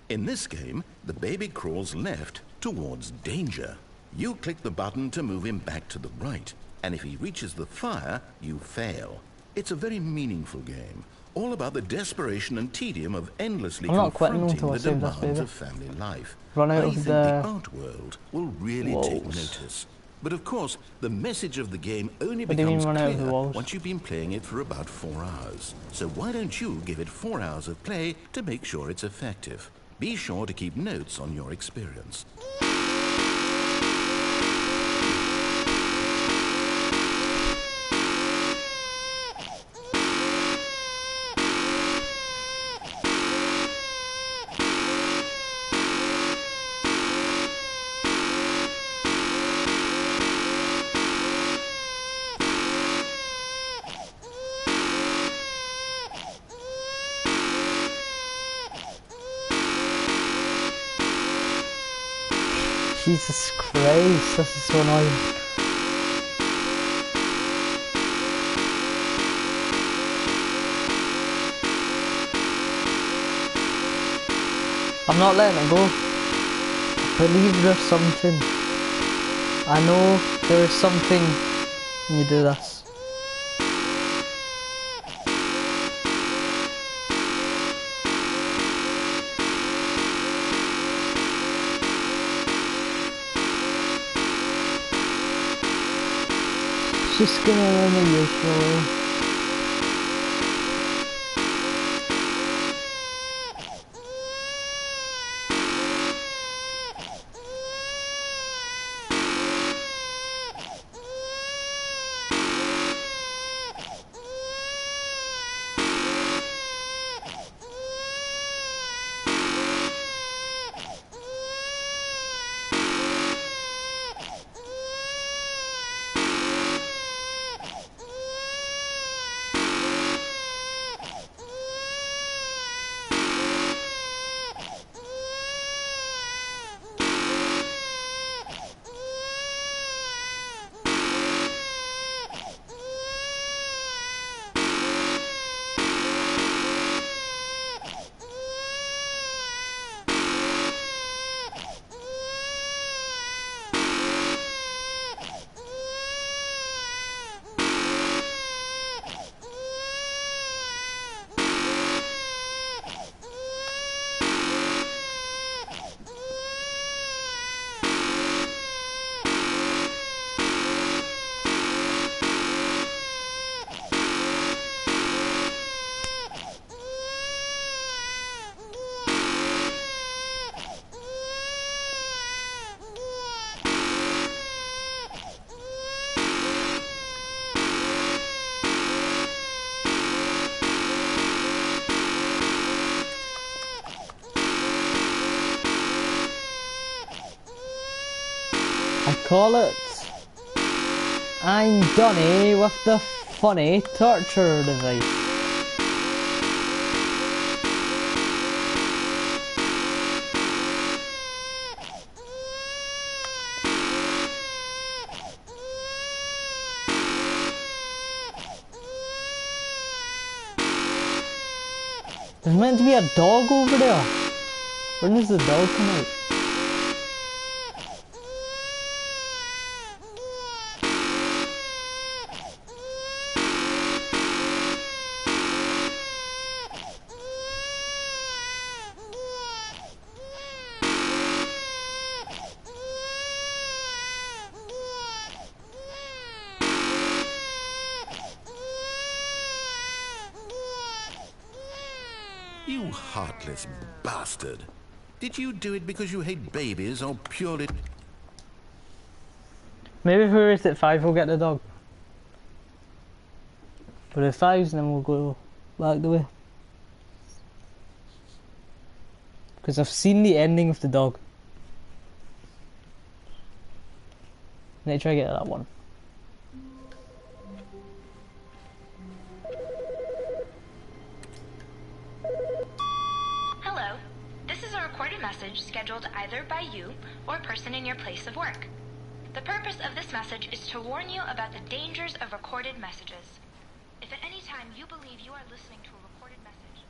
In this game, the baby crawls left towards danger. You click the button to move him back to the right, and if he reaches the fire, you fail. It's a very meaningful game, all about the desperation and tedium of endlessly I'm not quitting confronting until I the save this demands baby. of family life. Run out I of think the art world will really take walls. notice. But of course, the message of the game only What do you mean becomes run out of the clear walls? once you've been playing it for about 4 hours. So why don't you give it 4 hours of play to make sure it's effective? Be sure to keep notes on your experience. Jesus Christ, this is so annoying. I'm not letting it go. I believe there's something. I know there's something when you do this. Just gonna run the usual. I call it I'm Donny with the funny torture device. There's meant to be a dog over there. When does the dog come out? You heartless bastard. Did you do it because you hate babies or purely... Maybe if we rate it 5, we'll get the dog. But if 5's, then we'll go back the way. Because I've seen the ending of the dog. Need to try to get that one. Hello. This is a recorded message scheduled either by you or a person in your place of work. The purpose of this message is to warn you about the dangers of recorded messages. If at any time you believe you are listening to a recorded message...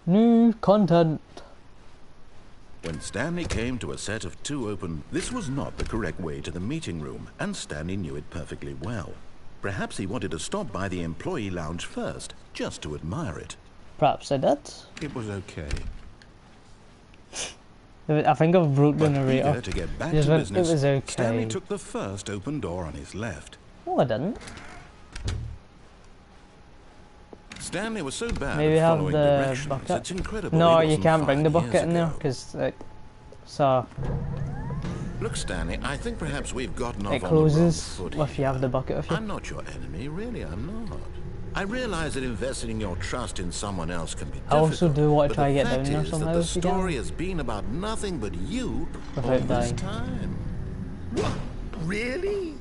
New content. When Stanley came to a set of 2 open, this was not the correct way to the meeting room, and Stanley knew it perfectly well. Perhaps he wanted to stop by the employee lounge first, just to admire it. Perhaps I did. It was okay. I think I've wrote the narrator. Eager to get back Just to went, business, it was okay. Stanley took the first open door on his left. Oh, I didn't. Stanley was so bad Maybe at have following the directions, bucket. it's incredible No, he you wasn't can't bring the 5 bucket years in there ago. because, like, so Look, Stanley, I think perhaps we've gotten off it on the wrong closes foot if you here. have the bucket with you. I'm not your enemy, really, I'm not. I realize that investing your trust in someone else can be difficult. I also do want to but try the to get fact down there is somehow that the if you can. story has been about nothing but you all Without this dying. time. What? Really?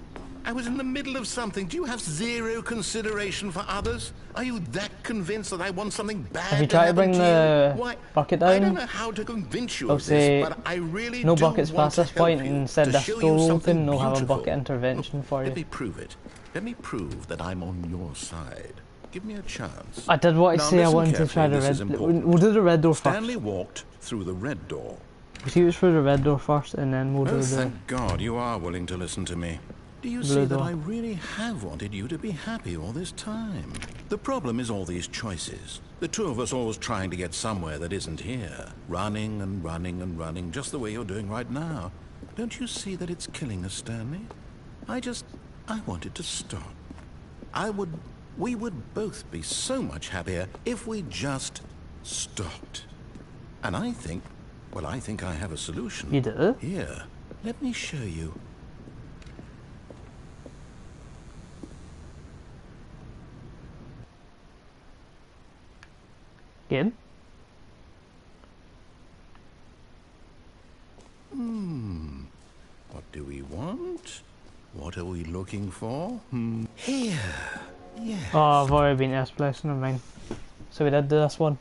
I was in the middle of something. Do you have zero consideration for others? Are you that convinced that I want something bad Have you to tried to happen bring to the you? Why, bucket I down? don't know how to convince you I'll of say this, but I really no do buckets want past to this point, help you, and instead to this show door you open, something they'll have a beautiful. bucket intervention for you. Let me prove it. Let me prove that I'm on your side. Give me a chance. I did want to Now say I listen wanted to try carefully, the this is red. important. We'll do the red door first. Stanley walked through the red door. We'll see what's through the red door first, and then we'll Oh, do the. thank God you are willing to listen to me. Do you Blue see that door. I really have wanted you to be happy all this time? The problem is all these choices. The two of us always trying to get somewhere that isn't here. Running and running and running, just the way you're doing right now. Don't you see that it's killing us, Stanley? I wanted to stop. We would both be so much happier if we just stopped. And I think I have a solution. You do? Here, let me show you. Good. What do we want? What are we looking for? Here. Yeah. Oh, I've already been to this place, never mind. So we did do this one.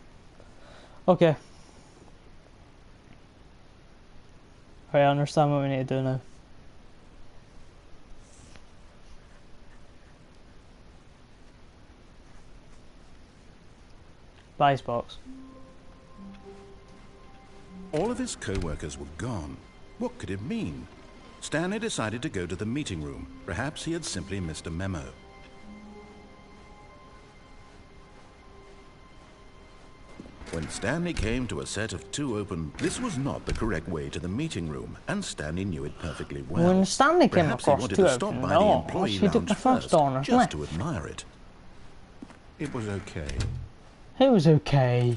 Okay. Right, I understand what we need to do now. Buy box. All of his co-workers were gone. What could it mean? Stanley decided to go to the meeting room. Perhaps he had simply missed a memo. When Stanley came to a set of 2 open, this was not the correct way to the meeting room, and Stanley knew it perfectly well. When Stanley came Perhaps he across wanted 2 to stop open by the doors, employee he took lounge the first first, door on his just left. to admire it. It was okay. It was okay.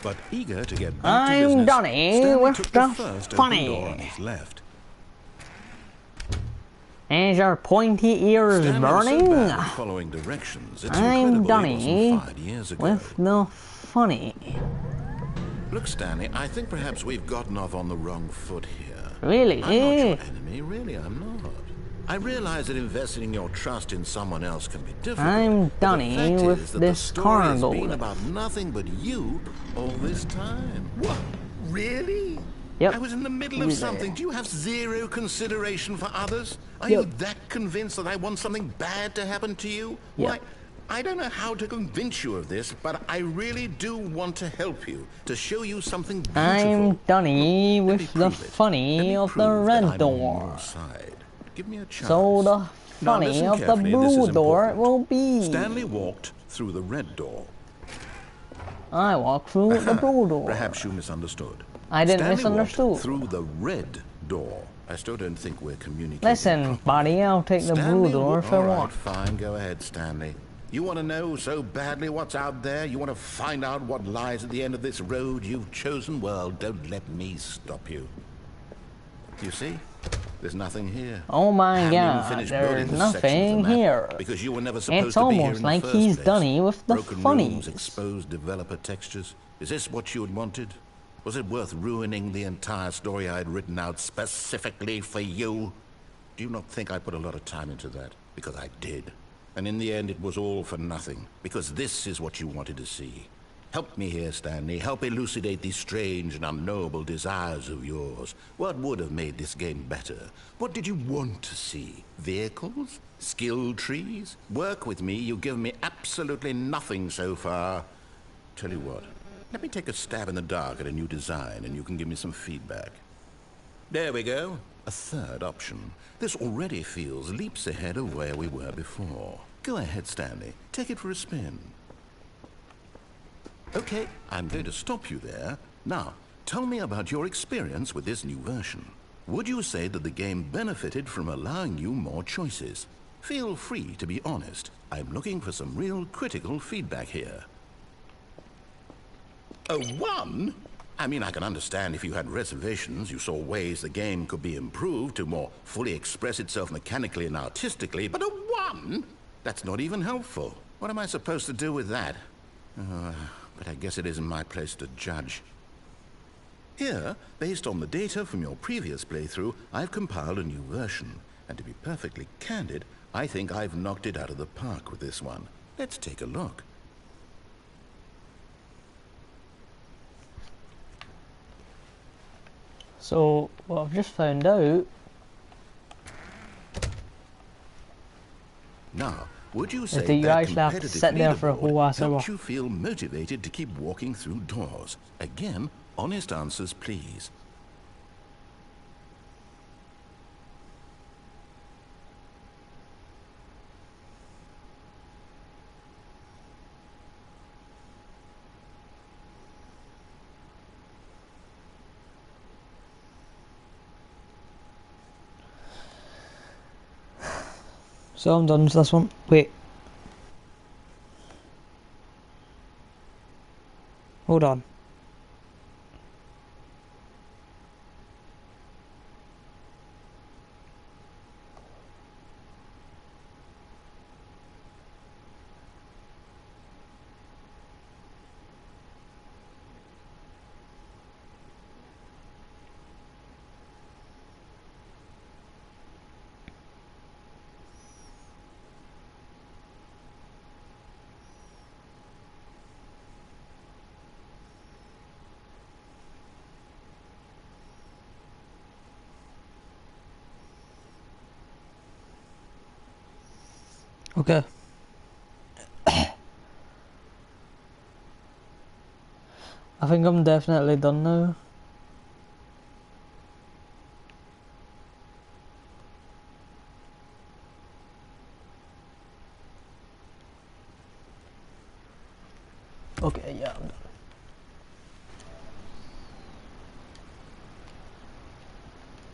But eager to get back to I'm business, Donny Stanley with took the the first funny. open door on his left. Is your pointy ears Stanley was so burning? bad at following directions. It's I'm incredible he Donny wasn't 5 years ago. with the funny. Look, Stanley, I think perhaps we've gotten off on the wrong foot here. Really? I'm not your enemy, really, I'm not. I realize that investing your trust in someone else can be difficult. I'm but Donny the fact with is that this the story has cargo. been about nothing but you all this time. What? Really? Yep. I was in the middle of Really. something. Do you have zero consideration for others? Are Yep. you that convinced that I want something bad to happen to you? Yep. Why, I don't know how to convince you of this, but I really do want to help you, to show you something beautiful. I'm Donny Let me with the prove it. Let funny me of the prove that red I'm on door. your side. Give me a chance. So the Now funny listen of the carefully, this blue is door it important. will be. Stanley walked through the red door. I walk through the blue door. Perhaps you misunderstood. I didn't Stanley misunderstood. walked through the red door. I still don't think we're communicating. Listen, properly. buddy, I'll take the blue Stanley, door if I all right, want. fine, go ahead, Stanley. You want to know so badly what's out there? You want to find out what lies at the end of this road you've chosen? Well, don't let me stop you. You see? There's nothing here. Oh my Haven't even god, finished building there's this section nothing of the map here. because you were never supposed It's to be here almost in the like first he's place. done it with the Broken funnies. rooms, exposed developer textures. Is this what you had wanted? Was it worth ruining the entire story I had written out specifically for you? Do you not think I put a lot of time into that? Because I did. And in the end, it was all for nothing. Because this is what you wanted to see. Help me here, Stanley. Help elucidate these strange and unknowable desires of yours. What would have made this game better? What did you want to see? Vehicles? Skill trees? Work with me. You've given me absolutely nothing so far. Tell you what. Let me take a stab in the dark at a new design, and you can give me some feedback. There we go. A third option. This already feels leaps ahead of where we were before. Go ahead, Stanley. Take it for a spin. Okay, I'm going to stop you there. Now, tell me about your experience with this new version. Would you say that the game benefited from allowing you more choices? Feel free to be honest. I'm looking for some real critical feedback here. A 1? I mean, I can understand if you had reservations, you saw ways the game could be improved to more fully express itself mechanically and artistically, but a 1? That's not even helpful. What am I supposed to do with that? But I guess it isn't my place to judge. Here, based on the data from your previous playthrough, I've compiled a new version. And to be perfectly candid, I think I've knocked it out of the park with this one. Let's take a look. So, what I've just found out... Now, would you say that you that actually have to competitive sit there for a whole leaderboard ass hour? helped you feel motivated to keep walking through doors? Again, honest answers, please. So I'm done with this one. Wait. Hold on. Okay. I think I'm definitely done now. Okay, yeah, I'm done.